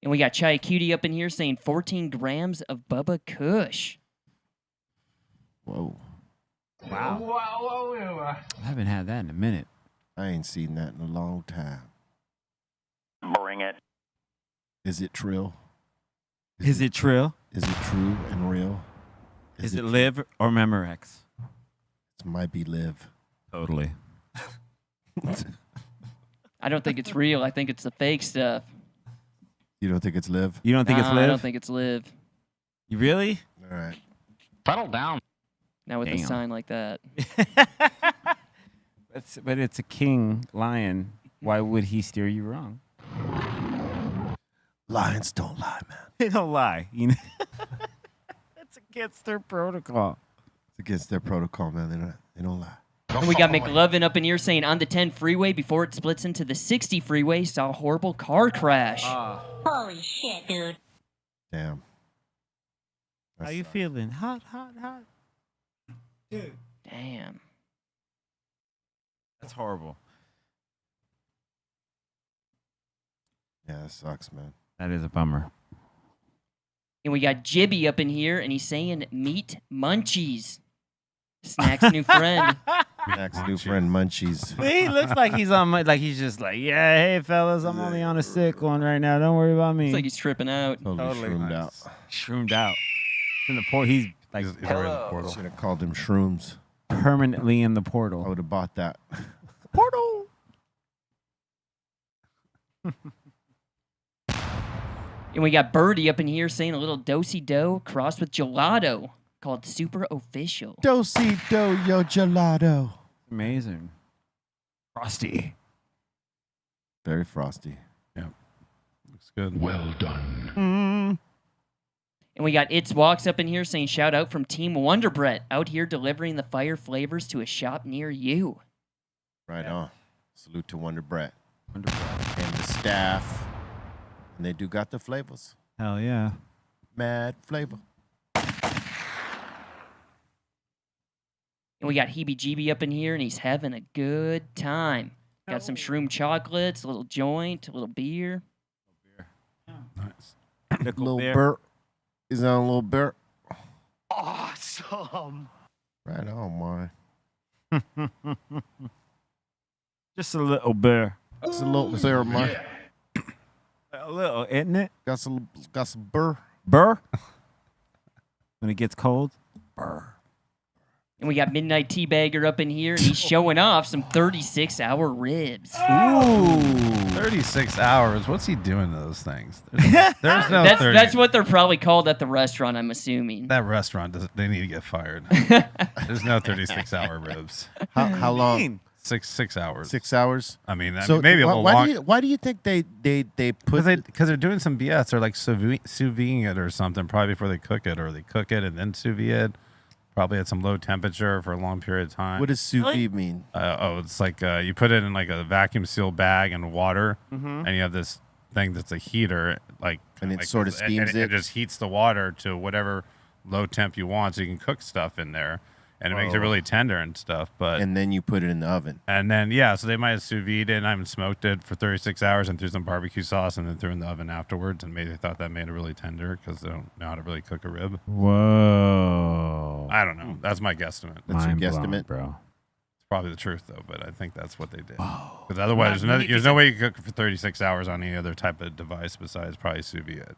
[SPEAKER 4] And we got Chai Cutie up in here saying 14 grams of Bubba Kush.
[SPEAKER 2] Whoa.
[SPEAKER 3] Wow. I haven't had that in a minute.
[SPEAKER 2] I ain't seen that in a long time.
[SPEAKER 8] Bring it.
[SPEAKER 2] Is it trill?
[SPEAKER 3] Is it Trill?
[SPEAKER 2] Is it true and real?
[SPEAKER 3] Is it Live or Memorex?
[SPEAKER 2] It might be live.
[SPEAKER 3] Totally.
[SPEAKER 4] I don't think it's real. I think it's the fake stuff.
[SPEAKER 2] You don't think it's live?
[SPEAKER 3] You don't think it's
[SPEAKER 4] Nah,
[SPEAKER 3] Live?
[SPEAKER 4] I don't think it's live.
[SPEAKER 3] You really?
[SPEAKER 2] All right.
[SPEAKER 8] Settle down.
[SPEAKER 4] Not with a
[SPEAKER 3] Damn.
[SPEAKER 4] sign like that.
[SPEAKER 3] But it's a king lion. Why would he steer you wrong?
[SPEAKER 2] Lions don't lie, man.
[SPEAKER 3] They don't lie. You know? That's against their protocol.
[SPEAKER 2] It's against their protocol, man. They don't lie.
[SPEAKER 4] And we got McLovin up in here saying on the 10 freeway before it splits into the 60 freeway saw a horrible car crash.
[SPEAKER 9] Holy shit, dude.
[SPEAKER 2] Damn.
[SPEAKER 3] How you feeling? Hot.
[SPEAKER 4] Damn.
[SPEAKER 3] That's horrible.
[SPEAKER 2] Yeah, that sucks, man.
[SPEAKER 3] That is a bummer.
[SPEAKER 4] And we got Jibby up in here and he's saying meat munchies. Snack's new friend.
[SPEAKER 2] Next new friend, Munchies.
[SPEAKER 3] He looks like he's on like he's just like, yeah, hey fellas, I'm only on a sick one right now. Don't worry about me.
[SPEAKER 4] It's like he's tripping out.
[SPEAKER 2] Totally shroomed out.
[SPEAKER 3] Shroomed out. In the port, he's like
[SPEAKER 5] He's already in the portal.
[SPEAKER 2] Should have called him shrooms.
[SPEAKER 3] permanently in the
[SPEAKER 2] I
[SPEAKER 3] portal.
[SPEAKER 2] would have bought that.
[SPEAKER 3] Portal.
[SPEAKER 4] And we got Birdie up in here saying a little do-si-do crossed with gelato called Super Official.
[SPEAKER 2] Do-si-do, yo gelato.
[SPEAKER 3] Amazing. Frosty.
[SPEAKER 2] Very frosty.
[SPEAKER 5] Looks good.
[SPEAKER 10] Well done.
[SPEAKER 4] And we got It's Walks up in here saying shout out from Team Wonder Bread out here delivering the fire flavors to a shop near you.
[SPEAKER 2] Right on. Salute to Wonder Bread
[SPEAKER 3] Wonder Bread.
[SPEAKER 2] and the staff. And they do got the flavors.
[SPEAKER 3] Hell yeah.
[SPEAKER 2] Mad flavor.
[SPEAKER 4] And we got Heebie Jeebie up in here and he's having a good time. Got some shroom chocolates, a little joint, a little beer.
[SPEAKER 5] Nice.
[SPEAKER 2] Little burp. Is on a little burp.
[SPEAKER 7] Awesome.
[SPEAKER 2] Right on, man.
[SPEAKER 3] Just a little bear.
[SPEAKER 2] It's a little burr, man.
[SPEAKER 3] A little, isn't it?
[SPEAKER 2] Got some burr.
[SPEAKER 3] Burr. When it gets cold. Burr.
[SPEAKER 4] And we got Midnight Teabagger up in here and he's showing off some 36-hour ribs.
[SPEAKER 3] Ooh.
[SPEAKER 5] 36 hours. What's he doing to those things? There's no 30.
[SPEAKER 4] That's what they're probably called at the restaurant, I'm assuming.
[SPEAKER 5] That restaurant, they need to get fired. There's no 36-hour ribs.
[SPEAKER 2] How long?
[SPEAKER 5] 6 hours.
[SPEAKER 2] 6 hours?
[SPEAKER 5] I mean,
[SPEAKER 2] So
[SPEAKER 5] maybe a little long.
[SPEAKER 2] why do you think they put
[SPEAKER 5] Because they're doing some BS. They're like sous videing it or something probably before they cook it, or they cook it and then sous vide it. Probably at some low temperature for a long period of time.
[SPEAKER 2] what does sous vide mean?
[SPEAKER 5] It's like you put it in like a vacuum sealed bag and water, and you have this thing that's a heater,
[SPEAKER 2] And it
[SPEAKER 5] like,
[SPEAKER 2] sort of steams
[SPEAKER 5] and
[SPEAKER 2] it?
[SPEAKER 5] It just heats the water to whatever low temp you want, so you can cook stuff in there. and it makes it really tender and stuff. But
[SPEAKER 2] And then you put it in the oven.
[SPEAKER 5] and then yeah, so they might have sous vide it and I haven't smoked it for 36 hours and threw some barbecue sauce and then threw it in the oven afterwards, and maybe they thought that made it really tender because they don't know how to really cook a rib.
[SPEAKER 3] Whoa.
[SPEAKER 5] I don't know. That's my guesstimate.
[SPEAKER 2] That's your
[SPEAKER 3] Mind blown,
[SPEAKER 2] guesstimate?
[SPEAKER 3] bro.
[SPEAKER 5] It's probably the truth though, but I think that's what they did. Because otherwise, there's no way you could cook it for 36 hours on any other type of device besides probably sous vide.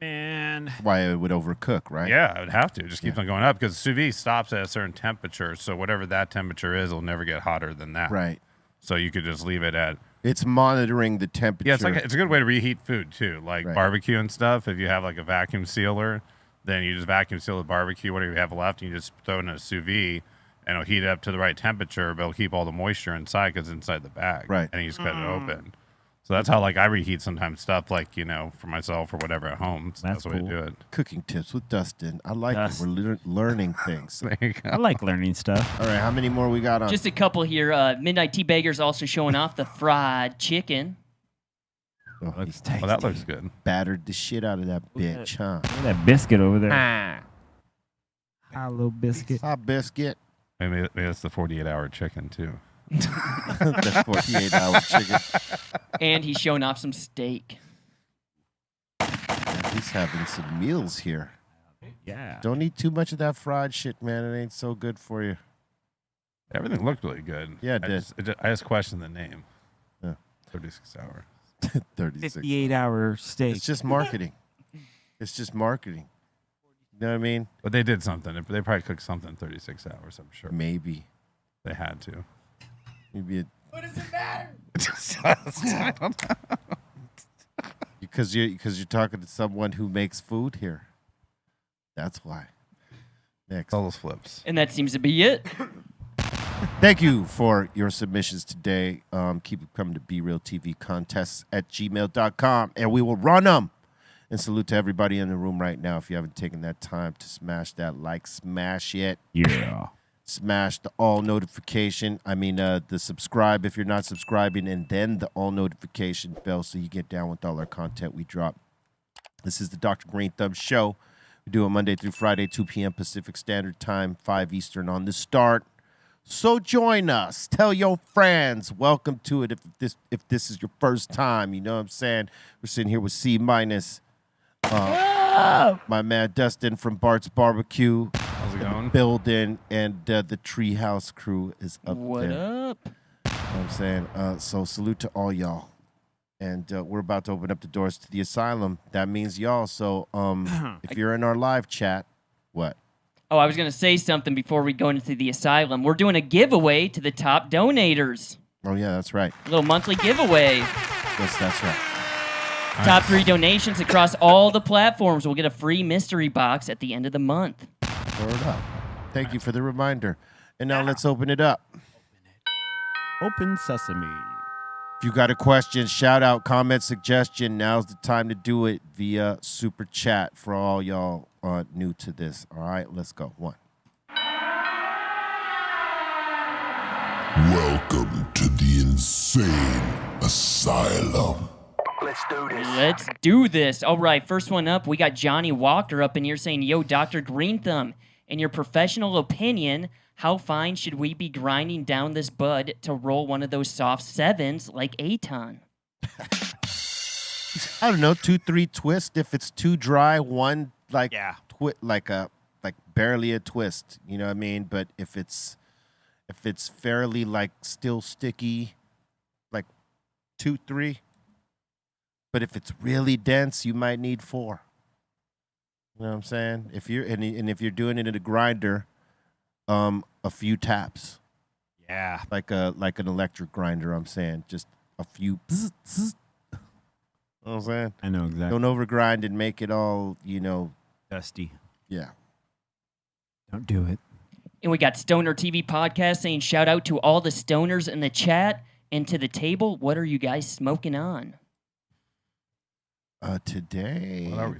[SPEAKER 3] Man.
[SPEAKER 2] Why it would overcook, right?
[SPEAKER 5] Yeah, I would have to. It just keeps on going up because sous vide stops at a certain temperature. So whatever that temperature is, it'll never get hotter than that.
[SPEAKER 2] Right.
[SPEAKER 5] So you could just leave it at.
[SPEAKER 2] It's monitoring the temperature.
[SPEAKER 5] Yeah, it's a good way to reheat food too, like
[SPEAKER 2] Right.
[SPEAKER 5] barbecue and stuff. If you have like a vacuum sealer, then you just vacuum seal the barbecue, whatever you have left, and you just throw it in a sous vide, and it'll heat it up to the right temperature, but it'll keep all the moisture inside because it's inside the bag.
[SPEAKER 2] Right.
[SPEAKER 5] And you just cut it open. So that's how like I reheat sometimes stuff like, for myself or whatever at home. So
[SPEAKER 3] That's
[SPEAKER 5] that's the way
[SPEAKER 3] cool.
[SPEAKER 5] to do it.
[SPEAKER 2] Cooking tips with Dustin. I like
[SPEAKER 3] Dust.
[SPEAKER 2] it. We're learning things.
[SPEAKER 5] There you go.
[SPEAKER 3] I like learning stuff.
[SPEAKER 2] All right, how many more we got on?
[SPEAKER 4] Just a couple here. Midnight Tea Bagger's also showing off the fried chicken.
[SPEAKER 2] Oh, he
[SPEAKER 3] Looks tasty.
[SPEAKER 5] Well, that looks good.
[SPEAKER 2] battered the shit out of that bitch, huh?
[SPEAKER 3] Look at that biscuit over there. Hi, little biscuit.
[SPEAKER 2] Hot biscuit.
[SPEAKER 5] Maybe that's the 48-hour chicken too.
[SPEAKER 2] That's 48-hour chicken.
[SPEAKER 4] And he's showing off some steak.
[SPEAKER 2] Yeah, he's having some meals here.
[SPEAKER 3] Yeah.
[SPEAKER 2] Don't eat too much of that fried shit, man. It ain't so good for you.
[SPEAKER 5] Everything looked really good.
[SPEAKER 2] Yeah, it did.
[SPEAKER 5] I just questioned the name.
[SPEAKER 2] Yeah.
[SPEAKER 5] 36 hour.
[SPEAKER 2] 36.
[SPEAKER 3] 58-hour steak.
[SPEAKER 2] It's just marketing. It's just marketing. You know what I mean?
[SPEAKER 5] But they did something. They probably cooked something in 36 hours, I'm sure.
[SPEAKER 2] Maybe.
[SPEAKER 5] They had to.
[SPEAKER 2] Maybe
[SPEAKER 1] What does it matter?
[SPEAKER 5] I don't know.
[SPEAKER 2] because you're talking to someone who makes food here. That's why. Next.
[SPEAKER 5] All those flips.
[SPEAKER 4] And that seems to be it.
[SPEAKER 2] Thank you for your submissions today. Keep it coming to BREALTV contests at gmail.com, and we will run them. And salute to everybody in the room right now. If you haven't taken that time to smash that like, smash it.
[SPEAKER 3] Yeah.
[SPEAKER 2] Smash the all notification. The subscribe if you're not subscribing, and then the all notification bell so you get down with all our content we drop. This is the Dr. Greenthumb Show. We do it Monday through Friday, 2 p.m. Pacific Standard Time, 5 Eastern on the start. So join us. Tell your friends. Welcome to it. If this is your first time, you know what I'm saying? We're sitting here with C-. My man Dustin from Bartz Barbecue.
[SPEAKER 5] How's it going?
[SPEAKER 2] Building, and the Treehouse crew is up
[SPEAKER 4] What
[SPEAKER 2] there.
[SPEAKER 4] up?
[SPEAKER 2] You know what I'm saying? So salute to all y'all. And we're about to open up the doors to the Asylum. That means y'all. So if you're in our live chat, what?
[SPEAKER 4] Oh, I was going to say something before we go into the Asylum. We're doing a giveaway to the top donators.
[SPEAKER 2] Oh, yeah, that's right.
[SPEAKER 4] A little monthly giveaway.
[SPEAKER 2] Yes, that's right.
[SPEAKER 4] Top 3 donations across all the platforms will get a free mystery box at the end of the month.
[SPEAKER 2] Word up. Thank you for the reminder. And now let's open it up.
[SPEAKER 3] Open sesame.
[SPEAKER 2] If you got a question, shout out, comment, suggestion, now's the time to do it via Super Chat for all y'all new to this. All right, let's go. 1.
[SPEAKER 10] Welcome to the insane asylum.
[SPEAKER 8] Let's do this.
[SPEAKER 4] Let's do this. All right, first one up, we got Johnny Walker up in here saying, yo, Dr. Greenthumb, in your professional opinion, how fine should we be grinding down this bud to roll one of those soft 7s like Aton?
[SPEAKER 2] I don't know, 2-3 twist. If it's too dry, 1 like barely a twist. You know what I mean? But if it's fairly like still sticky, like 2-3. But if it's really dense, you might need 4. You know what I'm saying? If you're if you're doing it in a grinder, a few taps.
[SPEAKER 3] Yeah.
[SPEAKER 2] Like an electric grinder, I'm saying. Just a few bzz, bzz. You know what I'm saying?
[SPEAKER 3] I know exactly.
[SPEAKER 2] Don't overgrind and make it all,
[SPEAKER 3] Dusty.
[SPEAKER 2] yeah.
[SPEAKER 3] Don't do it.
[SPEAKER 4] And we got Stoner TV Podcast saying, shout out to all the stoners in the chat and to the table. What are you guys smoking on?
[SPEAKER 2] Today,
[SPEAKER 5] What are we?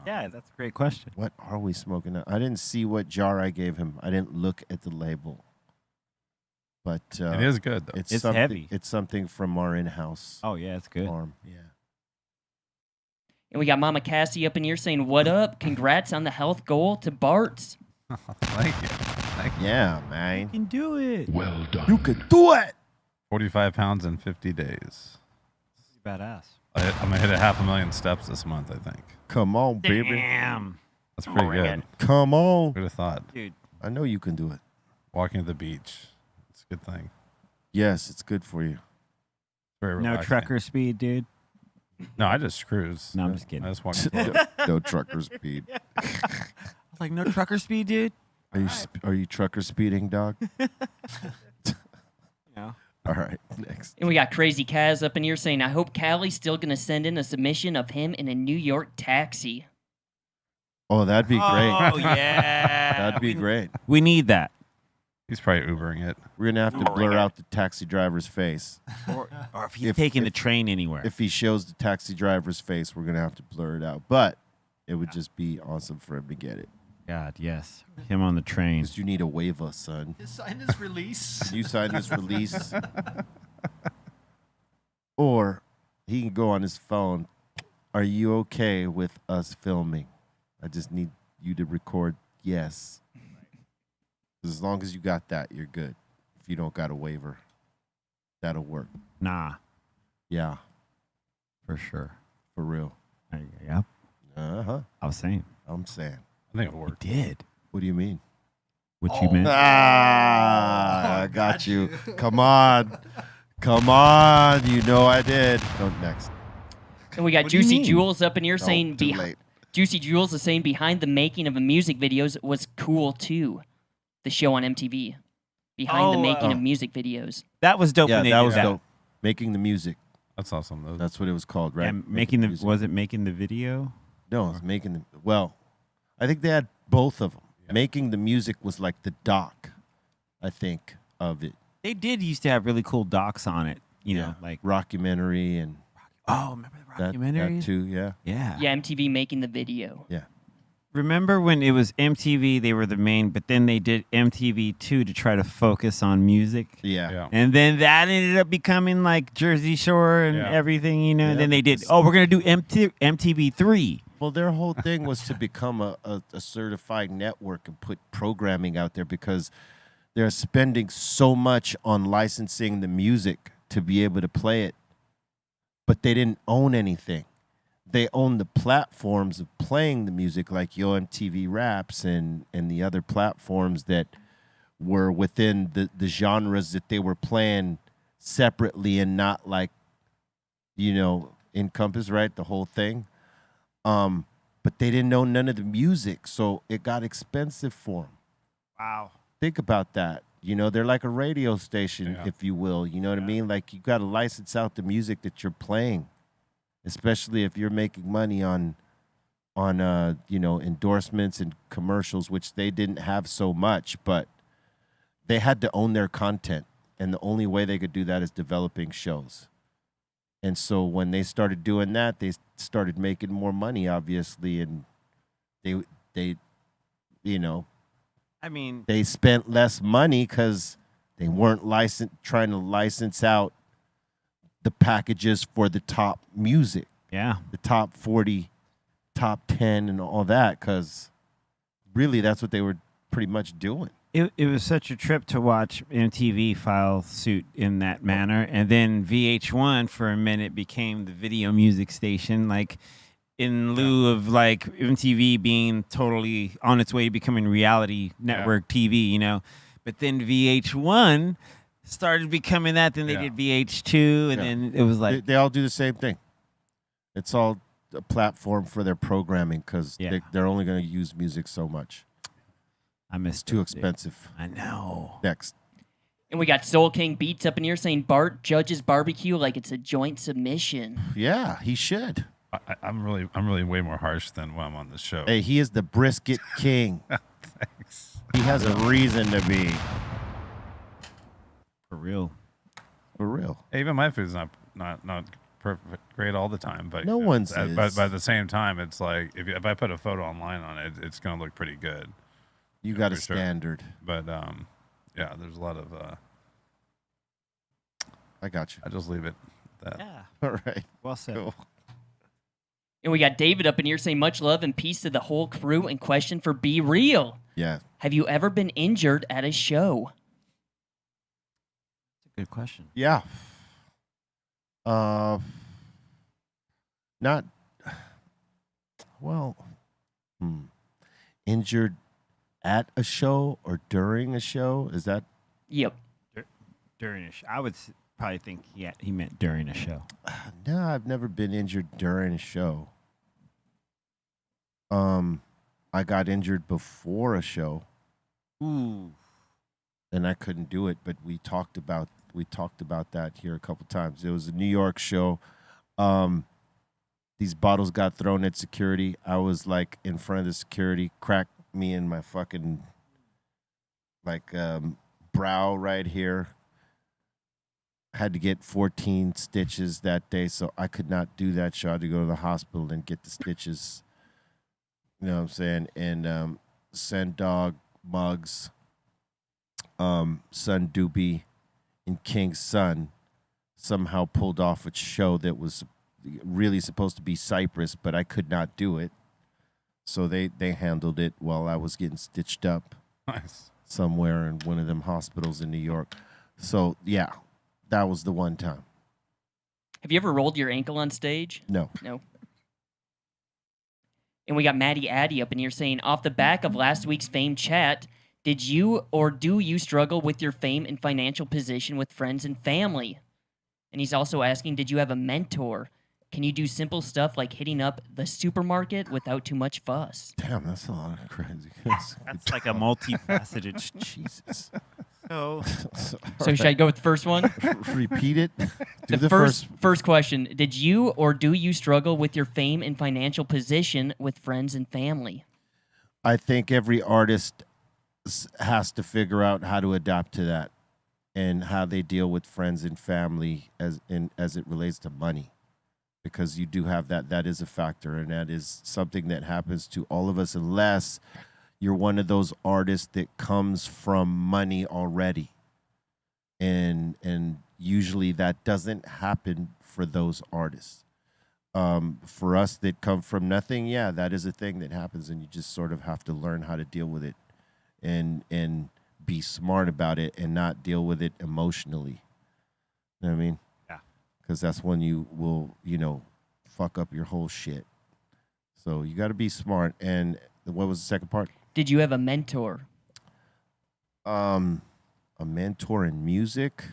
[SPEAKER 3] Yeah, that's a great question.
[SPEAKER 2] what are we smoking? I didn't see what jar I gave him. I didn't look at the label. But
[SPEAKER 5] It is good, though.
[SPEAKER 3] It's
[SPEAKER 2] something,
[SPEAKER 3] heavy.
[SPEAKER 2] It's something from our in-house
[SPEAKER 3] Oh, yeah, it's good.
[SPEAKER 2] farm. Yeah.
[SPEAKER 4] And we got Mama Cassie up in here saying, what up? Congrats on the health goal to Bartz.
[SPEAKER 5] Thank you.
[SPEAKER 2] Yeah, man.
[SPEAKER 3] can do it.
[SPEAKER 10] Well done.
[SPEAKER 2] You can do it.
[SPEAKER 5] 45 pounds in 50 days.
[SPEAKER 3] Badass.
[SPEAKER 5] I'm gonna hit 500,000 steps this month. I think
[SPEAKER 2] Come on, baby.
[SPEAKER 3] Damn.
[SPEAKER 5] that's pretty good.
[SPEAKER 2] Come on.
[SPEAKER 5] Who'd have thought?
[SPEAKER 3] Dude.
[SPEAKER 2] I know you can do it.
[SPEAKER 5] Walking to the beach. It's a good thing.
[SPEAKER 2] Yes, it's good for you.
[SPEAKER 5] Very
[SPEAKER 3] No
[SPEAKER 5] relaxing.
[SPEAKER 3] trucker speed, dude.
[SPEAKER 5] No, I just cruise.
[SPEAKER 3] No, I'm just kidding.
[SPEAKER 5] I just walk.
[SPEAKER 2] No trucker speed.
[SPEAKER 3] I was like, no trucker speed, dude.
[SPEAKER 2] Are you trucker speeding, dog?
[SPEAKER 3] No.
[SPEAKER 2] All right, next.
[SPEAKER 4] And we got Crazy Kaz up in here saying, I hope Callie's still going to send in a submission of him in a New York taxi.
[SPEAKER 2] Oh, that'd be great.
[SPEAKER 3] Oh, yeah.
[SPEAKER 2] That'd be great.
[SPEAKER 3] We need that.
[SPEAKER 5] He's probably Ubering it.
[SPEAKER 2] We're gonna have to blur out the taxi driver's face.
[SPEAKER 3] Or if he's taking the train anywhere.
[SPEAKER 2] If he shows the taxi driver's face, we're gonna have to blur it out. But it would just be awesome for him to get it.
[SPEAKER 3] God, yes. Him on the train.
[SPEAKER 2] Because you need a waiver, son.
[SPEAKER 7] Sign this release.
[SPEAKER 2] You sign this release. Or he can go on his phone. Are you okay with us filming? I just need you to record yes. As long as you got that, you're good. If you don't got a waiver, that'll work.
[SPEAKER 3] Nah,
[SPEAKER 2] Yeah,
[SPEAKER 3] for sure.
[SPEAKER 2] for real.
[SPEAKER 3] Yeah,
[SPEAKER 2] Uh-huh.
[SPEAKER 3] I was saying.
[SPEAKER 2] I'm saying.
[SPEAKER 5] I think it worked.
[SPEAKER 3] Did.
[SPEAKER 2] What do you mean?
[SPEAKER 3] What you meant?
[SPEAKER 2] I got you. Come on. Come on. You know I did. Go next.
[SPEAKER 4] And we got
[SPEAKER 3] What do you
[SPEAKER 4] Juicy
[SPEAKER 3] mean?
[SPEAKER 4] Jules up in here
[SPEAKER 2] No,
[SPEAKER 4] saying,
[SPEAKER 2] too late.
[SPEAKER 4] Juicy Jules is saying behind the making of a music videos was cool too. The show on MTV. Behind the making of music videos.
[SPEAKER 3] That was dope.
[SPEAKER 2] Yeah,
[SPEAKER 3] when they
[SPEAKER 2] that
[SPEAKER 3] did
[SPEAKER 2] was dope. Making the music.
[SPEAKER 5] That's awesome. Though.
[SPEAKER 2] That's what it was called, right?
[SPEAKER 3] And making the
[SPEAKER 2] music.
[SPEAKER 3] was it making the video?
[SPEAKER 2] No, it was making the well. I think they had both of them.
[SPEAKER 5] Yeah.
[SPEAKER 2] Making the music was like the doc, I think, of it.
[SPEAKER 3] They did used to have really cool docs on it. You know, like
[SPEAKER 2] Rockumentary and
[SPEAKER 3] remember the
[SPEAKER 2] that
[SPEAKER 3] documentaries?
[SPEAKER 2] too. Yeah,
[SPEAKER 3] Yeah.
[SPEAKER 4] Yeah, MTV making the video.
[SPEAKER 2] yeah.
[SPEAKER 3] Remember when it was MTV? They were the main, but then they did MTV2 to try to focus on music.
[SPEAKER 2] Yeah.
[SPEAKER 5] Yeah.
[SPEAKER 3] And then that ended up becoming like Jersey Shore and
[SPEAKER 5] Yeah.
[SPEAKER 3] everything, you know.
[SPEAKER 2] Yeah,
[SPEAKER 3] And then they did, we're going to do MTV3.
[SPEAKER 2] Well, their whole thing was to become a certified network and put programming out there because they're spending so much on licensing the music to be able to play it, but they didn't own anything. They owned the platforms of playing the music like Yo MTV Raps and the other platforms that were within the genres that they were playing separately and not like, encompass, right? The whole thing. But they didn't know none of the music, so it got expensive for them.
[SPEAKER 3] Wow.
[SPEAKER 2] Think about that. They're like a radio station,
[SPEAKER 5] Yeah.
[SPEAKER 2] if you will. You know what I mean? Like you got to license out the music that you're playing, especially if you're making money on endorsements and commercials, which they didn't have so much, but they had to own their content, and the only way they could do that is developing shows. And so when they started doing that, they started making more money, obviously, and they
[SPEAKER 3] I mean,
[SPEAKER 2] they spent less money because they weren't trying to license out the packages for the top music,
[SPEAKER 3] yeah.
[SPEAKER 2] the top 40, top 10, and all that, because really that's what they were pretty much doing.
[SPEAKER 3] It was such a trip to watch MTV file suit in that manner. And then VH1 for a minute became the video music station, like in lieu of like MTV being totally on its way to becoming reality network TV, you know. But then VH1 started becoming that. Then they did VH2, and then it was like
[SPEAKER 2] They all do the same thing. It's all a platform for their programming because they're only going to use music so much.
[SPEAKER 3] I missed
[SPEAKER 2] It's too expensive.
[SPEAKER 3] I know.
[SPEAKER 2] Next.
[SPEAKER 4] And we got Soul King Beats up in here saying Bart judges barbecue like it's a joint submission.
[SPEAKER 2] Yeah, he should.
[SPEAKER 5] I'm really way more harsh than when I'm on the show.
[SPEAKER 2] Hey, he is the brisket king.
[SPEAKER 5] Thanks.
[SPEAKER 2] He has a reason to be.
[SPEAKER 3] For real.
[SPEAKER 2] For real.
[SPEAKER 5] Hey, even my food's not perfect, great all the time, but
[SPEAKER 2] No one's
[SPEAKER 5] But
[SPEAKER 2] is.
[SPEAKER 5] at the same time, it's like if I put a photo online on it, it's gonna look pretty good.
[SPEAKER 2] You got a
[SPEAKER 5] for sure.
[SPEAKER 2] standard.
[SPEAKER 5] But yeah, there's a lot of.
[SPEAKER 2] I got you.
[SPEAKER 5] I just leave it at that.
[SPEAKER 3] Yeah.
[SPEAKER 2] All right.
[SPEAKER 3] Well said.
[SPEAKER 2] Cool.
[SPEAKER 4] And we got David up in here saying much love and peace to the whole crew and question for Be Real.
[SPEAKER 2] Yeah.
[SPEAKER 4] Have you ever been injured at a show?
[SPEAKER 3] Good question.
[SPEAKER 2] Yeah. Not well. Injured at a show or during a show? Is that?
[SPEAKER 4] Yep.
[SPEAKER 3] During a show. I would probably think he meant during a show.
[SPEAKER 2] No, I've never been injured during a show. I got injured before a show.
[SPEAKER 3] Ooh.
[SPEAKER 2] And I couldn't do it, but we talked about that here a couple times. It was a New York show. These bottles got thrown at security. I was like in front of the security, cracked me in my fucking brow right here. Had to get 14 stitches that day, so I could not do that show. I had to go to the hospital and get the stitches. You know what I'm saying? And Send Dog, Muggs, Son Doobie, and King's Son somehow pulled off a show that was really supposed to be Cyprus, but I could not do it. So they handled it while I was getting stitched up somewhere in one of them hospitals in New York. So, yeah, that was the one time.
[SPEAKER 4] Have you ever rolled your ankle on stage?
[SPEAKER 2] No.
[SPEAKER 4] No. And we got Maddie Addy up in here saying, off the back of last week's fame chat, did you or do you struggle with your fame and financial position with friends and family? And he's also asking, did you have a mentor? Can you do simple stuff like hitting up the supermarket without too much fuss?
[SPEAKER 2] Damn, that's a lot of crazy.
[SPEAKER 3] That's like a multifaceted.
[SPEAKER 2] Jesus.
[SPEAKER 3] So
[SPEAKER 4] should I go with the first one?
[SPEAKER 2] Repeat it. Do
[SPEAKER 4] The first question, did you or do you struggle with your fame and financial position with friends and family?
[SPEAKER 2] I think every artist has to figure out how to adapt to that and how they deal with friends and family as it relates to money. Because you do have that is a factor, and that is something that happens to all of us unless you're one of those artists that comes from money already. And usually that doesn't happen for those artists. For us that come from nothing, yeah, that is a thing that happens, and you just sort of have to learn how to deal with it and be smart about it and not deal with it emotionally. You know what I mean? Because that's when you will, fuck up your whole shit. So you got to be smart. And what was the second part?
[SPEAKER 4] Did you have a mentor?
[SPEAKER 2] A mentor in music?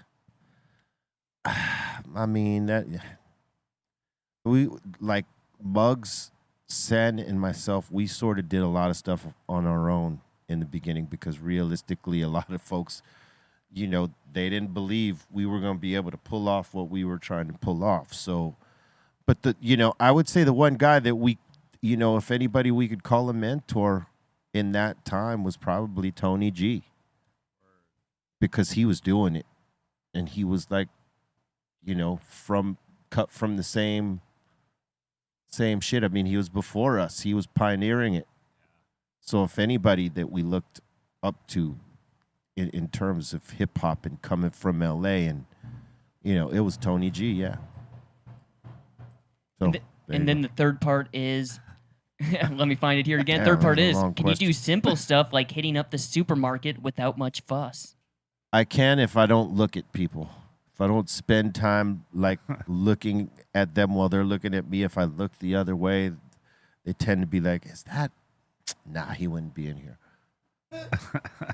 [SPEAKER 2] I mean, that we like Muggs, Sen, and myself, we sort of did a lot of stuff on our own in the beginning because realistically, a lot of folks, they didn't believe we were going to be able to pull off what we were trying to pull off. So, but I would say the one guy that we, if anybody we could call a mentor in that time was probably Tony G, because he was doing it, and he was like, cut from the same shit. I mean, he was before us. He was pioneering it. So if anybody that we looked up to in terms of hip hop and coming from LA, and it was Tony G, yeah. So,
[SPEAKER 4] and then the third part is, let me find it here again.
[SPEAKER 2] Yeah,
[SPEAKER 4] Third part
[SPEAKER 2] that was
[SPEAKER 4] is,
[SPEAKER 2] a long
[SPEAKER 4] can you do
[SPEAKER 2] question.
[SPEAKER 4] simple stuff like hitting up the supermarket without much fuss?
[SPEAKER 2] I can if I don't look at people. If I don't spend time like looking at them while they're looking at me. If I look the other way, they tend to be like, is that? Nah, he wouldn't be in here.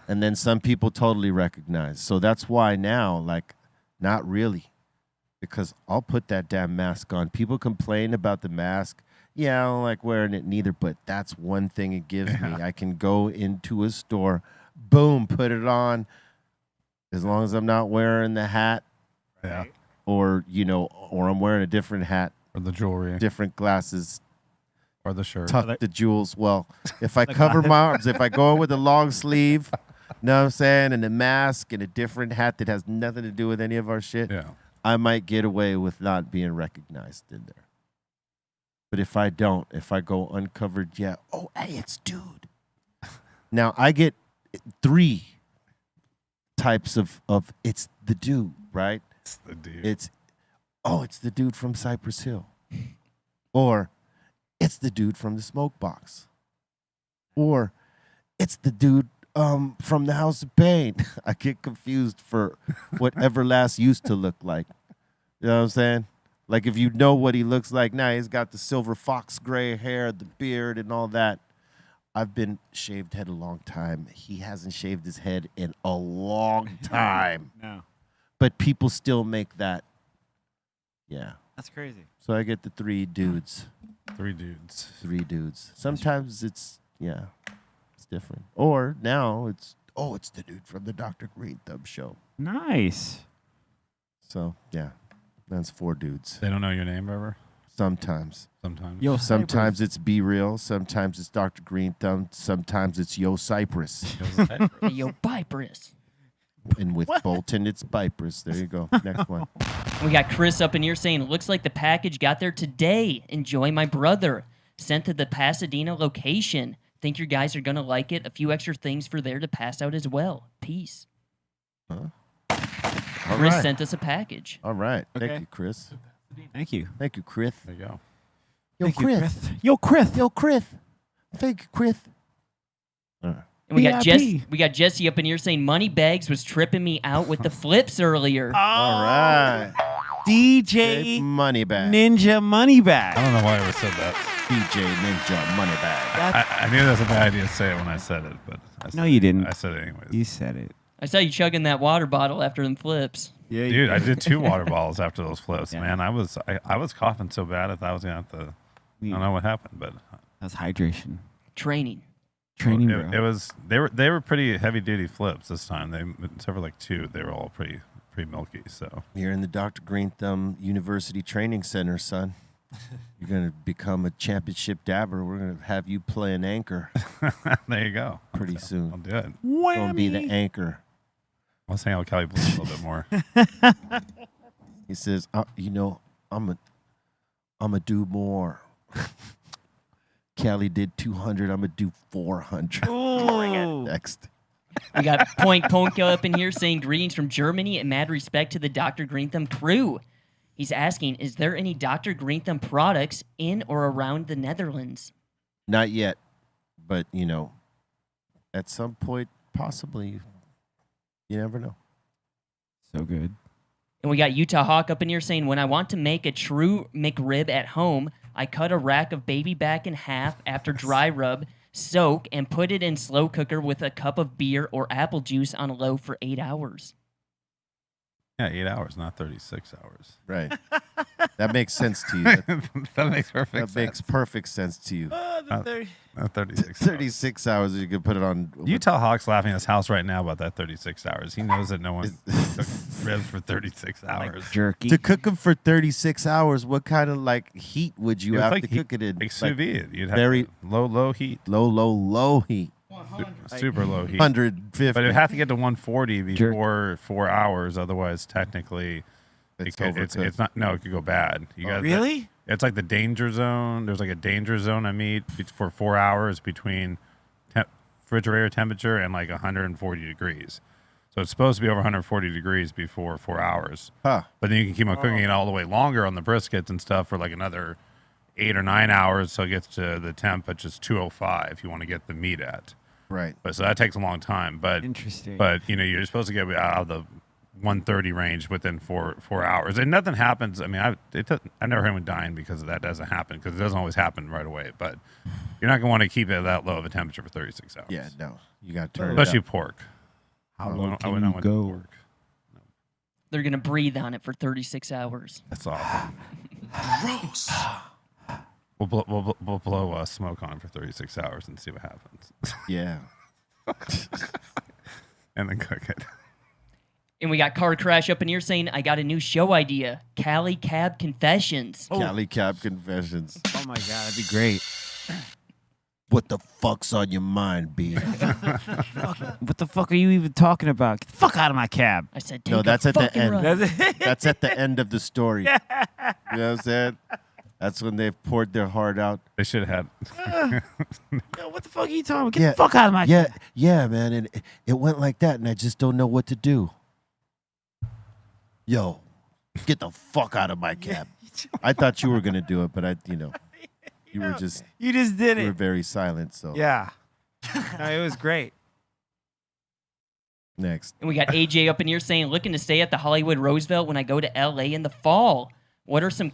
[SPEAKER 2] And then some people totally recognize. So that's why now, like, not really. Because I'll put that damn mask on. People complain about the mask. Yeah, I don't like wearing it neither, but that's one thing it gives me. I can go into a store, boom, put it on. As long as I'm not wearing the hat.
[SPEAKER 5] Yeah.
[SPEAKER 2] Or, or I'm wearing a different hat.
[SPEAKER 5] Or the jewelry.
[SPEAKER 2] Different glasses.
[SPEAKER 5] Or the shirt.
[SPEAKER 2] Tuck the jewels. Well, if I cover my arms, if I go in with a long sleeve, know what I'm saying, and a mask and a different hat that has nothing to do with any of our shit, I might get away with not being recognized in there. But if I don't, if I go uncovered, yeah, oh, hey, it's dude. Now, I get 3 types of it's the dude, right?
[SPEAKER 5] It's the dude. It's the
[SPEAKER 2] dude from Cypress Hill. Or it's the dude from the Smoke Box. Or it's the dude from the House of Pain. I get confused for what Everlast used to look like. You know what I'm saying? Like if you know what he looks like now, he's got the silver fox gray hair, the beard, and all that. I've been shaved head a long time. He hasn't shaved his head in a long time.
[SPEAKER 3] No.
[SPEAKER 2] But people still make that. Yeah.
[SPEAKER 3] That's crazy.
[SPEAKER 2] So I get the three dudes.
[SPEAKER 5] 3 dudes.
[SPEAKER 2] 3 dudes. Sometimes it's different. Or now it's the dude from the Dr. Greenthumb show.
[SPEAKER 3] Nice.
[SPEAKER 2] So yeah, that's 4 dudes.
[SPEAKER 5] They don't know your name ever?
[SPEAKER 2] Sometimes.
[SPEAKER 3] Yo,
[SPEAKER 2] Sometimes it's Be Real. Sometimes it's Dr. Greenthumb. Sometimes it's Yo Cypress.
[SPEAKER 4] Hey, yo, Cypress.
[SPEAKER 2] And with Bolton, it's Cypress. There you go. Next one.
[SPEAKER 4] We got Chris up in here saying, looks like the package got there today. Enjoy, my brother. Sent to the Pasadena location. Think your guys are going to like it. A few extra things for there to pass out as well. Peace.
[SPEAKER 2] All
[SPEAKER 4] Chris
[SPEAKER 2] right.
[SPEAKER 4] sent us a package.
[SPEAKER 2] All right.
[SPEAKER 3] Okay.
[SPEAKER 2] Thank you, Chris.
[SPEAKER 3] Thank you.
[SPEAKER 2] Thank you, Chris.
[SPEAKER 5] There you go.
[SPEAKER 2] Yo,
[SPEAKER 3] Thank you,
[SPEAKER 2] Chris.
[SPEAKER 3] Yo, Chris.
[SPEAKER 2] Yo, Chris. Thank you, Chris. All right.
[SPEAKER 4] And we got
[SPEAKER 3] VIP.
[SPEAKER 4] we got Jesse up in here saying Moneybags was tripping me out with the flips earlier.
[SPEAKER 2] All right.
[SPEAKER 3] DJ
[SPEAKER 2] Moneybag.
[SPEAKER 3] Ninja Moneybag.
[SPEAKER 5] I don't know why I ever said that.
[SPEAKER 2] DJ Ninja Moneybag.
[SPEAKER 5] I knew that was a bad idea to say it when I said it, but
[SPEAKER 3] No, you didn't.
[SPEAKER 5] I said it anyways.
[SPEAKER 3] You said it.
[SPEAKER 4] I saw you chugging that water bottle after them flips.
[SPEAKER 3] Yeah,
[SPEAKER 5] Dude, I did 2 water bottles after those flips,
[SPEAKER 3] Yeah.
[SPEAKER 5] man. I was coughing so bad I thought I was gonna have to. I don't know what happened, but
[SPEAKER 3] That's hydration.
[SPEAKER 4] Training.
[SPEAKER 3] Training,
[SPEAKER 5] it,
[SPEAKER 3] bro.
[SPEAKER 5] it was they were pretty heavy duty flips this time. They except for like 2, they were all pretty milky. So
[SPEAKER 2] You're in the Dr. Greenthumb University Training Center, son. You're going to become a championship dabber. We're going to have you play an anchor
[SPEAKER 5] there you go.
[SPEAKER 2] pretty soon.
[SPEAKER 5] I'll do it.
[SPEAKER 2] Going to be the anchor.
[SPEAKER 5] Let's hang out with Kelly Blue a little bit more.
[SPEAKER 2] He says, I'm a do more. Callie did 200. I'm going to do 400.
[SPEAKER 3] Ooh.
[SPEAKER 2] Next.
[SPEAKER 4] We got Point Ponka up in here saying greetings from Germany and mad respect to the Dr. Greenthumb crew. He's asking, is there any Dr. Greenthumb products in or around the Netherlands?
[SPEAKER 2] Not yet. But, at some point, possibly. You never know.
[SPEAKER 3] So good.
[SPEAKER 4] And we got Utah Hawk up in here saying, when I want to make a true McRib at home, I cut a rack of baby back in half after dry rub, soak, and put it in slow cooker with a cup of beer or apple juice on low for 8 hours.
[SPEAKER 5] Yeah, 8 hours, not 36 hours.
[SPEAKER 2] Right. That makes sense to you.
[SPEAKER 5] That makes perfect
[SPEAKER 2] That
[SPEAKER 5] sense.
[SPEAKER 2] makes perfect sense to you.
[SPEAKER 5] Not 36
[SPEAKER 2] 36 hours, you can put it on.
[SPEAKER 5] Utah Hawk's laughing at his house right now about that 36 hours. He knows that no one took ribs for 36 hours.
[SPEAKER 3] Jerky.
[SPEAKER 2] To cook them for 36 hours, what kind of heat would you
[SPEAKER 5] It's
[SPEAKER 2] have
[SPEAKER 5] like
[SPEAKER 2] to cook it in?
[SPEAKER 5] Like sous vide. You'd have
[SPEAKER 2] very-
[SPEAKER 5] low heat.
[SPEAKER 2] Low heat.
[SPEAKER 5] Super low heat.
[SPEAKER 2] 150.
[SPEAKER 5] But it would have to get to 140 before 4 hours. Otherwise, technically,
[SPEAKER 2] It's
[SPEAKER 5] it's not. No, it could go bad. You got
[SPEAKER 3] Really?
[SPEAKER 5] It's like the danger zone. There's like a danger zone of meat for 4 hours between refrigerator temperature and like 140 degrees. So it's supposed to be over 140 degrees before 4 hours.
[SPEAKER 2] Huh.
[SPEAKER 5] But then you can keep on cooking it all the way longer on the briskets and stuff for like another 8 or 9 hours. So it gets to the temp at just 205 if you want to get the meat at.
[SPEAKER 2] Right.
[SPEAKER 5] But so that takes a long time. But
[SPEAKER 3] Interesting.
[SPEAKER 5] But you're supposed to get out of the 130 range within 4 hours, and nothing happens. I mean, I've never heard anyone dying because of that. Doesn't happen because it doesn't always happen right away. But you're not going to want to keep it that low of a temperature for 36 hours.
[SPEAKER 2] Yeah, no. You got to turn
[SPEAKER 5] Especially
[SPEAKER 2] it up.
[SPEAKER 5] pork.
[SPEAKER 3] How
[SPEAKER 5] I
[SPEAKER 3] low
[SPEAKER 5] wouldn't
[SPEAKER 3] can
[SPEAKER 5] want
[SPEAKER 3] you
[SPEAKER 5] to
[SPEAKER 3] go?
[SPEAKER 5] pork.
[SPEAKER 4] They're going to breathe on it for 36 hours.
[SPEAKER 5] That's awesome.
[SPEAKER 10] Gross.
[SPEAKER 5] We'll blow smoke on it for 36 hours and see what happens,
[SPEAKER 2] Yeah.
[SPEAKER 5] and then cook it.
[SPEAKER 4] And we got Car Crash up in here saying, I got a new show idea, Cali Cab Confessions.
[SPEAKER 2] Cali Cab Confessions.
[SPEAKER 3] Oh my god, that'd be great.
[SPEAKER 2] What the fuck's on your mind, B?
[SPEAKER 3] What the fuck are you even talking about? Get the fuck out of my cab.
[SPEAKER 4] I said, take
[SPEAKER 2] No, that's
[SPEAKER 4] a
[SPEAKER 2] at the
[SPEAKER 4] fucking
[SPEAKER 2] end.
[SPEAKER 4] ride.
[SPEAKER 2] That's at the end of the story. You know what I'm saying? That's when they've poured their heart out.
[SPEAKER 5] They should have had.
[SPEAKER 3] Yo, what the fuck are you talking about? Get the fuck out of my
[SPEAKER 2] Yeah, yeah, man. And it went like that, and I just don't know what to do. Yo, get the fuck out of my cab. I thought you were gonna do it, but you were just
[SPEAKER 3] You just did
[SPEAKER 2] you were
[SPEAKER 3] it.
[SPEAKER 2] very silent. So
[SPEAKER 3] Yeah.
[SPEAKER 11] No, it was great.
[SPEAKER 2] Next.
[SPEAKER 4] And we got AJ up in here saying, looking to stay at the Hollywood Roosevelt when I go to LA in the fall. What are some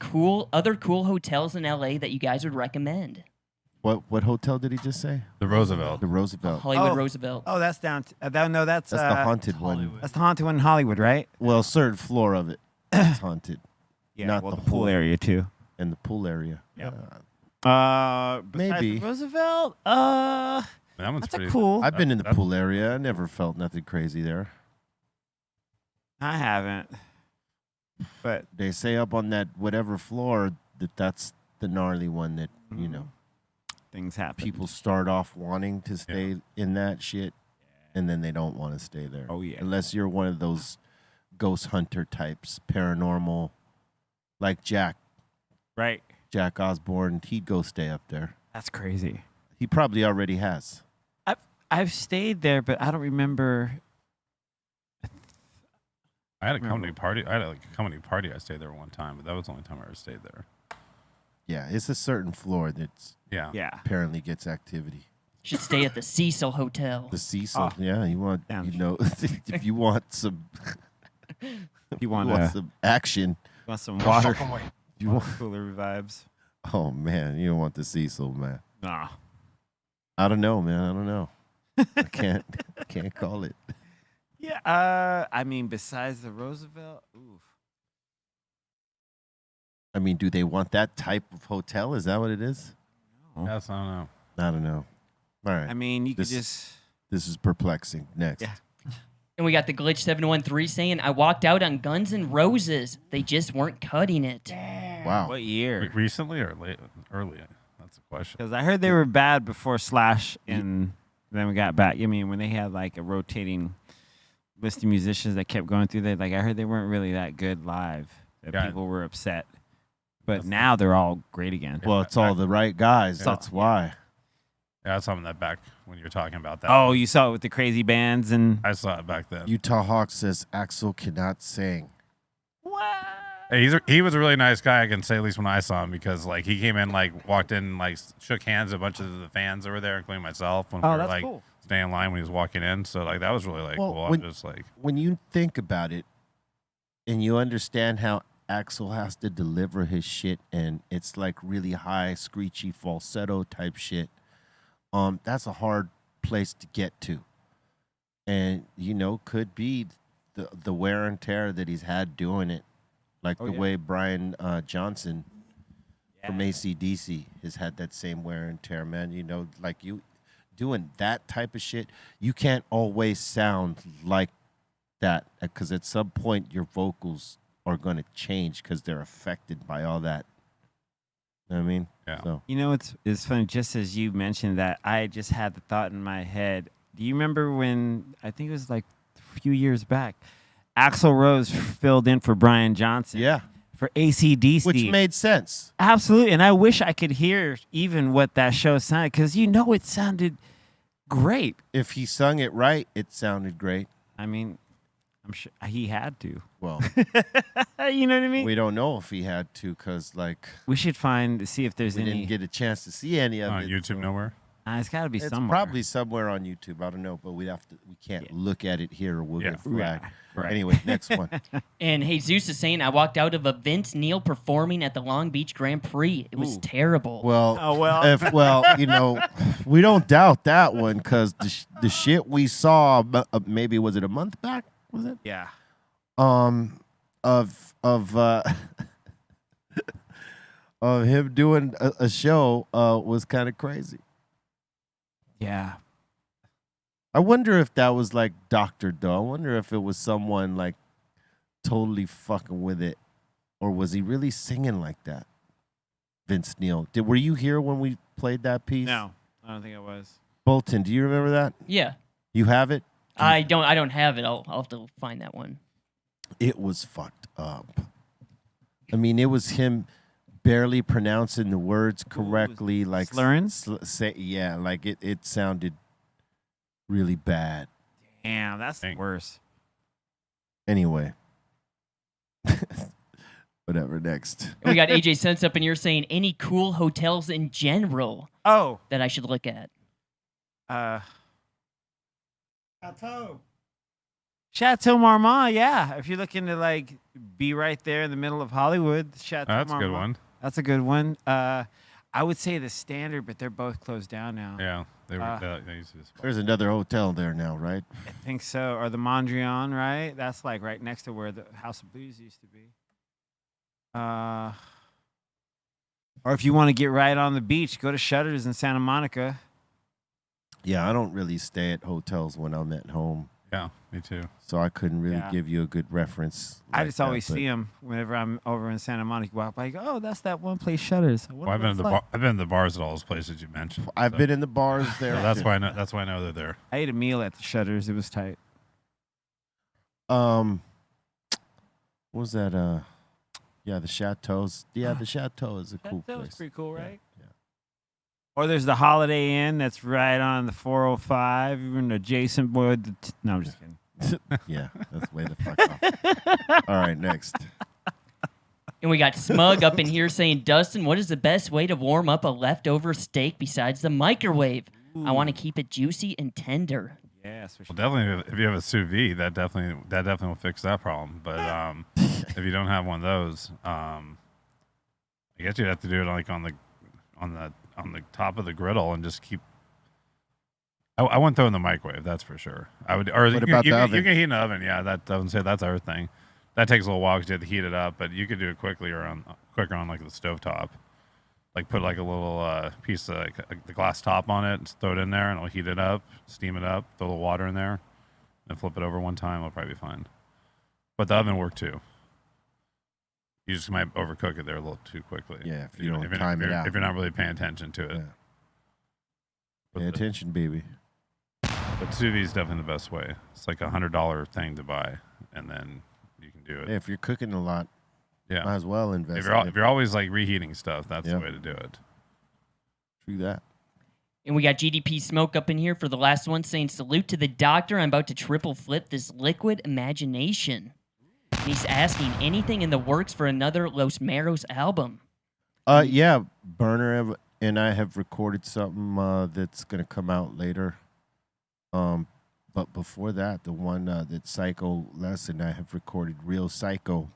[SPEAKER 4] other cool hotels in LA that you guys would recommend?
[SPEAKER 2] What hotel did he just say?
[SPEAKER 5] The Roosevelt.
[SPEAKER 2] The Roosevelt.
[SPEAKER 4] Hollywood Roosevelt.
[SPEAKER 11] Oh, that's down. That's
[SPEAKER 2] the haunted one.
[SPEAKER 11] That's the haunted one in Hollywood, right?
[SPEAKER 2] Well, certain floor of it is haunted.
[SPEAKER 3] Yeah,
[SPEAKER 2] Not
[SPEAKER 3] well,
[SPEAKER 2] the
[SPEAKER 3] the pool
[SPEAKER 2] whole-
[SPEAKER 3] area too.
[SPEAKER 2] And the pool area.
[SPEAKER 3] Yep.
[SPEAKER 11] Besides
[SPEAKER 2] Maybe.
[SPEAKER 11] Roosevelt.
[SPEAKER 5] That one's
[SPEAKER 11] That's a
[SPEAKER 5] pretty
[SPEAKER 11] cool.
[SPEAKER 2] I've been in the pool area. I never felt nothing crazy there.
[SPEAKER 11] I haven't. But
[SPEAKER 2] They say up on that whatever floor that's the gnarly one that, you know,
[SPEAKER 11] things happen.
[SPEAKER 2] people start off wanting to stay in that shit and then they don't want to stay there.
[SPEAKER 11] Oh, yeah.
[SPEAKER 2] Unless you're one of those ghost hunter types, paranormal, like Jack Osborne, he'd go stay up there.
[SPEAKER 11] That's crazy.
[SPEAKER 2] He probably already has.
[SPEAKER 11] I've stayed there, but I don't remember.
[SPEAKER 5] I had a company party. I stayed there one time, but that was the only time I ever stayed there.
[SPEAKER 2] Yeah, it's a certain floor that's
[SPEAKER 11] Yeah.
[SPEAKER 2] apparently gets activity.
[SPEAKER 4] Should stay at the Cecil Hotel.
[SPEAKER 2] The Cecil,
[SPEAKER 11] Oh.
[SPEAKER 2] yeah, you want,
[SPEAKER 11] Damn.
[SPEAKER 2] you know, if you want some,
[SPEAKER 11] You want
[SPEAKER 2] some action,
[SPEAKER 11] some water
[SPEAKER 2] you want,
[SPEAKER 11] cooler vibes?
[SPEAKER 2] oh man, you don't want the Cecil, man.
[SPEAKER 11] Nah.
[SPEAKER 2] I don't know, man. I don't know. I can't call it.
[SPEAKER 11] Yeah. I mean, besides the Roosevelt, oof.
[SPEAKER 2] I mean, do they want that type of hotel? Is that what it is?
[SPEAKER 5] Yes, I don't know.
[SPEAKER 2] I don't know. All right.
[SPEAKER 11] I mean, you could
[SPEAKER 2] This-
[SPEAKER 11] just.
[SPEAKER 2] This is perplexing. Next.
[SPEAKER 11] Yeah.
[SPEAKER 4] And we got the Glitch 713 saying, I walked out on Guns N' Roses. They just weren't cutting it.
[SPEAKER 2] Wow.
[SPEAKER 11] What year?
[SPEAKER 5] Recently or late? Early? That's the question.
[SPEAKER 11] Because I heard they were bad before Slash, and then we got back. I mean, when they had like a rotating list of musicians that kept going through there, like I heard they weren't really that good live. That
[SPEAKER 5] Yeah.
[SPEAKER 11] people were upset. But now they're all great again.
[SPEAKER 2] Well, it's all the right guys. That's why.
[SPEAKER 5] Yeah, I saw him that back when you were talking about that.
[SPEAKER 11] Oh, you saw it with the crazy bands and.
[SPEAKER 5] I saw it back then.
[SPEAKER 2] Utah Hawk says Axel cannot sing.
[SPEAKER 5] Hey, he was a really nice guy. I can say at least when I saw him because like he came in, like walked in, like shook hands with a bunch of the fans that were there, including myself, when we were
[SPEAKER 11] that's
[SPEAKER 5] like
[SPEAKER 11] cool.
[SPEAKER 5] staying in line when he was walking in. So like that was really like
[SPEAKER 2] Well,
[SPEAKER 5] cool.
[SPEAKER 2] when-
[SPEAKER 5] I'm just like
[SPEAKER 2] When you think about it, and you understand how Axel has to deliver his shit, and it's like really high, screechy falsetto type shit. That's a hard place to get to, and you know, could be the wear and tear that he's had doing it, like the way Brian Johnson from AC/DC has had that same wear and tear, man. You know, like you doing that type of shit, you can't always sound like that because at some point your vocals are going to change because they're affected by all that. You know what I mean?
[SPEAKER 5] Yeah.
[SPEAKER 2] So,
[SPEAKER 11] You know, it's funny. Just as you mentioned that, I just had the thought in my head. Do you remember when I think it was like a few years back, Axl Rose filled in for Brian Johnson?
[SPEAKER 2] yeah,
[SPEAKER 11] For AC/DC,
[SPEAKER 2] which made sense.
[SPEAKER 11] absolutely. And I wish I could hear even what that show sounded because you know it sounded great.
[SPEAKER 2] If he sung it right, it sounded great.
[SPEAKER 11] I mean, I'm sure he had to.
[SPEAKER 2] Well,
[SPEAKER 11] You know what I mean?
[SPEAKER 2] we don't know if he had to because, like,
[SPEAKER 11] We should see if there's
[SPEAKER 2] we
[SPEAKER 11] any.
[SPEAKER 2] didn't get a chance to see any of
[SPEAKER 5] on
[SPEAKER 2] it.
[SPEAKER 5] YouTube nowhere.
[SPEAKER 11] It's got to be
[SPEAKER 2] It's
[SPEAKER 11] somewhere.
[SPEAKER 2] probably somewhere on YouTube. I don't know, but we can't look at it here or we'll get flagged.
[SPEAKER 11] Right.
[SPEAKER 2] Anyway, next one.
[SPEAKER 4] And Jesus is saying, I walked out of a Vince Neil performing at the Long Beach Grand Prix. It was terrible.
[SPEAKER 2] Well,
[SPEAKER 11] Oh, well.
[SPEAKER 2] well, you know, we don't doubt that one because the shit we saw, maybe was it a month back? Was it?
[SPEAKER 11] Yeah.
[SPEAKER 2] Of of him doing a show was kind of crazy.
[SPEAKER 11] Yeah.
[SPEAKER 2] I wonder if that was like doctored though. I wonder if it was someone like totally fucking with it, or was he really singing like that? Vince Neil. Were you here when we played that piece?
[SPEAKER 11] No, I don't think I was.
[SPEAKER 2] Bolton, do you remember that?
[SPEAKER 4] Yeah.
[SPEAKER 2] You have it?
[SPEAKER 4] I don't have it. I'll have to find that one.
[SPEAKER 2] It was fucked up. I mean, it was him barely pronouncing the words correctly, like
[SPEAKER 11] slurring?
[SPEAKER 2] Yeah, like it sounded really bad.
[SPEAKER 11] Damn, that's the worst.
[SPEAKER 2] Anyway, whatever. Next,
[SPEAKER 4] And we got AJ Sense up in here saying, any cool hotels in general
[SPEAKER 11] Oh,
[SPEAKER 4] that I should look at?
[SPEAKER 11] Chateau Marmont, yeah. If you're looking to like be right there in the middle of Hollywood, Chateau
[SPEAKER 5] That's a
[SPEAKER 11] Marmont.
[SPEAKER 5] good one.
[SPEAKER 11] That's a good one. I would say the Standard, but they're both closed down now.
[SPEAKER 5] Yeah, they were. They used to just
[SPEAKER 2] There's another hotel there now, right?
[SPEAKER 11] I think so. Or the Mondrian, right? That's like right next to where the House of Blues used to be. Or if you want to get right on the beach, go to Shutters in Santa Monica.
[SPEAKER 2] Yeah, I don't really stay at hotels when I'm at home,
[SPEAKER 5] Yeah, me too.
[SPEAKER 2] so I couldn't really
[SPEAKER 11] Yeah.
[SPEAKER 2] give you a good reference.
[SPEAKER 11] I
[SPEAKER 2] like
[SPEAKER 11] just
[SPEAKER 2] that,
[SPEAKER 11] always
[SPEAKER 2] but-
[SPEAKER 11] see them whenever I'm over in Santa Monica. Walk by, I go, oh, that's that one place, Shutters.
[SPEAKER 5] Well, I've been to the bars at all those places you mentioned.
[SPEAKER 2] I've
[SPEAKER 5] so-
[SPEAKER 2] been in the bars there.
[SPEAKER 5] so that's
[SPEAKER 2] too.
[SPEAKER 5] why I know. That's why I know they're there.
[SPEAKER 11] I ate a meal at the Shutters. It was tight.
[SPEAKER 2] What was that? Yeah, the Chateaus. Yeah, the Chateau is a cool
[SPEAKER 11] That was
[SPEAKER 2] place.
[SPEAKER 11] pretty cool, right?
[SPEAKER 2] Yeah.
[SPEAKER 11] Or there's the Holiday Inn that's right on the 405. Even adjacent. No, I'm just kidding.
[SPEAKER 2] Yeah, that's way the fuck off. All right, next.
[SPEAKER 4] And we got Smug up in here saying, Dustin, what is the best way to warm up a leftover steak besides the microwave? I want to keep it juicy and tender.
[SPEAKER 11] Yes, for sure.
[SPEAKER 5] Well, definitely, if you have a sous vide, that definitely will fix that problem. But if you don't have one of those, I guess you'd have to do it like on the top of the griddle and just keep. I wouldn't throw it in the microwave, that's for sure. I would. Or
[SPEAKER 2] What
[SPEAKER 5] you,
[SPEAKER 2] about
[SPEAKER 5] you,
[SPEAKER 2] the
[SPEAKER 5] can-
[SPEAKER 2] oven?
[SPEAKER 5] you can heat in the oven. Yeah, that doesn't say that's our thing. That takes a little while because you have to heat it up, but you could do it quickly or quicker on like the stovetop. Like put like a little piece of like, the glass top on it, and throw it in there, and it'll heat it up, steam it up, throw a little water in there, and flip it over one time. It'll probably be fine. But the oven worked too. You just might overcook it there a little too quickly.
[SPEAKER 2] Yeah, if you don't time it out.
[SPEAKER 5] If you're not really paying attention to it.
[SPEAKER 2] Yeah.
[SPEAKER 5] But
[SPEAKER 2] Pay attention, baby.
[SPEAKER 5] But sous vide is definitely the best way. It's like $100 thing to buy, and then you can do it.
[SPEAKER 2] Hey, if you're cooking a lot,
[SPEAKER 5] Yeah.
[SPEAKER 2] might as well invest.
[SPEAKER 5] If
[SPEAKER 2] in it.
[SPEAKER 5] you're always like reheating stuff, that's
[SPEAKER 2] Yeah.
[SPEAKER 5] the way to do it.
[SPEAKER 2] True that.
[SPEAKER 4] And we got GDP Smoke up in here for the last one saying, salute to the doctor. I'm about to triple flip this liquid imagination. And he's asking, anything in the works for another Los Meros album?
[SPEAKER 2] Yeah, Burner and I have recorded something that's gonna come out later. But before that, the one that Psycho Les and I have recorded, Real Psycho,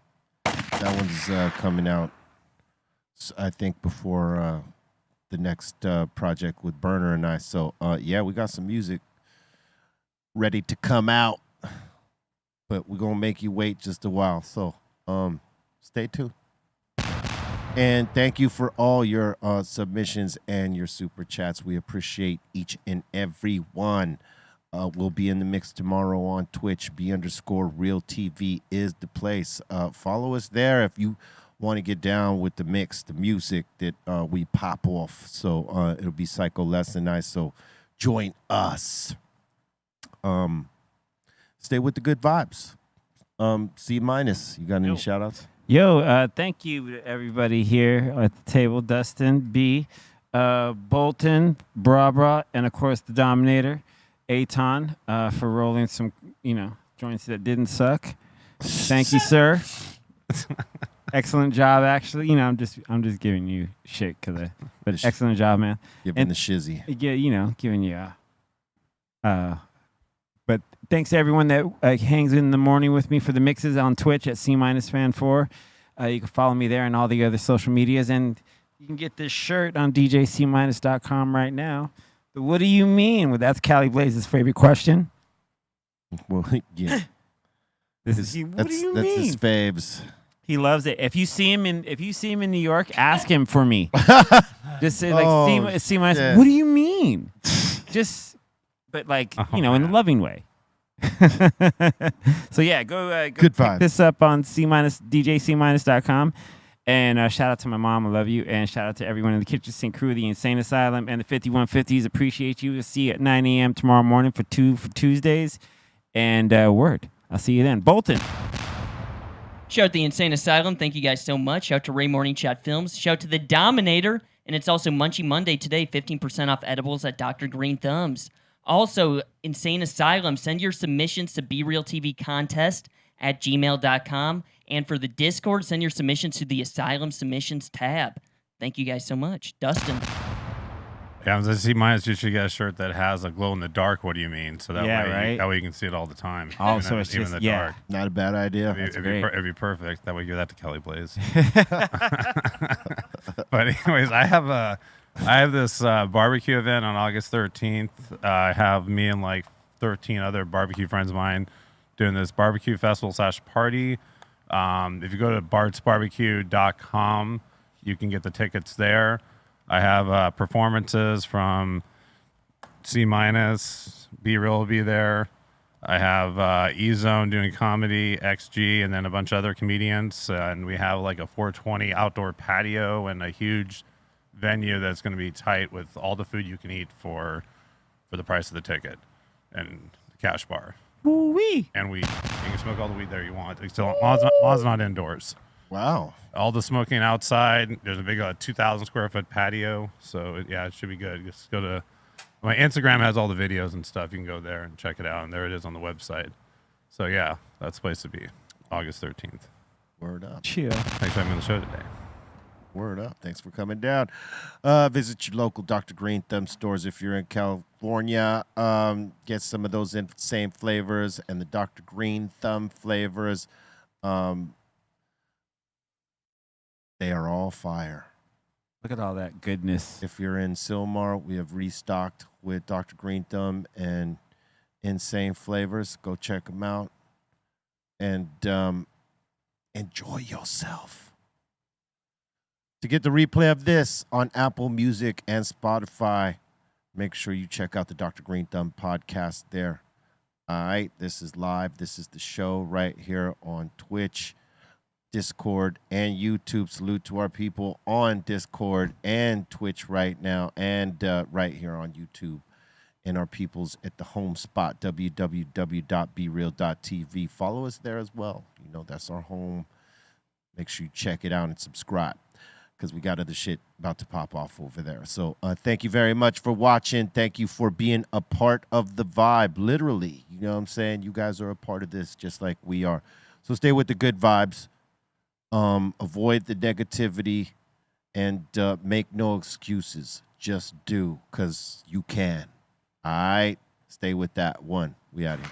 [SPEAKER 2] that one's coming out. I think before the next project with Burner and I. So yeah, we got some music ready to come out, but we're gonna make you wait just a while. So stay tuned. And thank you for all your submissions and your super chats. We appreciate each and every one. We'll be in the mix tomorrow on Twitch. B_REALTV is the place. Follow us there if you want to get down with the mix, the music that we pop off. So it'll be Psycho Less and Nice. So join us. Stay with the good vibes. C-. You got any shout outs?
[SPEAKER 11] Yo, thank you to everybody here at the table. Dustin, B, Bolton, Bra, and of course the Dominator, Aton, for rolling some, joints that didn't suck. Thank you, sir. Excellent job, actually. I'm just giving you shit but excellent job, man.
[SPEAKER 2] Giving the shizzy.
[SPEAKER 11] Yeah, giving you. But thanks to everyone that hangs in the morning with me for the mixes on Twitch at C-Fan4. You can follow me there and all the other social medias. And you can get this shirt on DJC-.com right now. But what do you mean? Well, that's Cali Blaze's favorite question.
[SPEAKER 2] Well, yeah.
[SPEAKER 11] What
[SPEAKER 2] That's
[SPEAKER 11] do you
[SPEAKER 2] That's his
[SPEAKER 11] mean?
[SPEAKER 2] faves.
[SPEAKER 11] He loves it. If you see him in New York, ask him for me. Just say C-.
[SPEAKER 2] shit.
[SPEAKER 11] What do you mean? But in a loving way. So yeah, go
[SPEAKER 2] Good
[SPEAKER 11] pick
[SPEAKER 2] vibes.
[SPEAKER 11] this up on DJC-.com. And shout out to my mom, I love you. And shout out to everyone in the Kitchen Sink crew, the Insane Asylum, and the 5150s. Appreciate you. We'll see you at 9 a.m. tomorrow morning for Tuesdays. And word, I'll see you then. Bolton.
[SPEAKER 4] Shout out the Insane Asylum. Thank you guys so much. Shout out to Ray Morning Shot Films. Shout out to the Dominator. And it's also Munchie Monday today. 15% off edibles at Dr. Greenthumb's. Also, Insane Asylum, send your submissions to BREALTV contest at gmail.com. And for the Discord, send your submissions to the Asylum Submissions tab. Thank you guys so much. Dustin.
[SPEAKER 5] Yeah, I was gonna see mine. You should get a shirt that has a glow in the dark. What do you mean? So that way you can see it all the time.
[SPEAKER 3] Oh, so it's
[SPEAKER 5] even
[SPEAKER 3] just
[SPEAKER 5] in the dark.
[SPEAKER 2] Not a bad idea.
[SPEAKER 5] It'd be perfect. That way, give that to Kelly Blaze. But anyways, I have this barbecue event on August 13th. I have me and like 13 other barbecue friends of mine doing this barbecue festival / party. If you go to bartzbarbecue.com, you can get the tickets there. I have performances from C-, B-Real will be there. I have E-Zone doing comedy, XG, and then a bunch of other comedians. And we have like a 420 outdoor patio and a huge venue that's going to be tight with all the food you can eat for the price of the ticket and the cash bar.
[SPEAKER 3] Woo-wee.
[SPEAKER 5] And weed. You can smoke all the weed there you want. It's not indoors.
[SPEAKER 2] Wow.
[SPEAKER 5] All the smoking outside. There's a big 2,000 square foot patio. So, it should be good. Just go to my Instagram has all the videos and stuff. You can go there and check it out. And there it is on the website. So, yeah, that's the place to be. August 13th.
[SPEAKER 2] Word up.
[SPEAKER 3] Chill.
[SPEAKER 5] Thanks for having me on the show today.
[SPEAKER 2] Word up. Thanks for coming down. Visit your local Dr. Greenthumb stores if you're in California. Get some of those same flavors and the Dr. Greenthumb flavors. They are all fire.
[SPEAKER 3] Look at all that goodness.
[SPEAKER 2] If you're in Sylmar, we have restocked with Dr. Greenthumb and Insane Flavors. Go check them out and enjoy yourself. To get the replay of this on Apple Music and Spotify, make sure you check out the Dr. Greenthumb podcast there. All right, this is live. This is the show right here on Twitch, Discord, and YouTube. Salute to our people on Discord and Twitch right now, and right here on YouTube, and our peoples at the home spot, www.BREALTV. Follow us there as well. You know, that's our home. Make sure you check it out and subscribe, because we got other shit about to pop off over there. So thank you very much for watching. Thank you for being a part of the vibe, literally. You know what I'm saying? You guys are a part of this just like we are. So stay with the good vibes. Avoid the negativity, and make no excuses. Just do, because you can. All right? Stay with that one. We out here.